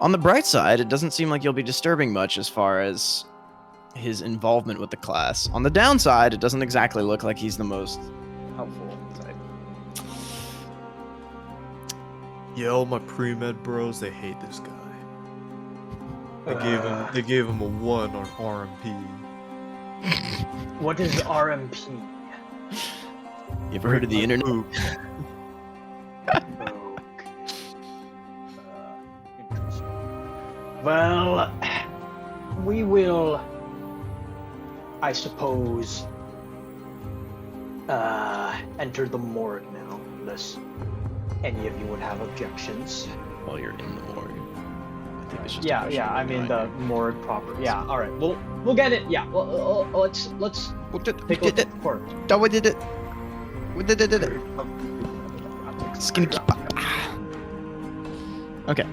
On the bright side, it doesn't seem like you'll be disturbing much as far as his involvement with the class. On the downside, it doesn't exactly look like he's the most helpful type. Yeah, all my pre-med bros, they hate this guy. They gave him a 1 on RMP. What is RMP? You ever heard of the internet? Interesting. Well, we will, I suppose, enter the morgue now, unless any of you would have objections. While you're in the morgue. I think it's just Yeah. I mean the morgue proper. Yeah. All right. We'll get it. Yeah. Well, let's take a look at the court. We did it. We did it. Skinny. Okay.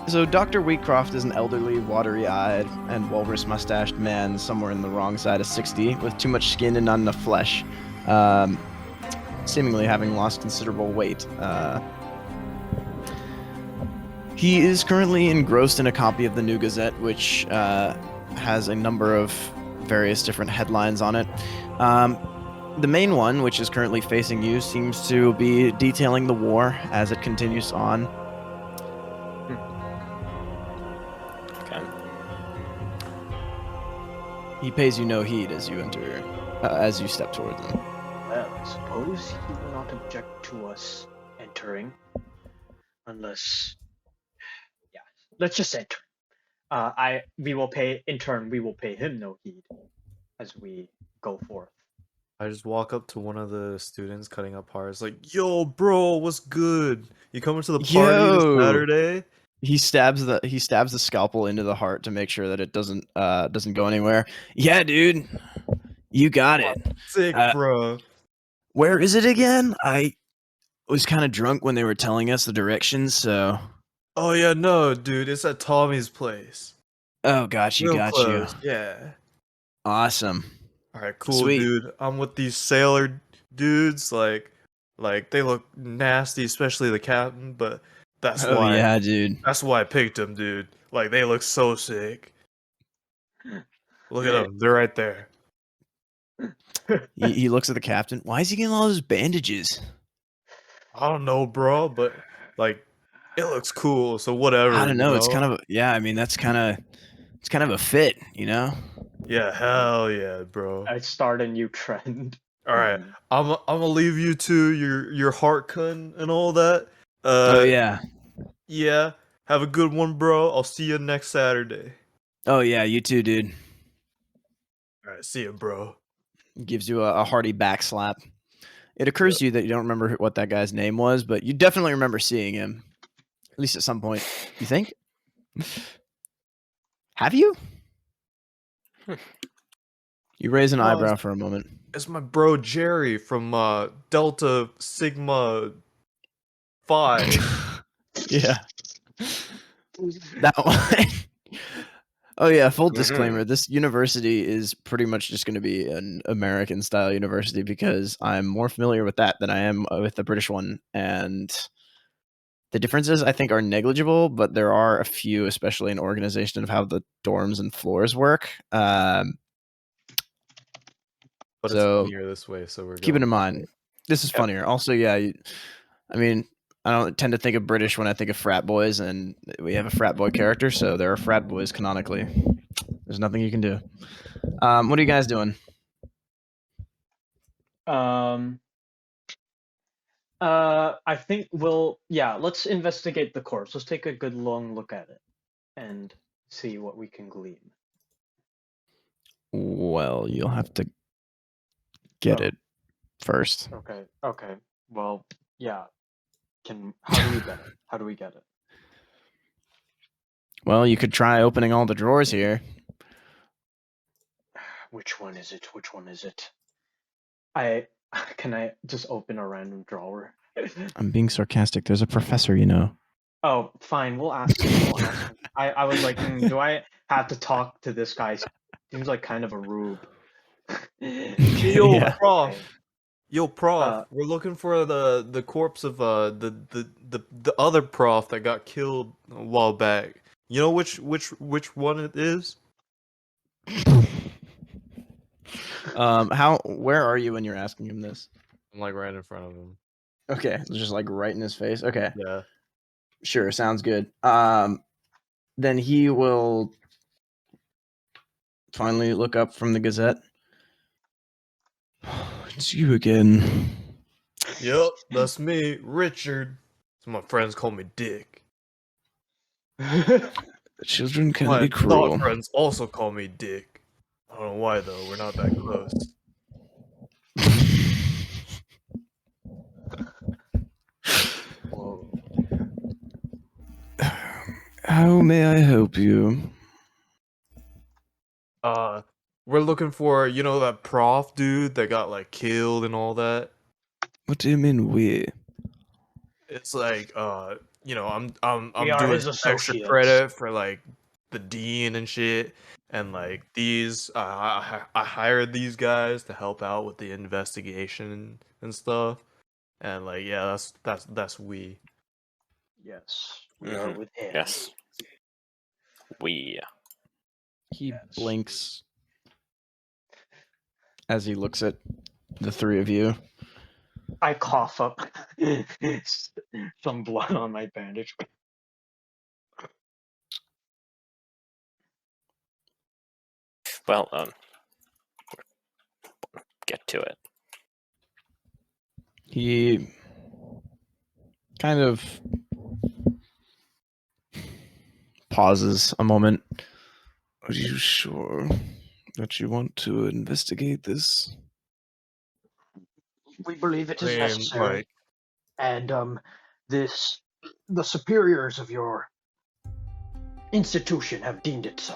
So Dr. Wheatcroft is an elderly, watery-eyed, and walrus-mustached man somewhere in the wrong side of 60, with too much skin and not enough flesh, seemingly having lost considerable weight. He is currently engrossed in a copy of the New Gazette, which has a number of various different headlines on it. The main one, which is currently facing you, seems to be detailing the war as it continues on. Okay. He pays you no heed as you enter, as you step towards him. Well, I suppose he will not object to us entering, unless. Yeah, let's just enter. We will pay him no heed as we go forth. I just walk up to one of the students cutting up hearts, like, "Yo, bro, what's good? You coming to the party this Saturday?" He stabs the scalpel into the heart to make sure that it doesn't go anywhere. Yeah, dude, you got it. Sick, bro. Where is it again? I was kind of drunk when they were telling us the directions, so. Oh yeah, no, dude, it's at Tommy's place. Oh, got you. Yeah. Awesome. All right, cool, Sweet. dude. I'm with these sailor dudes, like they look nasty, especially the captain, but that's Oh why. yeah, dude. That's why I picked them, dude. Like they look so sick. Look at them; they're right there. He looks at the captain. Why is he getting all those bandages? I don't know, bro, but like it looks cool. So whatever. I don't know. You It's kind of I mean, it's kind of a fit, you know. Yeah, hell yeah, bro. I start a new trend. All right, I'm gonna leave you to your heart cun and all that. Oh yeah. Yeah. Have a good one, bro. I'll see you next Saturday. Oh yeah, you too, dude. All right, see you, bro. Gives you a hearty back slap. It occurs to you that you don't remember what that guy's name was, but you definitely remember seeing him, at least at some point. You think? Have you? You raise an eyebrow for a moment. It's my bro Jerry from Delta Sigma 5. Yeah. That one. Oh yeah, full disclaimer. This university is pretty much just going to be an American style university because I'm more familiar with that than I am with the British one, and the differences I think are negligible, but there are a few, especially in organization of how the dorms and floors work. But So it's near this way, so we're keep it going in mind. This is funnier. Also, yeah, I mean, I don't tend to think of British when I think of frat boys, and we have a frat boy character, so there are frat boys canonically. There's nothing you can do. What are you guys doing? I think let's investigate the corpse. Let's take a good long look at it and see what we can glean. Well, you'll have to get it first. Okay. Well, yeah. How do we get it? How do we get it? Well, you could try opening all the drawers here. Which one is it? Can I just open a random drawer? I'm being sarcastic. There's a professor, you know. Oh, fine. We'll ask him. I was like, do I have to talk to this guy? Seems like kind of a rube. Yo, Yeah. prof. Yo, prof. We're looking for the corpse of the other prof that got killed a while back. You know which one it is? Where are you when you're asking him this? I'm like right in front of him. Okay, just like right in his face. Okay, Yeah. sure, sounds good. Then he will finally look up from the Gazette. It's you again. Yep, that's me, Richard. So my friends call me Dick. The children can My be cruel. thought friends also call me Dick. I don't know why though. We're not that close. How may I help you? We're looking for, you know, that prof dude that got like killed and all that. What do you mean we? It's like, you know, I'm We are doing his extra associates. credit for like the dean and shit, and like these, I hired these guys to help out with the investigation and stuff, and like, yeah, that's we. Yes, we are with him. Yes. We. He blinks as he looks at the three of you. I cough up some blood on my bandage. Well, get to it. He kind of pauses a moment. Are you sure that you want to investigate this? We believe it is Man, necessary, like, and the superiors of your institution have deemed it so.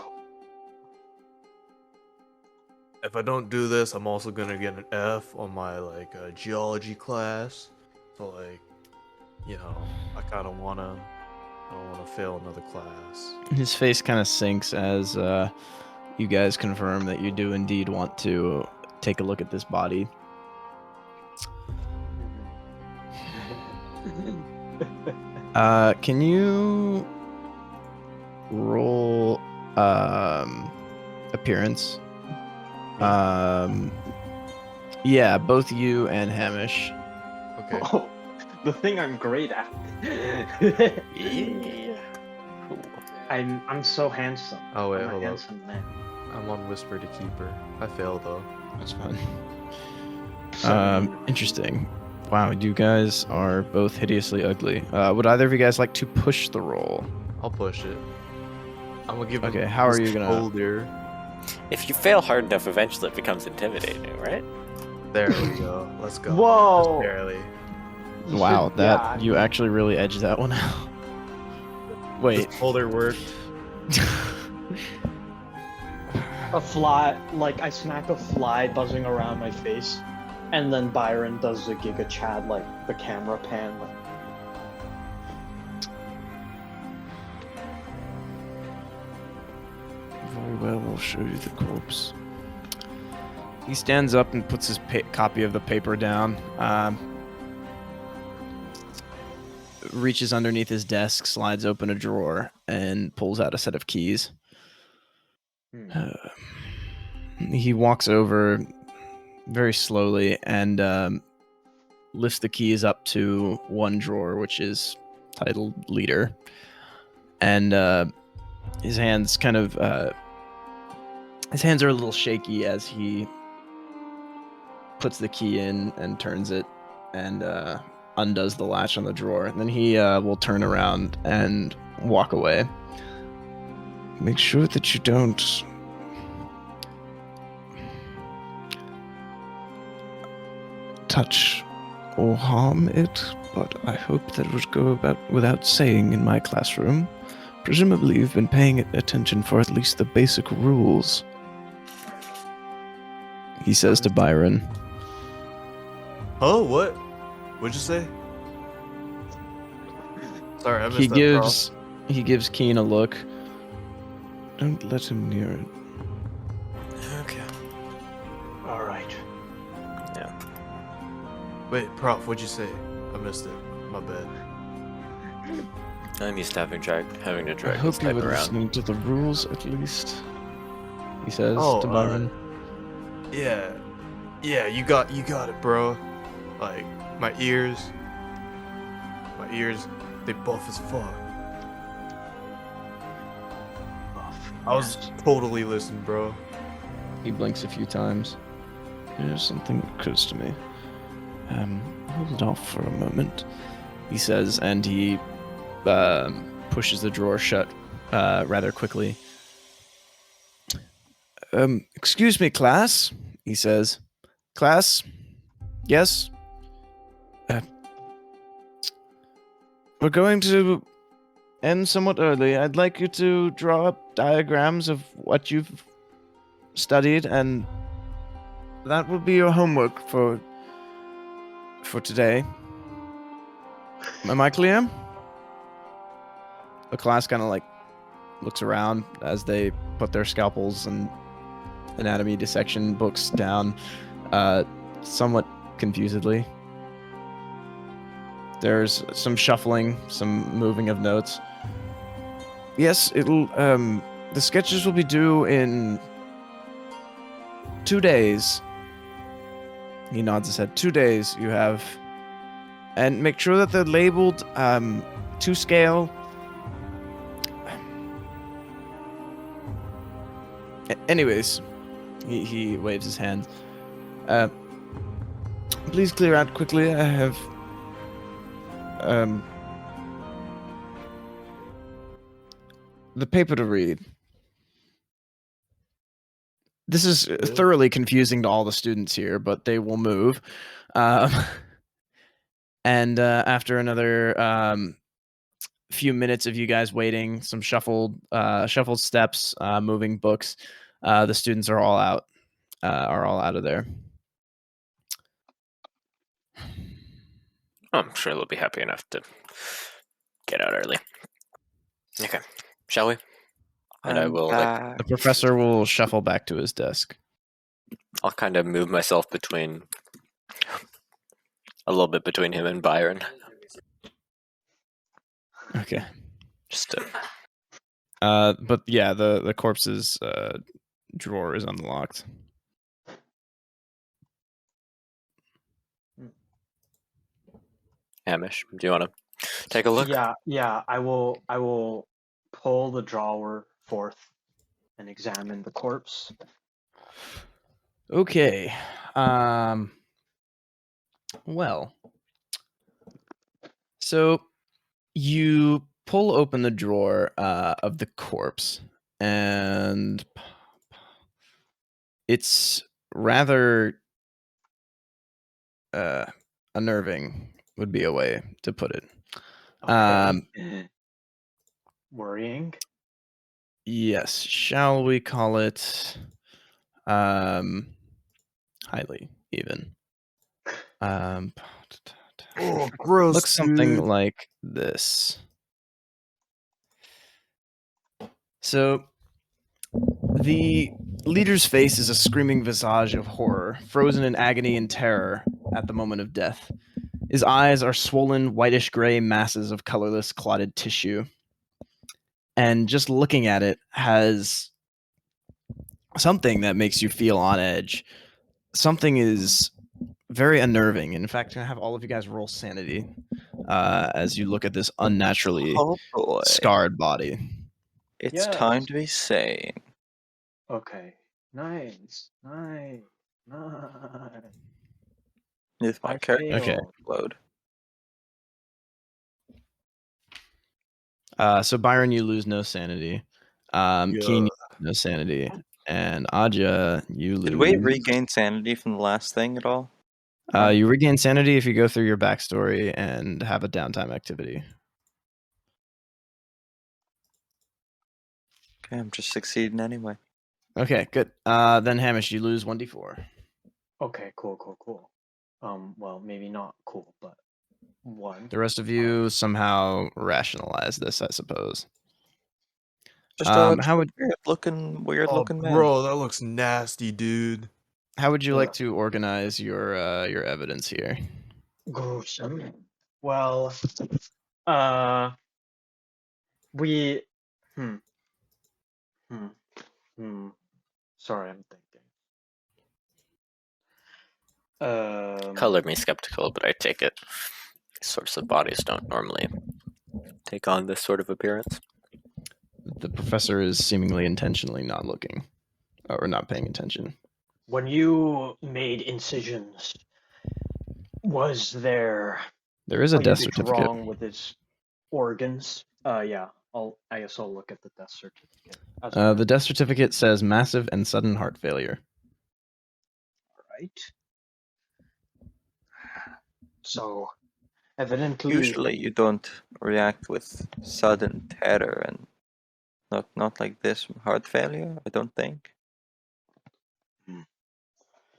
if I don't do this, I'm also gonna get an F on my like geology class. So like, you know, I don't wanna fail another class. His face kind of sinks as you guys confirm that you do indeed want to take a look at this body. Can you roll appearance? Yeah, both you and Hamish. Okay. Oh, the thing I'm great at. Yeah. Cool. I'm so handsome. Oh wait, I'm a hold up. handsome man. I'm on Whisper to Keeper. I failed though. That's fun. Interesting. Wow, you guys are both hideously ugly. Would either of you guys like to push the roll? I'll push it. I'm gonna give it. Okay, how are you gonna- Older. If you fail hard enough, eventually it becomes intimidating, right? There we go. Let's go. Whoa! Just barely. Wow, Yeah, you actually really edged that one out. Wait. Just older worked. A fly, like I smack a fly buzzing around my face, and then Byron does the Giga Chad, like the camera pan. Like, Very well, I'll show you the corpse. He stands up and puts his copy of the paper down. Reaches underneath his desk, slides open a drawer, and pulls out a set of keys. He walks over very slowly, and lifts the keys up to one drawer, which is titled Leader, and his hands kind of his hands are a little shaky as he puts the key in and turns it and undoes the latch on the drawer. And then he will turn around and walk away. Make sure that you don't touch or harm it, but I hope that would go about without saying in my classroom. Presumably you've been paying attention for at least the basic rules, he says to Byron. Oh, what? What'd you say? Sorry, I missed that. He gives Keen a look. Don't let him near it. Okay. All right. Yeah. Wait, Prof, what'd you say? I missed it. My bad. I'm used to having to drag I hope this you type were around. listening to the rules at least, he says Oh, to Byron. Yeah, you got it, bro. Like, my ears, they buff as fuck. I was totally listening, bro. He blinks a few times. There's something that occurs to me. Hold off for a moment, he says, and he pushes the drawer shut rather quickly. Excuse me, class, he says. Class? Yes? We're going to end somewhat early. I'd like you to draw up diagrams of what you've studied, and that will be your homework for today. Am I clear? The class kind of like looks around as they put their scalpels and anatomy dissection books down, somewhat confusedly. There's some shuffling, some moving of notes. Yes, it'll, the sketches will be due in 2 days. He nods his head. 2 days you have. And make sure that they're labeled, to scale. Anyways, he waves his hand. Please clear out quickly. I have the paper to read. This is thoroughly confusing to all the students here, but they will move. And after another few minutes of you guys waiting, some shuffled steps, moving books, the students are all out of there. I'm sure they'll be happy enough to get out early. Okay, shall we? And I will. The professor will shuffle back to his desk. I'll kind of move myself a little bit between him and Byron. Okay. Just to. But yeah, the corpse's drawer is unlocked. Hamish, do you want to take a look? Yeah. I will pull the drawer forth and examine the corpse. Okay. Well. So you pull open the drawer of the corpse, and it's rather unnerving would be a way to put it. Okay. Worrying. Yes. Shall we call it highly even? Oh, gross. Looks something like this. So the leader's face is a screaming visage of horror, frozen in agony and terror at the moment of death. His eyes are swollen, whitish-gray masses of colorless, clotted tissue. And just looking at it has something that makes you feel on edge. Something is very unnerving. In fact, I'm gonna have all of you guys roll sanity as you look at this unnaturally Oh boy. scarred body. It's Yes. time to be saying. Okay. Nice. If my I character Okay. failed. load. So Byron, you lose no sanity. Keen, you lose no sanity, and Aja, you lose. Did we regain sanity from the last thing at all? You regain sanity if you go through your backstory and have a downtime activity. Okay, I'm just succeeding anyway. Okay, good. Then Hamish, you lose 1d4. Okay, cool. Well, maybe not cool, but 1. The rest of you somehow rationalize this, I suppose. Just how would weird looking man. Bro, that looks nasty, dude. how would you like Ugh. to organize your evidence here? Gruesome. Well, we. Sorry, I'm thinking. Color me skeptical, but I take it. These sorts of bodies don't normally take on this sort of appearance. The professor is seemingly intentionally not looking or not paying attention. When you made incisions, was there There is a death anything certificate. wrong with his organs? Yeah. I guess I'll look at the death certificate. The death certificate says massive and sudden heart failure. Right. So, evidently, Usually you don't react with sudden terror and not like this heart failure, I don't think.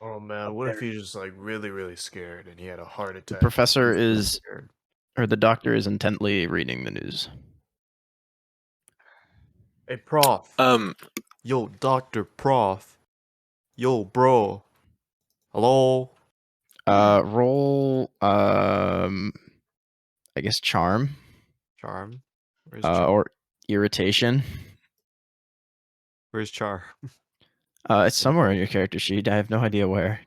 Oh man, what if he's just like really, really scared and he had a heart attack? The professor He's really is, scared. or the doctor is intently reading the news. Hey, prof. Yo, Dr. Prof. Yo, bro. Hello? Roll, I guess charm, Charm? Where's Charm? or irritation. Where's Charm? It's somewhere in your character sheet. I have no idea where.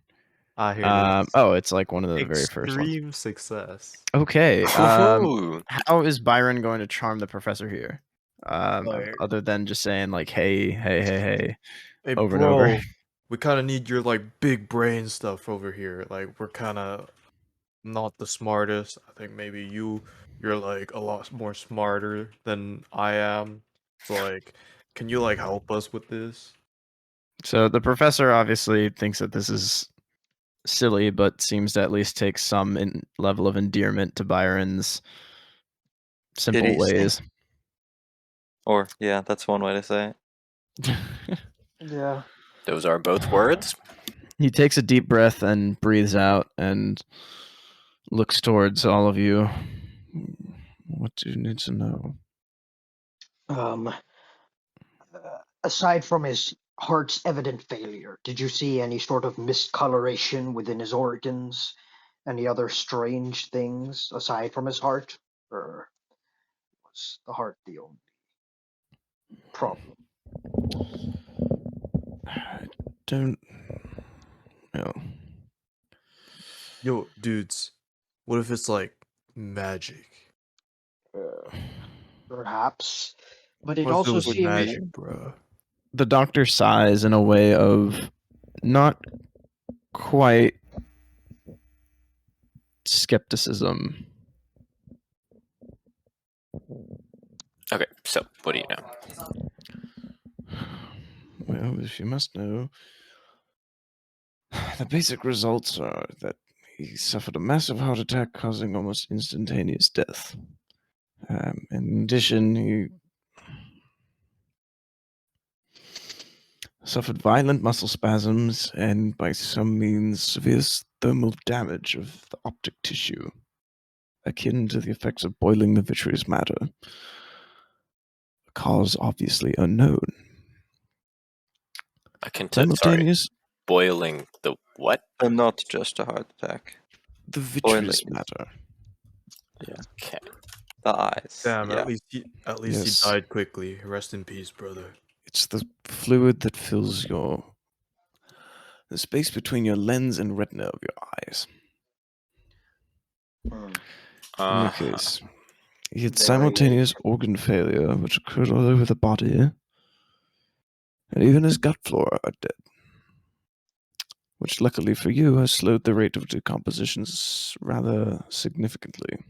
Ah, here it is. Oh, it's like one of the very first ones. Extreme success. Okay. Ooh. How is Byron going to charm the professor here? Like- Other than just saying like, hey, Hey, over and bro, over. we kind of need your like big brain stuff over here. Like, we're kind of not the smartest. I think maybe you're like a lot more smarter than I am. So like, can you like help us with this? So the professor obviously thinks that this is silly, but seems to at least take some level of endearment to Byron's simple Idiocy. ways. Or yeah, that's one way to say it. yeah. Those are both words. He takes a deep breath and breathes out and looks towards all of you. What do you need to know? Aside from his heart's evident failure, did you see any sort of miscoloration within his organs? Any other strange things aside from his heart? Or was the heart the only problem? I don't know. Yo, dudes, what if it's like magic? Perhaps. But it What if also was seems magic, bro? The doctor sighs in a way of not quite skepticism. Okay, so what do you know? Well, if you must know, the basic results are that he suffered a massive heart attack causing almost instantaneous death. In addition, he suffered violent muscle spasms and, by some means, severe thermal damage of the optic tissue, akin to the effects of boiling the vitreous matter. A cause obviously unknown. Akin to, sorry, Simultaneous, boiling the what? And not just a heart attack. the vitreous Boiling. matter. Okay. The eyes. Damn, yeah. at least Yes. he died quickly. Rest in peace, brother. It's the fluid that fills the space between your lens and retina of your eyes. In Uh, the case, he had Very- simultaneous organ failure, which occurred all over the body, and even his gut flora are dead. Which, luckily for you, has slowed the rate of decomposition rather significantly.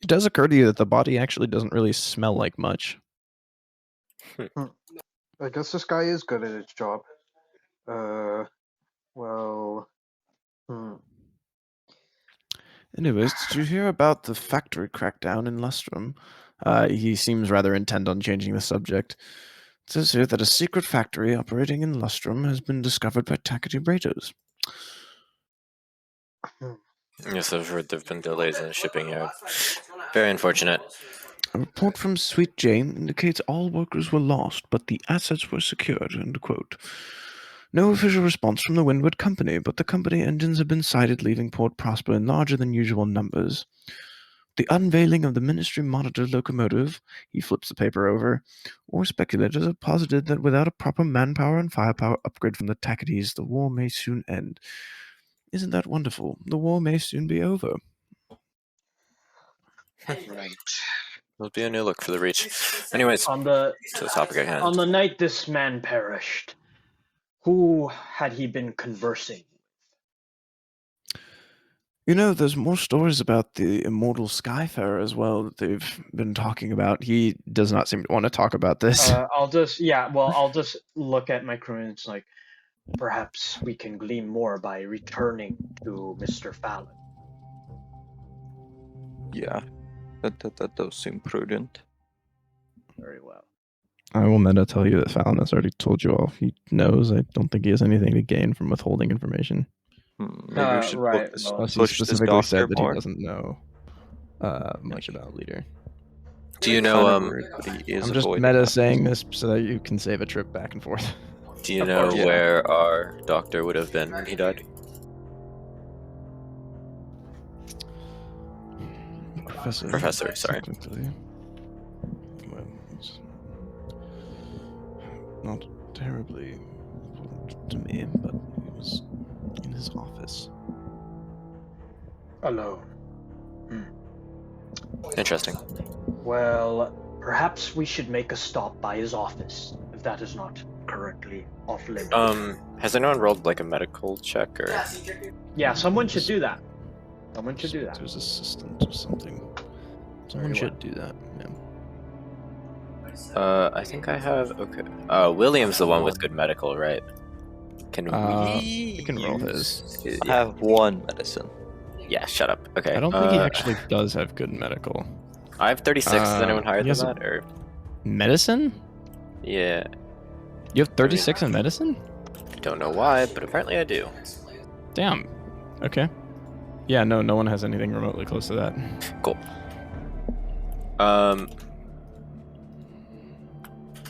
It does occur to you that the body actually doesn't really smell like much. I guess this guy is good at his job. Well, Anyways, did you hear about the factory crackdown in Lustrum? He seems rather intent on changing the subject. It says here that a secret factory operating in Lustrum has been discovered by Takati Bratos. yes, I've heard there have been delays in the shipping yard. Very unfortunate. A report from Sweet Jane indicates all workers were lost, but the assets were secured, end quote. No official response from the Windward Company, but the company engines have been sighted leaving Port Prosper in larger than usual numbers. The unveiling of the Ministry Monitor locomotive, he flips the paper over, or speculators have posited that without a proper manpower and firepower upgrade from the Tacites, the war may soon end. Isn't that wonderful? The war may soon be over. Right. It'll be a new look for the Reach. Anyways, On the to the topic at hand. on the night this man perished, who had he been conversing? You know, there's more stories about the immortal Skyfarer as well that they've been talking about. He does not seem to want to talk about this. I'll just look at my crew and it's like, perhaps we can glean more by returning to Mr. Fallon. Yeah, that does seem prudent. Very well. I will meta tell you that Fallon has already told you all he knows. I don't think he has anything to gain from withholding information. Maybe we should right, push well- Plus, he push this specifically doctor said that more. he doesn't know much about Leader. Do you Kinda know worried, but he is I'm just avoiding meta that. saying this so that you can save a trip back and forth. Do you Of know course, yeah. where our doctor would have been when he died? Professor, sorry. technically. Well, it's not terribly important to me, but he was in his office. Alone. Interesting. Well, perhaps we should make a stop by his office, if that is not currently off limits. Has anyone rolled like a medical check or? Yeah, someone should do that. Someone should do that. There's assistant or something. Someone Very should do that. Yeah. I think I have. Okay. William's the one with good medical, right? Can we? You can roll his. I have one medicine. Yeah, shut up. Okay. I don't think he actually does have good medical. I have 36. Is anyone higher he than has a- that? Or Medicine? yeah, You have 36 in medicine? I don't know why, but apparently I do. Damn. Okay. Yeah, no one has anything remotely close to that. Cool.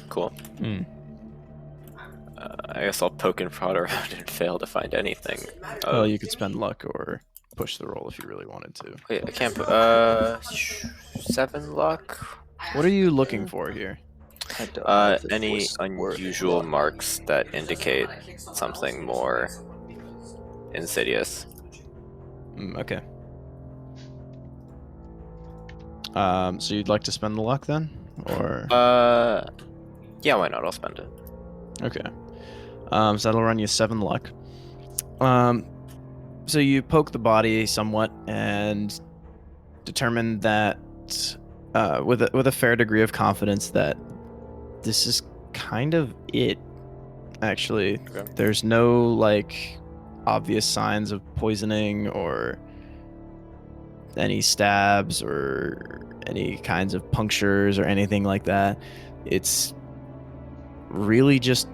Cool. Hmm. I guess I'll poke and prod around and fail to find anything. Well, you could spend luck or push the roll if you really wanted to. Wait, I can't. 7 luck. What are you looking for here? I don't know if this Any was worth unusual luck. marks that indicate something more insidious? Okay. So you'd like to spend the luck then? Or Yeah, why not? I'll spend it. okay. So that'll run you 7 luck. So you poke the body somewhat and determine that with a fair degree of confidence that this is kind of it. Actually, Okay. there's no like obvious signs of poisoning or any stabs or any kinds of punctures or anything like that. It's really just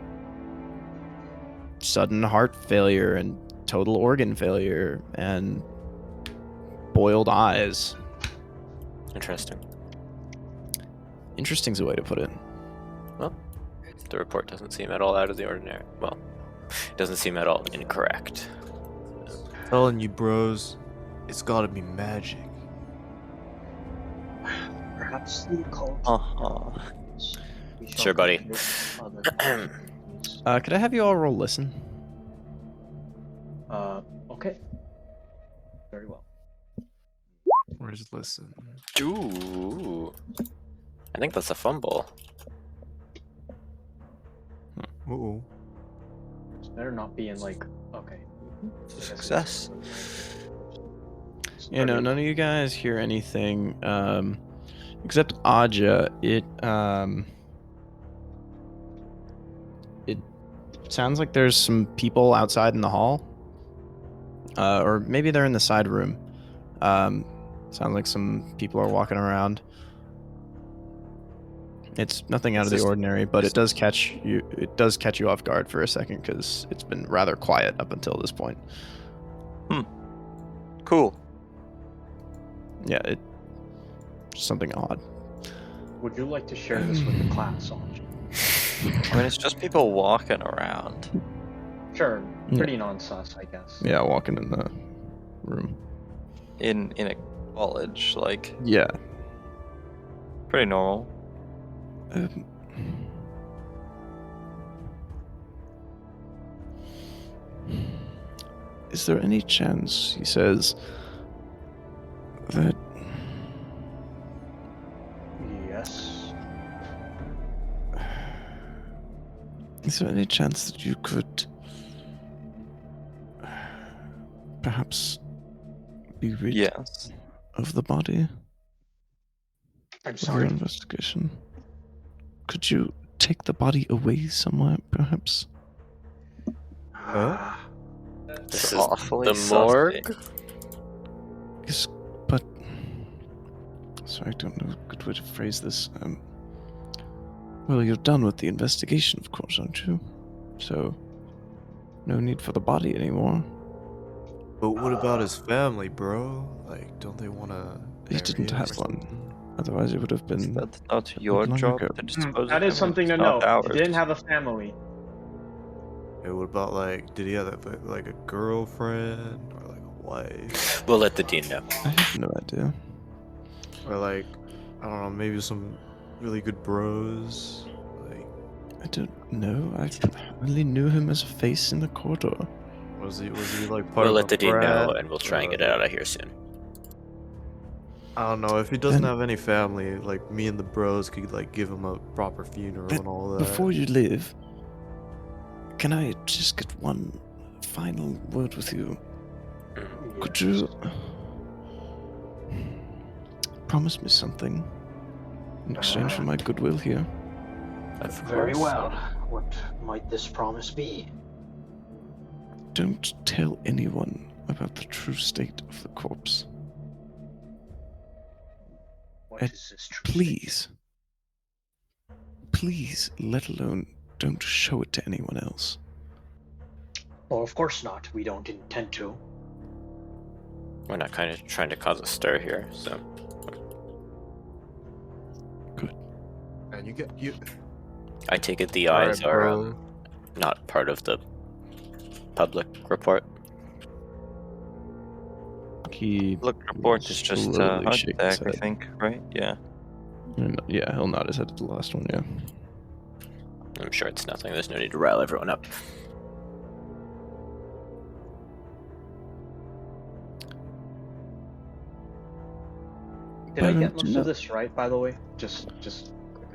sudden heart failure and total organ failure and boiled eyes. Interesting. Interesting's a way to put it. Well, the report doesn't seem at all out of the ordinary. Well, it doesn't seem at all incorrect. Telling you, bros, it's gotta be magic. Perhaps the occult. We shall Sure, buddy. commit other- Could I have you all roll listen? Okay. Very well. Where's listen? Ooh. I think that's a fumble. Uh-oh. Better not be in like. Okay. Success. Yeah, no, none of you guys hear anything, except Aja. It sounds like there's some people outside in the hall, or maybe they're in the side room. Sounds like some people are walking around. It's nothing out of the ordinary, but it does catch you. It does catch you off guard for a second because it's been rather quiet up until this point. Cool. Yeah, it's something odd. Would you like to share this with the class, Anj? I mean, it's just people walking around. Sure, pretty non-sus, I guess. Yeah, walking in the room. In a college, like, Yeah. pretty normal. Is there any chance, he says, that Yes. is there any chance that you could perhaps be rid Yes. of the body I'm of your sorry. investigation? Could you take the body away somewhere, perhaps? Huh? This It's is awfully the sussy. morgue? Yes, but sorry, I don't know a good way to phrase this. Well, you're done with the investigation, of course, aren't you? So, no need for the body anymore. But what about his family, bro? Like, don't they want to? He didn't have one. Otherwise, it would have been. That's not your long job ago. to dispose That of is him, something it's to not know. ours. He didn't have a family. Hey, what about like? Did he have like a girlfriend or like a wife We'll let the dean know. I have no idea. or like I don't know, maybe some really good bros? Like, I don't know. I only knew him as a face in the corridor. was he like part We'll of let a the dean know, frat? and we'll try and get Or, it out of here soon. I don't know if he doesn't Then- have any family. Like me and the bros could like give him a proper funeral But and all that. Before you leave, can I just get one final word with you? Could you promise me something in exchange for my goodwill here? Very well. What might this promise be? Don't tell anyone about the true state of the corpse. What Ed, is this true? Please. Please, let alone don't show it to anyone else. Well, of course not. We don't intend to. We're not kind of trying to cause a stir here, so. And you I take it the Alright, eyes are bro. not part of the public report. He Look, report is just slowly heart shake his attack, I head. think, right? Yeah. Yeah, he'll nod his head to the last one, yeah. I'm sure it's nothing. There's no need to rile everyone up. Did I Byron, get do most you of know- this right, by the way? Just quick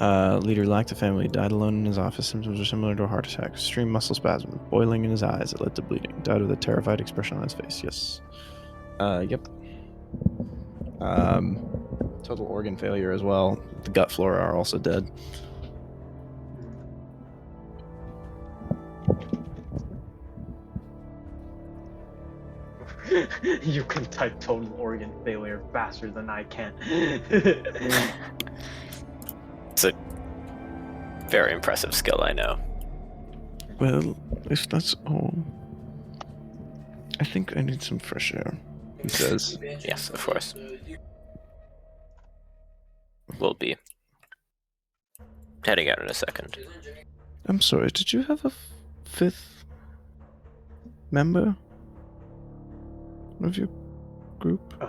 notes. Leader lacked a family, died alone in his office. Symptoms were similar to a heart attack. Extreme muscle spasm, boiling in his eyes that led to bleeding. Died with a terrified expression on his face. Yes. Yep. Total organ failure as well. The gut flora are also dead. You can type total organ failure faster than I can. It's a very impressive skill, I know. Well, if that's all, I think I need some fresh air, he says. Yes, of course. We'll be heading out in a second. I'm sorry, did you have a fifth member of your group?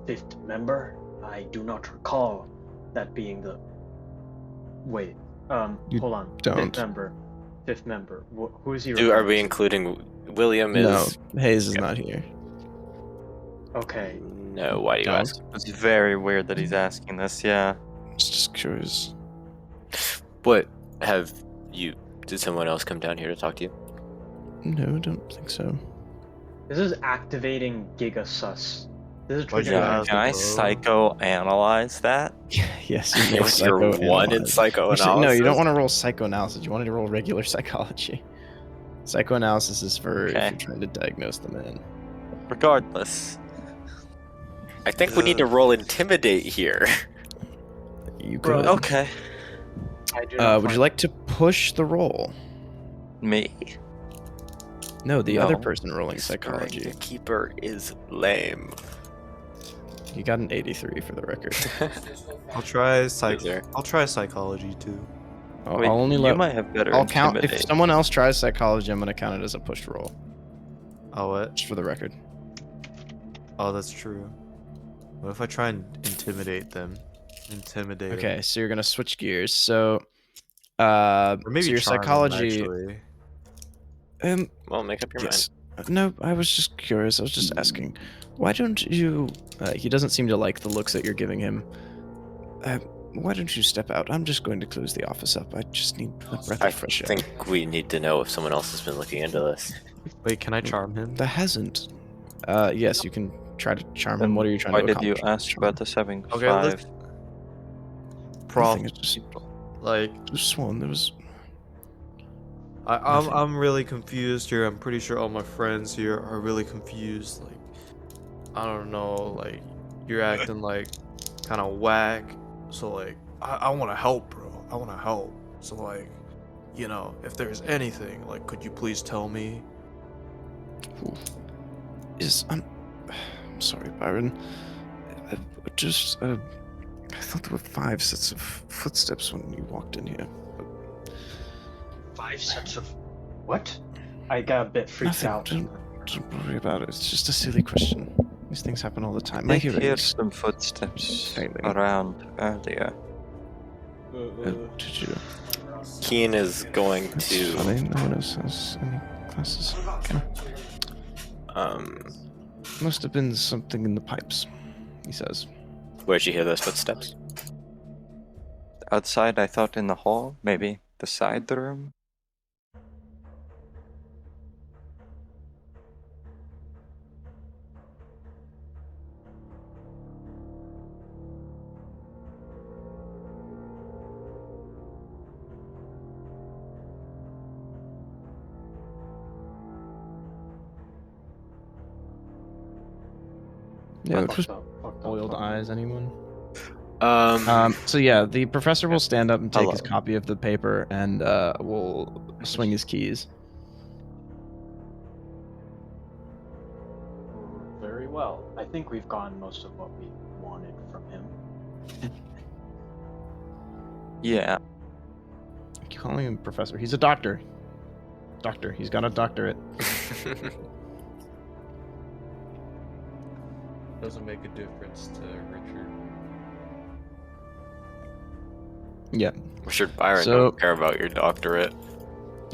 Fifth member? I do not recall that being the. Wait. You Hold on. don't. Fifth member. Who is he? Are referring we to? including William? No, Is Hayes is Yep. not here. Okay. No, why do you Don't. ask? It's very weird that he's asking this, yeah. Just curious. What did someone else come down here to talk to you? No, don't think so. This is activating Gigasus. This is Why'd you triggering. ask? Can I psychoanalyze that? Yes, you may You're one in psychoanalyze. psychoanalysis. Actually, no, you don't want to roll psychoanalysis. You want to roll regular psychology. Psychoanalysis is for if Okay. you're trying to diagnose the man. Regardless. I think we need to roll intimidate here. You could. Okay. I do not Would you find- like to push the roll? Me? No, the other No. person rolling Whispering psychology. the keeper is lame. You got an 83 for the record. I'll try Loser. I'll try psychology too. I'll Wait, only you let. might have better I'll count if intimidate. someone else tries psychology. I'm gonna count it as a pushed roll, Oh, what? just for the record. Oh, that's true. What if I try and intimidate them? Intimidate them. Okay, so you're gonna switch gears. So, Or maybe so your charm them, psychology. actually. Well, make up your Yes. No, I was just curious. I was just asking. Why don't you? He doesn't seem to like the looks that you're giving him. Why don't you step out? I'm just going to close the office up. I just need a breath mind. of fresh I air. think we need to know if someone else has been looking into this. Wait, can I charm him? There hasn't. Yes, you can try to charm him. Then What are you trying Why to did accomplish? you ask Charm? about the 7 Okay, 5? let's- Nothing, it's just Like, just sworn there was. I'm really confused here. I'm pretty sure all my friends here are really confused. Like, I don't know. Like, you're acting like kind of whack. So like, I want to help, bro. I want to help. So like, you know, if there's anything, like, could you please tell me? I'm sorry, Byron. I thought there were 5 sets of footsteps when you walked in here. 5 sets of what? I got a bit freaked Nothing. out. Don't worry about it. It's just a silly question. These things happen all the time. I My hear hearing is some footsteps failing. around earlier. Did you? Keen is going That's to funny. No one else has any glasses. Okay. Must have been something in the pipes, he says. Where'd you hear those footsteps? Outside, I thought in the hall, maybe the side room. Yeah, Fucked just up, fucked up, boiled fucked up. eyes, anyone? Um, So yeah, the professor will stand up and take his Hello. copy of the paper and will swing his keys. Very well. I think we've gotten most of what we wanted from him. Yeah. I keep calling him professor. He's a doctor. Doctor. He's got a doctorate. Doesn't make a difference to Richard. Yeah. Richard Byron So- don't care about your doctorate.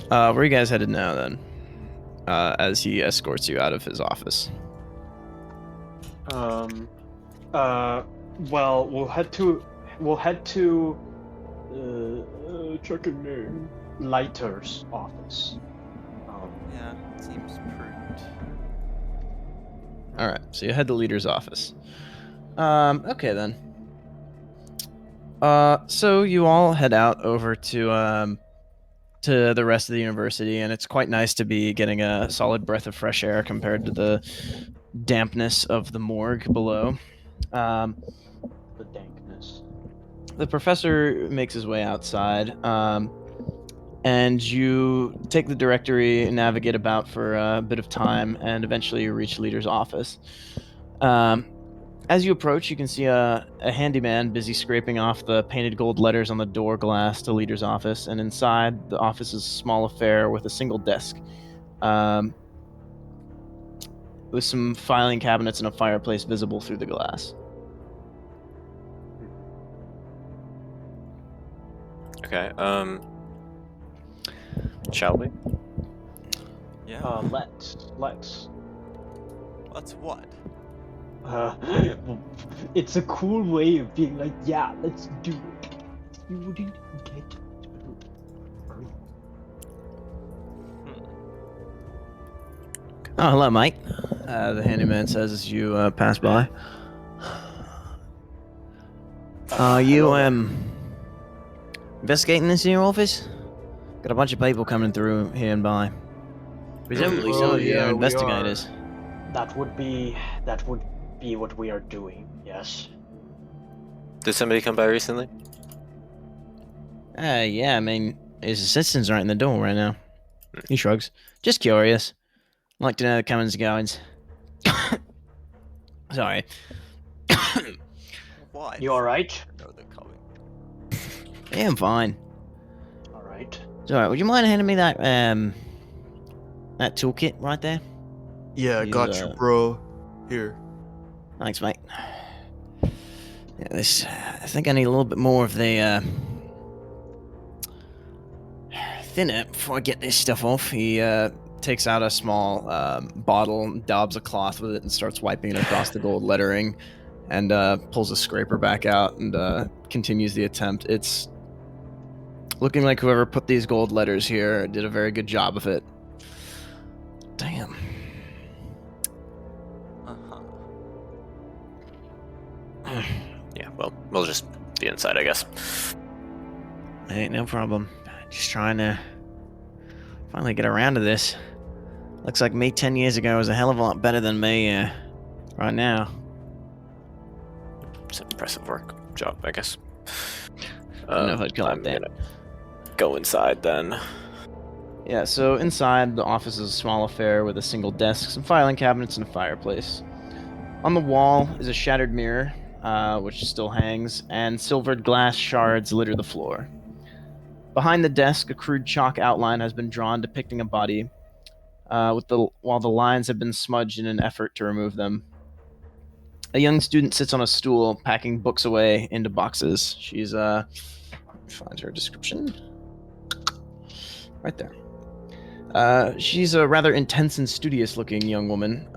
Where are you guys headed now then? As he escorts you out of his office. Well, we'll head to checking name. Leiter's office. Yeah, seems prudent. All right. So you head to the leader's office. Okay then. So you all head out over to the rest of the university, and it's quite nice to be getting a solid breath of fresh air compared to the dampness of the morgue below. The dankness. The professor makes his way outside, and you take the directory and navigate about for a bit of time, and eventually you reach the leader's office. As you approach, you can see a handyman busy scraping off the painted gold letters on the door glass to leader's office, and inside the office is a small affair with a single desk, with some filing cabinets and a fireplace visible through the glass. Okay, shall we? Yeah. Let's. Let's what? It's a cool way of being like, yeah, let's do it. You wouldn't get through. Oh, hello, mate. The handyman says as you pass by. Are you investigating this in your office? Got a bunch of people coming through here and by. Presumably some of you yeah, are we investigators. That would be what we are doing. Yes. Did somebody come by recently? Yeah, I mean, his assistant's right in the door right now. He shrugs. Just curious. Like to know the comings and goings. Sorry. Why? You all right? I know they're coming. Yeah, I'm fine. All right. Sorry, would you mind handing me that that toolkit right there? Yeah, He's, got you, bro. Here. Thanks, mate. Yeah, this. I think I need a little bit more of the thinner before I get this stuff off. He takes out a small bottle, daubs a cloth with it, and starts wiping it across the gold lettering, and pulls a scraper back out and continues the attempt. It's looking like whoever put these gold letters here did a very good job of it. Damn. Yeah, well, we'll just be inside, I guess. Ain't no problem. Just trying to finally get around to this. Looks like me 10 years ago was a hell of a lot better than me right now. It's an impressive job, I guess. I don't know if I'd call it that. Gonna go inside then. Yeah, so inside, the office is a small affair with a single desk, some filing cabinets, and a fireplace. On the wall is a shattered mirror, which still hangs, and silvered glass shards litter the floor. Behind the desk, a crude chalk outline has been drawn depicting a body, while the lines have been smudged in an effort to remove them. A young student sits on a stool, packing books away into boxes. She's, find her description. Right there. She's a rather intense and studious-looking young woman,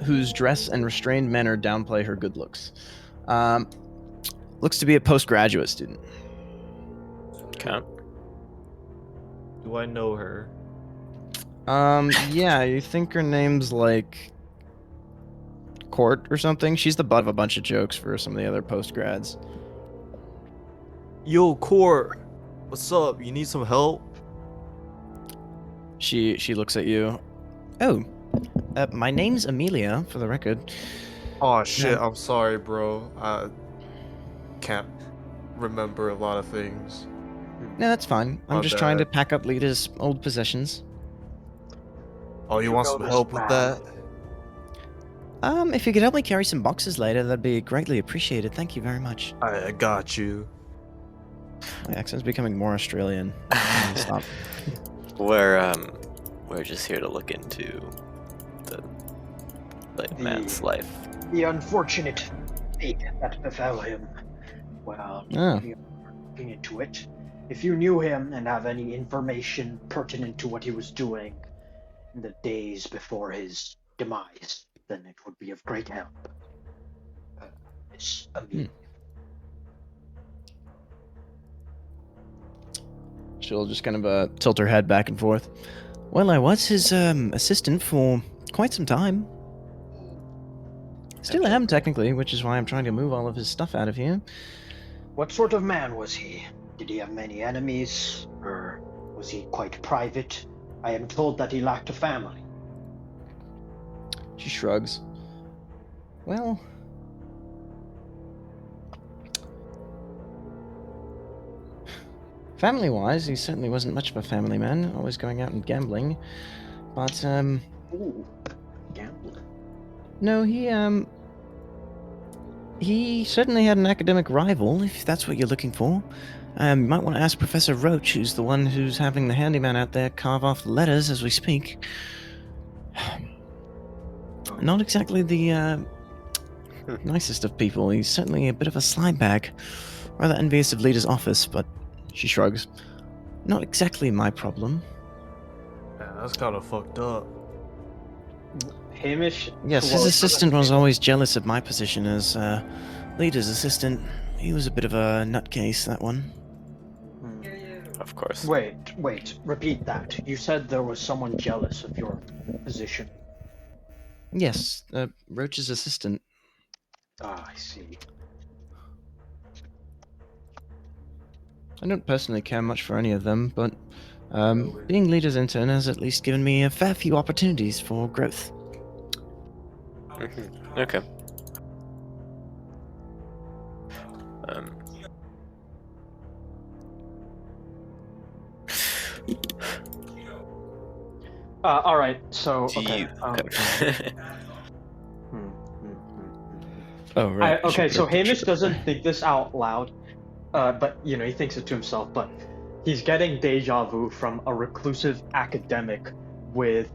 whose dress and restrained manner downplay her good looks. Looks to be a postgraduate student. Okay. Do I know her? Yeah, you think her name's like Court or something? She's the butt of a bunch of jokes for some of the other postgrads. Yo, Court. What's up? You need some help? She looks at you. Oh, my name's Amelia, for the record. Oh shit, I'm sorry, bro. I can't remember a lot of things. No, that's fine. I'm My just trying to bad. pack up Lita's old possessions. Oh, you want some help with that? If you could help me carry some boxes later, that'd be greatly appreciated. Thank you very much. I got you. My accent's becoming more Australian. Stop. We're just here to look into the late man's life. The unfortunate fate that befell him. Well, Oh. we are looking into it. If you knew him and have any information pertinent to what he was doing in the days before his demise, then it would be of great help. Miss Amelia. She'll just kind of tilt her head back and forth. Well, I was his assistant for quite some time. Still am, technically, which is why I'm trying to move all of his stuff out of here. What sort of man was he? Did he have many enemies, or was he quite private? I am told that he lacked a family. She shrugs. Well... family-wise, he certainly wasn't much of a family man, always going out and gambling. But, Ooh, gambler. no, he certainly had an academic rival, if that's what you're looking for. You might want to ask Professor Roach, who's the one who's having the handyman out there carve off the letters as we speak. Not exactly the, nicest of people. He's certainly a bit of a slime bag. Rather envious of Lita's office, but she shrugs. Not exactly my problem. Man, that's kind of fucked up. Hamish. Yes, his assistant was always jealous of my position as leader's assistant. He was a bit of a nutcase, that one. Of course. Wait, repeat that. You said there was someone jealous of your position. Yes, Roach's assistant. Ah, I see. I don't personally care much for any of them, but being leader's intern has at least given me a fair few opportunities for growth. Okay. All right. So Do okay. you- Oh, right. Okay, so Hamish doesn't think this out loud, but you know he thinks it to himself. But he's getting deja vu from a reclusive academic with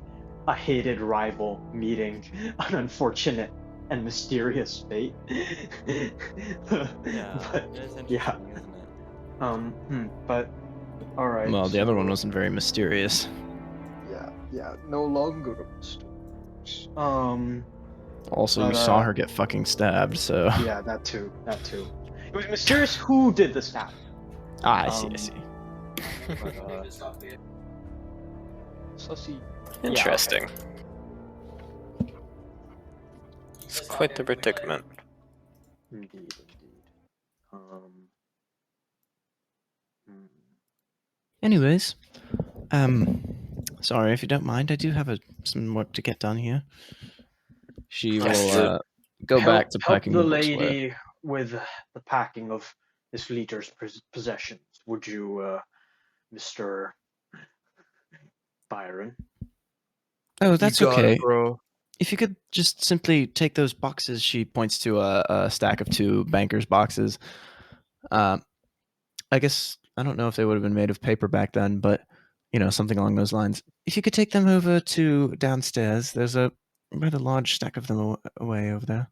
a hated rival meeting an unfortunate and mysterious fate. But, yeah. But all right. Well, the other one wasn't very mysterious. Yeah, no longer. Also, But, you saw her get fucking stabbed, so... Yeah, that too. It was mysterious who did the stab. I see. But, Sussy. Interesting. It's quite the predicament. Indeed. Anyways, sorry if you don't mind. I do have some work to get done here. She will go back to packing the books away. lady with the packing of this leader's possessions. Would you, Mr. Byron? Oh, that's You got it, okay. bro. If you could just simply take those boxes, she points to a stack of 2 banker's boxes. I guess, I don't know if they would have been made of paper back then, but, you know, something along those lines. If you could take them over to downstairs, there's a rather large stack of them away over there.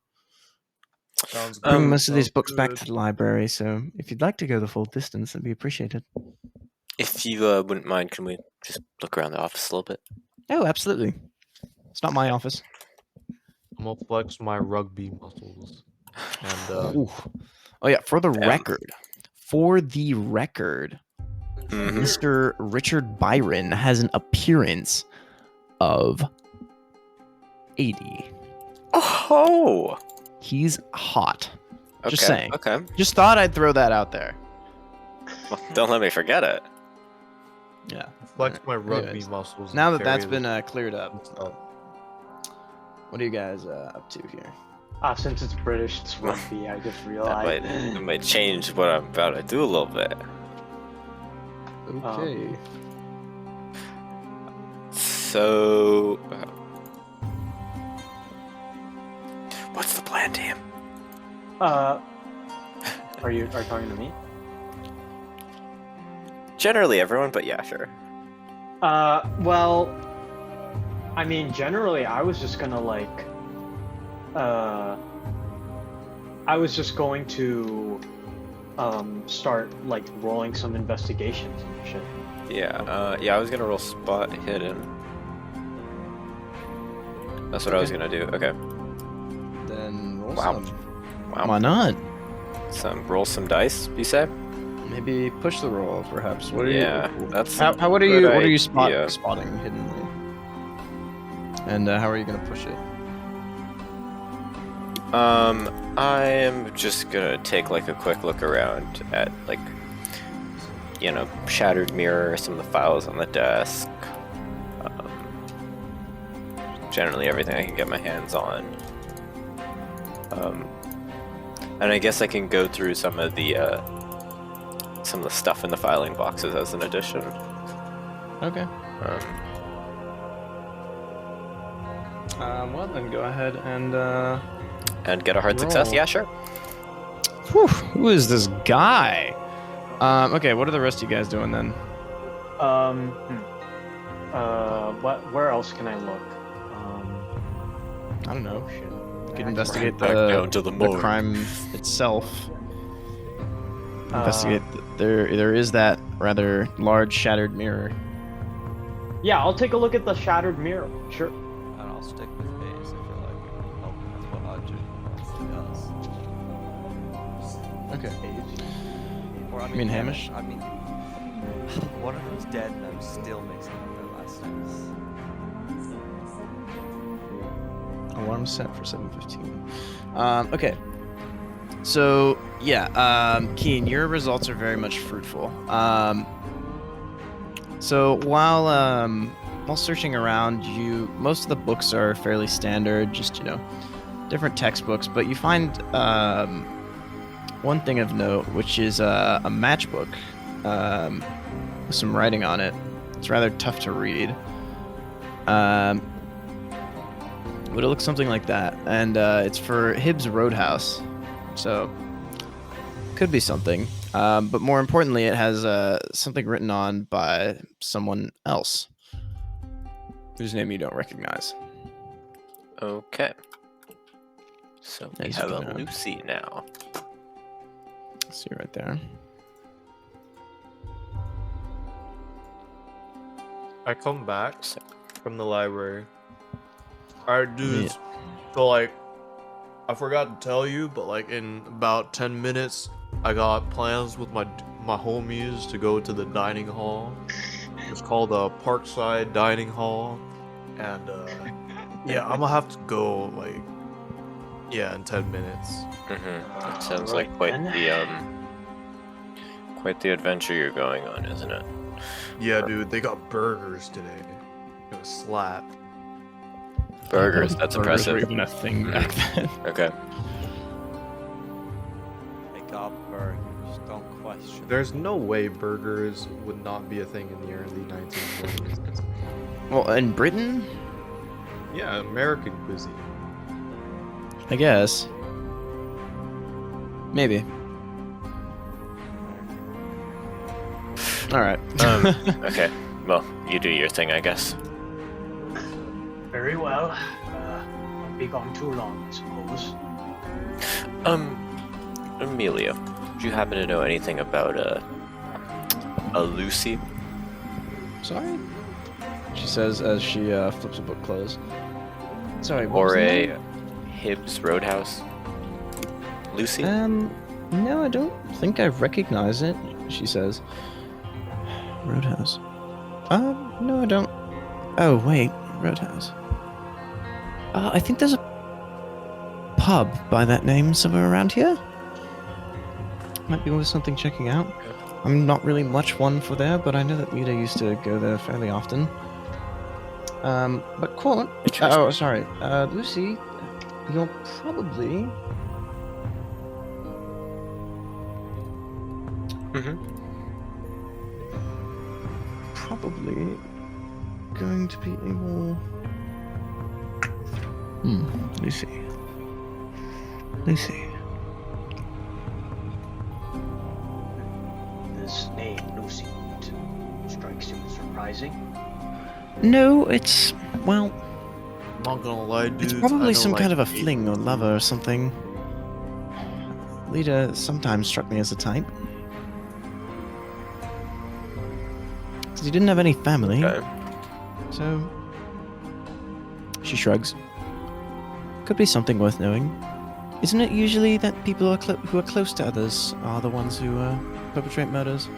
Sounds Bring good. most of these Sounds books back good. to the library, so if you'd like to go the full distance, that'd be appreciated. If you wouldn't mind, can we just look around the office a little bit? Oh, absolutely. It's not my office. I'm gonna flex my rugby muscles. And Ooh. Oh yeah, for the Damn. record, Mhm. Mr. Richard Byron has an appearance of 80. Oh! He's hot. Okay. Just saying. Okay. Just thought I'd throw that out there. Well, don't let me forget it. Yeah. flex my rugby Anyways, muscles. and Now that carry that's been the cleared up, stuff. what are you guys up to here? Since it's British, it's rugby. I just That realized. might change what I'm about to do a little bit. Okay. So, what's the plan, team? Are you talking to me? Generally, everyone, but yeah, sure. Well, I mean, generally, I was just gonna like, I was just going to, start like rolling some investigations and shit. Yeah, yeah, I was gonna roll spot hidden. That's what I was gonna do. Okay. Then roll Wow. some. Wow. Why not? Roll some dice. You say? Maybe push the roll, perhaps. What are Yeah, you? that's What are good you? What are you idea. spotting hiddenly? And how are you gonna push it? I am just gonna take like a quick look around at like, you know, shattered mirror, some of the files on the desk. Generally everything I can get my hands on. And I guess I can go through some of the stuff in the filing boxes as an addition. Okay. Well, then go ahead and. And get a hard success. Roll. Yeah, sure. Whew, who is this guy? Okay, what are the rest of you guys doing then? Where else can I look? I don't know. Shit. You can investigate Back down to the the morgue. crime itself. Investigate. There is that rather large shattered mirror. Yeah, I'll take a look at the shattered mirror. Sure. And I'll stick with I feel like it would help with what Audrey wants to Okay. Or I You mean Hamish? I mean, one of them's dead, and I'm still mixing up their last names. Alarm set for 7:15. Okay. So yeah, Keen, your results are very much fruitful. So while searching around, most of the books are fairly standard, just different textbooks, but you find one thing of note, which is a matchbook with some writing on it. It's rather tough to read. But it looks something like that, and it's for Hibbs Roadhouse, so could be something. But more importantly, it has something written on by someone else, whose name you don't recognize. Okay. So we Nice have to a know. Lucy now. See right there. I come back from the library. Alright, dudes. So, like, I forgot to tell you, but, like, in about 10 minutes, I got plans with my homies to go to the dining hall. It's called the Parkside Dining Hall. And, yeah, I'm gonna have to go, like, yeah, in 10 minutes. That sounds Right like quite then. the adventure you're going on, isn't it? Yeah, dude, they got burgers today. Gonna slap. Burgers, that's Burgers were impressive. even a thing back then. Okay. They got burgers, don't question. There's no way burgers would not be a thing in the early 1920s. Well, in Britain, Yeah, American cuisine. I guess. Maybe. All right. Okay. Well, you do your thing, I guess. Very well. Won't be gone too long, I suppose. Amelia, do you happen to know anything about a Lucy? Sorry? She says as she flips a book closed. Sorry, what was Or the a name? Hibbs Roadhouse? Lucy? No, I don't think I recognize it, she says. Roadhouse. No, I don't. Oh, wait, Roadhouse. I think there's a pub by that name somewhere around here. Might be worth something checking out. I'm not really much one for there, but I know that Lita used to go there fairly often. But cool. Oh, sorry. Lucy, you're probably... Probably going to be able... Lucy. This name, Lucy, strikes you as surprising. No, it's... well... I'm not gonna lie, dudes. It's probably I know, some like, kind of a 8 fling or lover or something. Lita sometimes struck me as a type. Because he didn't have any family. Okay. So... She shrugs. Could be something worth knowing. Isn't it usually that people who are close to others are the ones who perpetrate murders?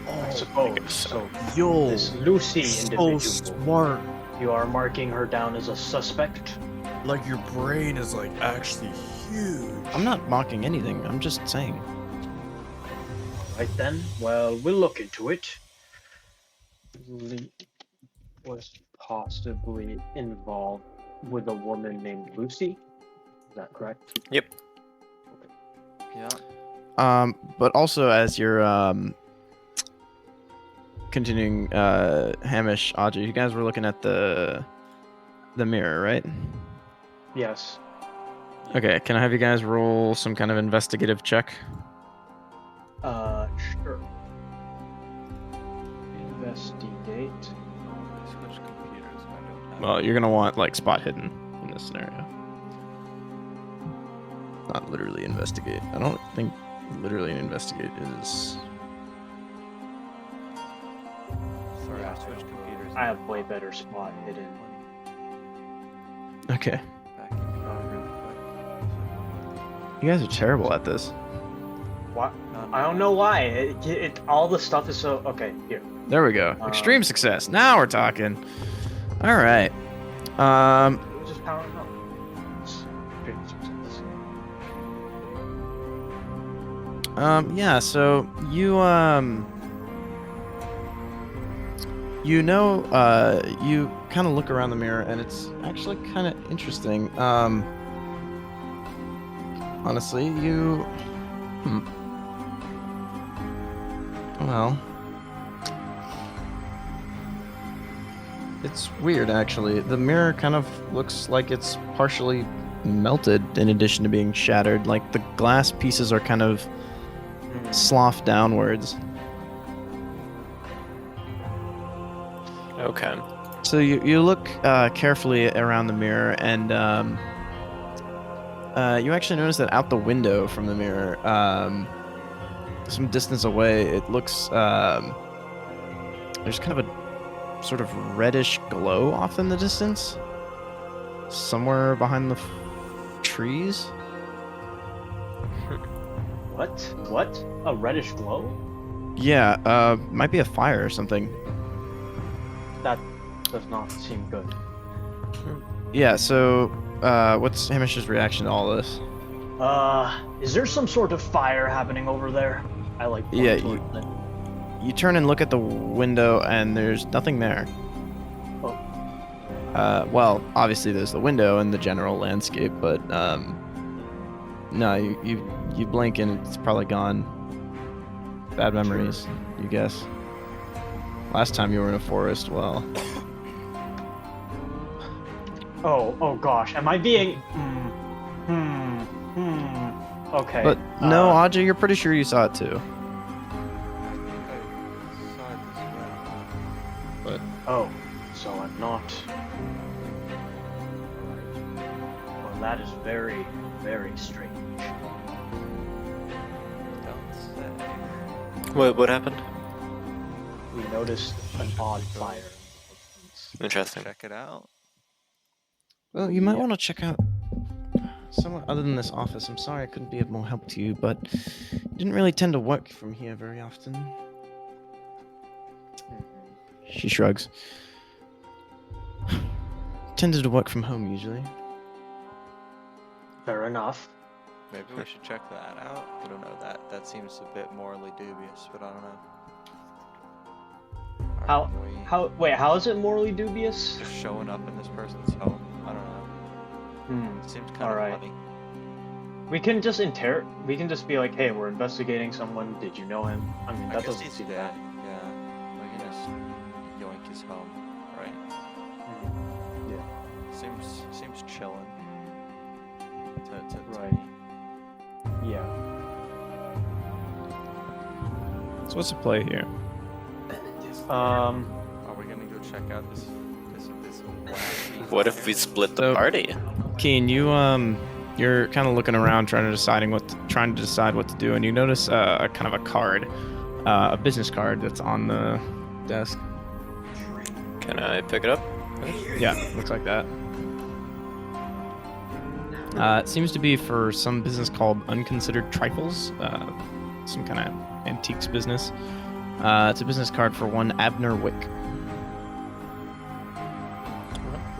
I suppose. So, Yo, this Lucy so individual, smart. you are marking her down as a suspect? Like, your brain is, like, actually huge. I'm not mocking anything, I'm just saying. Right then, well, we'll look into it. Was possibly involved with a woman named Lucy. Is that correct? Yep. Yeah. But also as you're continuing, Hamish, Audrey, you guys were looking at the mirror, right? Yes. Okay, can I have you guys roll some kind of investigative check? Sure. Investigate. Switch computers. I don't have. Well, you're gonna want like spot hidden in this scenario. Not literally investigate. I don't think literally investigate is. Sorry, I switched computers. I have way better spot hidden. Okay. Back in front real quick. You guys are terrible at this. What? No, no. I don't know why. All the stuff is so. Okay, here. There we go. Extreme success. Now we're talking. All right. Just power it up. Extreme success. Yeah, so you you kind of look around the mirror and it's actually kind of interesting. Honestly, well, it's weird actually. The mirror kind of looks like it's partially melted in addition to being shattered. Like the glass pieces are kind of sloughed downwards. Okay. So you look carefully around the mirror, and you actually notice that out the window from the mirror, some distance away, it looks there's kind of a sort of reddish glow off in the distance, somewhere behind the trees. What? A reddish glow? Yeah, might be a fire or something. That does not seem good. Yeah, so what's Hamish's reaction to all this? Is there some sort of fire happening over there? I like. Yeah, towards it. You turn and look at the window, and there's nothing there. Oh. Well, obviously there's the window and the general landscape, but no, you blink and it's probably gone. Bad memories, you guess. Last time you were in a forest, well. Oh gosh, am I being? Okay. But no, Aja, you're pretty sure you saw it too. But Oh, so I'm not. Well, that is very, very strange. What happened? We noticed an odd fire. Interesting. Check it out. well, you might want to check out somewhere other than this office. I'm sorry I couldn't be of more help to you, but you didn't really tend to work from here very often. She shrugs. Tended to work from home usually. Fair enough. Maybe we should check that out. I don't know. That seems a bit morally dubious, but I don't know. How is it morally dubious? Just showing up in this person's home. I don't know. It seems kind Alright. of funny. We can just we can just be like, hey, we're investigating someone. Did you know him? I mean, that guess doesn't he's seem dead. bad. Yeah. We can just yoink his home, right? Yeah. Seems chillin'. To Right. me. Yeah. So what's the play here? Are we gonna go check out this wacky... What if we split the So- party? Keen, you're kind of looking around, trying to decide what to do, and you notice a kind of a card, a business card that's on the desk. Can I pick it up? Yeah, looks like that. It seems to be for some business called Unconsidered Trifles, some kind of antiques business. It's a business card for one Abner Wick.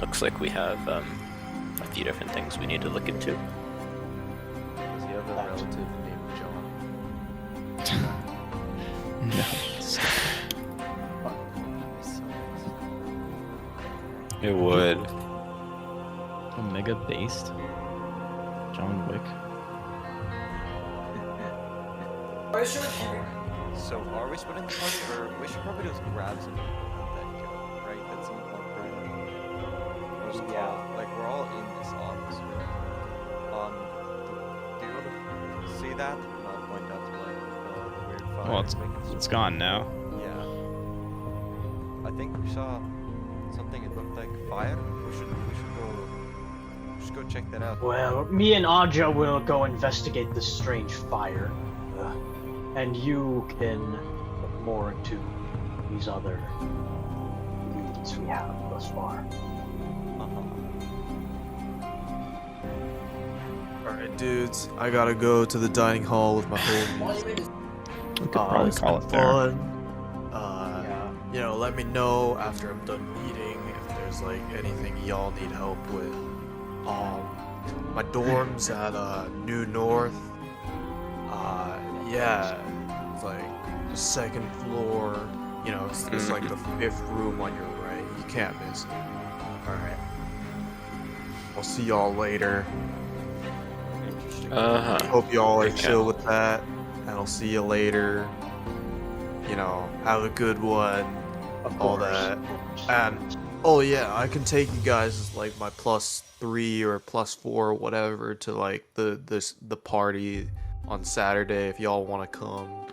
Looks like we have a few different things we need to look into. Does he have a relative named John? No. It would. Omega based. John Wick. So are we splitting the party, or we should probably just grab some that go, right? That seems more prudent. Or just Yeah. like we're all in this office. Do you want to see that? And I'll point out to like the weird fire. Well, making it's gone now. Yeah. I think we saw something. It looked like fire. We should go check that out. Well, me and Aja will go investigate this strange fire, and you can look more into these other leads we have thus far. Alright, dudes, I gotta go to the dining hall with my homies. We could probably It's call been it there. fun. Yeah. You know, let me know after I'm done eating if there's like anything y'all need help with. My dorm's at New North. Yeah, it's like the second floor. You know, it's like the 5th room on your right. You can't miss it. All right. I'll see y'all later. Hope y'all are Okay. chill with that, and I'll see you later. You know, have a good one. Of All course, that. of course. And oh yeah, I can take you guys as like my +3 or +4 or whatever to like the party on Saturday if y'all want to come.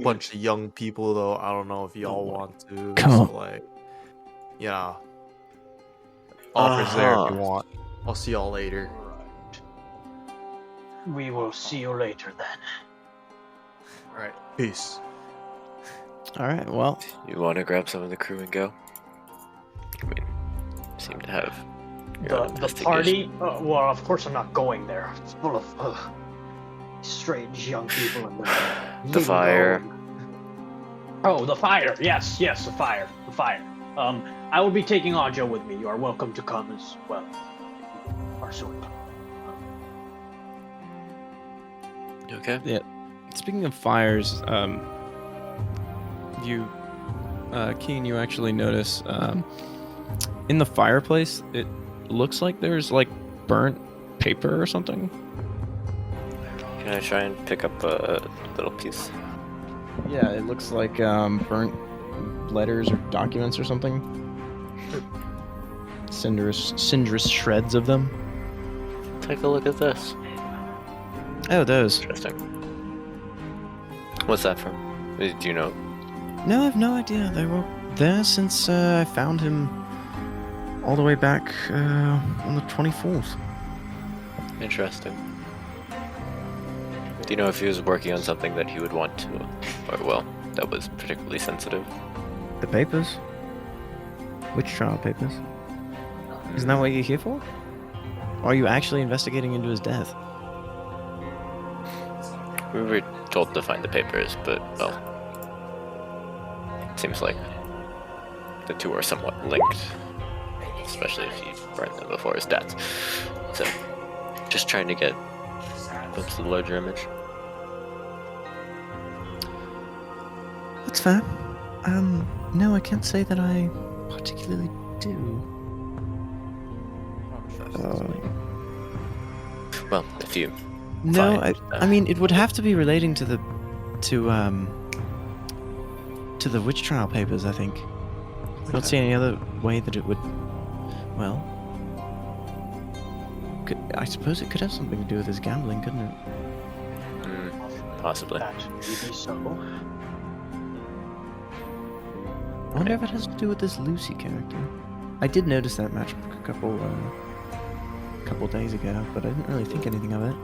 Bunch of young people though. I don't know if y'all want to. Come so on. like, yeah. Offers there if you Uh-huh. want. I'll see y'all later. We will see you later then. All right. Peace. All right. Well, You want to grab some of the crew and go? I mean, seem to have your own The investigation. party? Well, of course I'm not going there. It's full of strange young people in there. The fire. Oh, the fire. Yes, the fire. The fire. I will be taking Aja with me. You are welcome to come as well. Are so inclined. You okay? speaking of fires, Keen, you actually notice in the fireplace, it looks like there's like burnt paper or something. Can I try and pick up a little piece? Yeah, it looks like burnt letters or documents or something. Cinderous shreds of them. Take a look at this. Oh, those. Interesting. What's that from? Do you know? No, I have no idea. They were there since I found him all the way back on the 24th. Interesting. Do you know if he was working on something that he would want to, or well, that was particularly sensitive? The papers? Which trial papers? Isn't that what you're here for? Or are you actually investigating into his death? We were told to find the papers, but well, it seems like the two are somewhat linked, especially if he burned them before his death. So, just trying to get a glimpse of the larger image. That's fair. No, I can't say that I particularly do. Well, if you No, find, I mean it would have to be relating to the witch trial papers, I think. I don't see any other way that it would. Well, I suppose it could have something to do with his gambling, couldn't it? possibly. That may be so. I wonder if it has to do with this Lucy character. I did notice that match a couple days ago, but I didn't really think anything of it.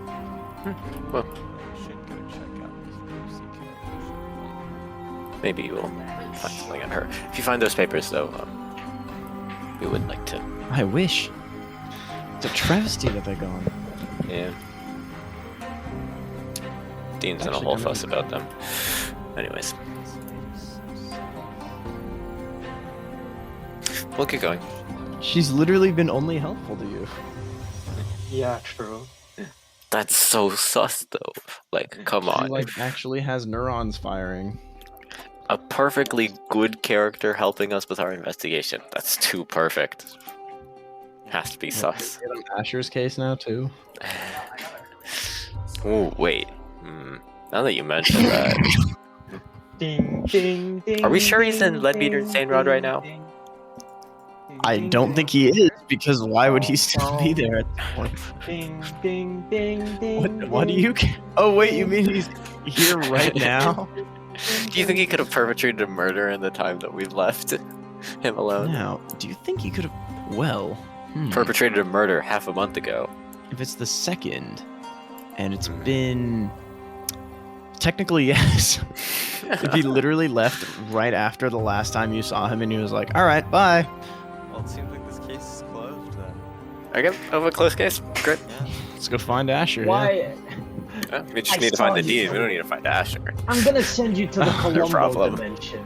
Well, We should go check out this Lucy character. maybe you will find something on her. If you find those papers, though, we would like to. I wish. It's a travesty that they're gone. Yeah. Dean's in a Actually whole kinda fuss about them. Anyways, we'll get going. She's literally been only helpful to you. Yeah, true. That's so sus, though. Like, come She on. like actually has neurons firing. A perfectly good character helping us with our investigation. That's too perfect. Has to be sus. Get on Asher's case now too. Ooh, wait. Now that you mention that, Ding, ding, ding. are we sure he's in ding, Leadbeater ding, Insane Rod right now? ding, I ding, don't ding, think he is, because why would he still be there at this point? Ding, ding, ding, ding. What do you? Oh wait, you mean he's here right now? Do you think he could have perpetrated a murder in the time that we've left him alone? Now, do you think he could have? Well, Perpetrated a murder half a month ago. if it's the second, and it's been technically yes. If he literally left right after the last time you saw him, and he was like, "All right, bye." Well, it seems like this case is closed then. Okay, over close case. Great. Let's go find Asher. Why? We just I need to find saw the you dean. We don't need to find Asher. I'm gonna send you to the No Columbo problem. dimension.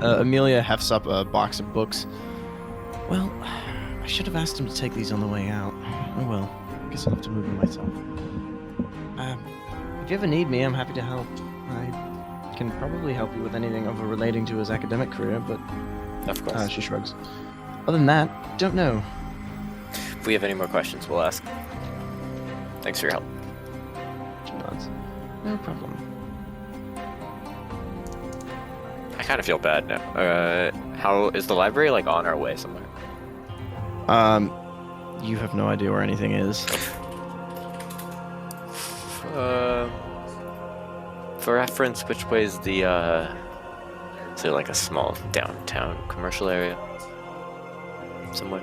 Amelia hefts up a box of books. Well, I should have asked him to take these on the way out. Oh well, guess I'll have to move them myself. If you ever need me, I'm happy to help. I can probably help you with anything over relating to his academic career, but Of course. she shrugs. Other than that, don't know. If we have any more questions, we'll ask. Thanks for your help. She nods. No problem. I kind of feel bad now. How is the library like on our way somewhere? You have no idea where anything is. For reference, which way is the is there like a small downtown commercial area somewhere?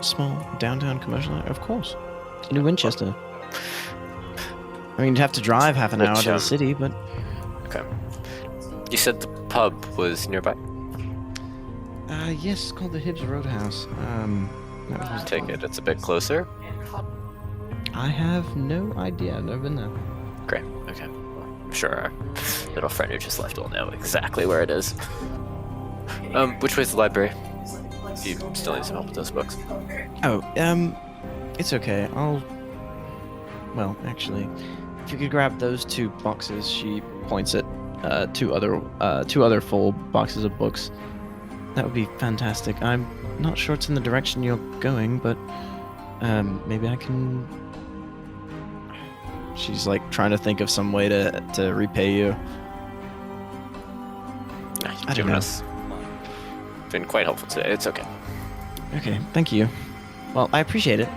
Small downtown commercial area? Of course. New Winchester. I mean, you'd have to drive half an hour to the city, but... Okay. You said the pub was nearby? Yes, it's called the Hibbs Roadhouse. I take it it's a bit closer? I have no idea. I've never been there. Great, okay. Well, I'm sure our little friend who just left will know exactly where it is. Which way's the library? Do you still need some help with those books? Oh, it's okay. Well, actually, if you could grab those 2 boxes, she points at two other full boxes of books. That would be fantastic. I'm not sure it's in the direction you're going, but maybe I can... She's like trying to think of some way to repay you. I don't know. Been quite helpful today. It's okay. Okay, thank you. Well, I appreciate it.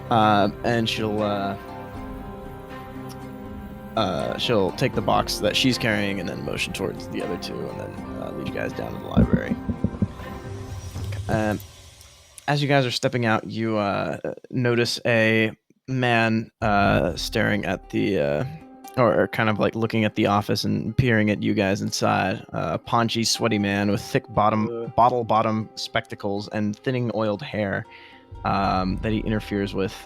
And she'll take the box that she's carrying and then motion towards the other 2, and then lead you guys down to the library. As you guys are stepping out, you notice a man staring at the or kind of like looking at the office and peering at you guys inside. A paunchy, sweaty man with thick bottle bottom spectacles and thinning oiled hair that he interferes with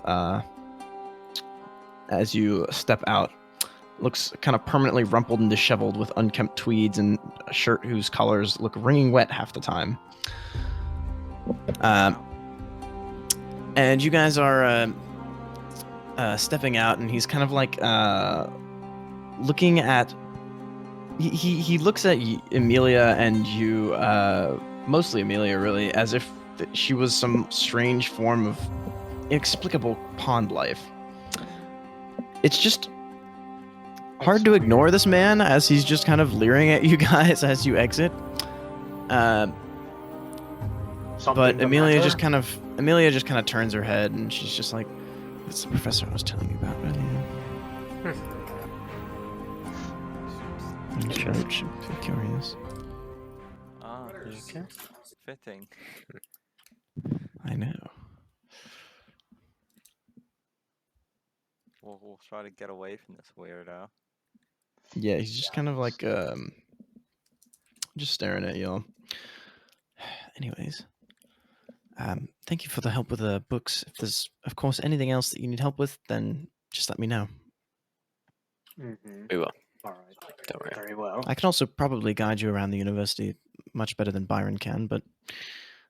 as you step out. Looks kind of permanently rumpled and disheveled with unkempt tweeds and a shirt whose collars look wringing wet half the time. And you guys are stepping out, and he's kind of like looking at... He looks at Amelia and you, mostly Amelia really, as if she was some strange form of inexplicable pond life. It's just hard to ignore this man as he's just kind of leering at you guys as you exit. But Amelia just kind of turns her head and she's just like, "That's the professor I was telling you about earlier." I'm sure it should be curious. Ah, okay. Fitting. I know. We'll try to get away from this weirdo. Yeah, he's just kind of like just staring at y'all. Anyways, thank you for the help with the books. If there's, of course, anything else that you need help with, then just let me know. Mm-hmm. We will. All right. Don't worry. Very well. I can also probably guide you around the university much better than Byron can, but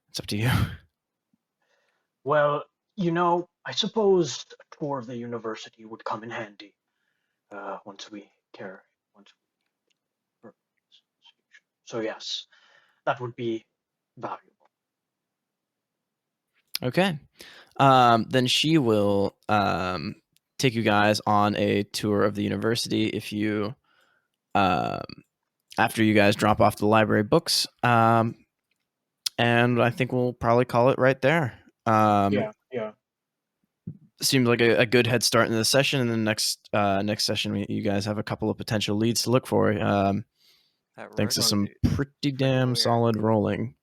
it's up to you. Well, I suppose a tour of the university would come in handy once we care. So yes, that would be valuable. Okay. Then she will take you guys on a tour of the university if you after you guys drop off the library books. And I think we'll probably call it right there. Yeah. Seems like a good head start in the session, and then next session you guys have a couple of potential leads to look for. Thanks to some pretty damn solid rolling.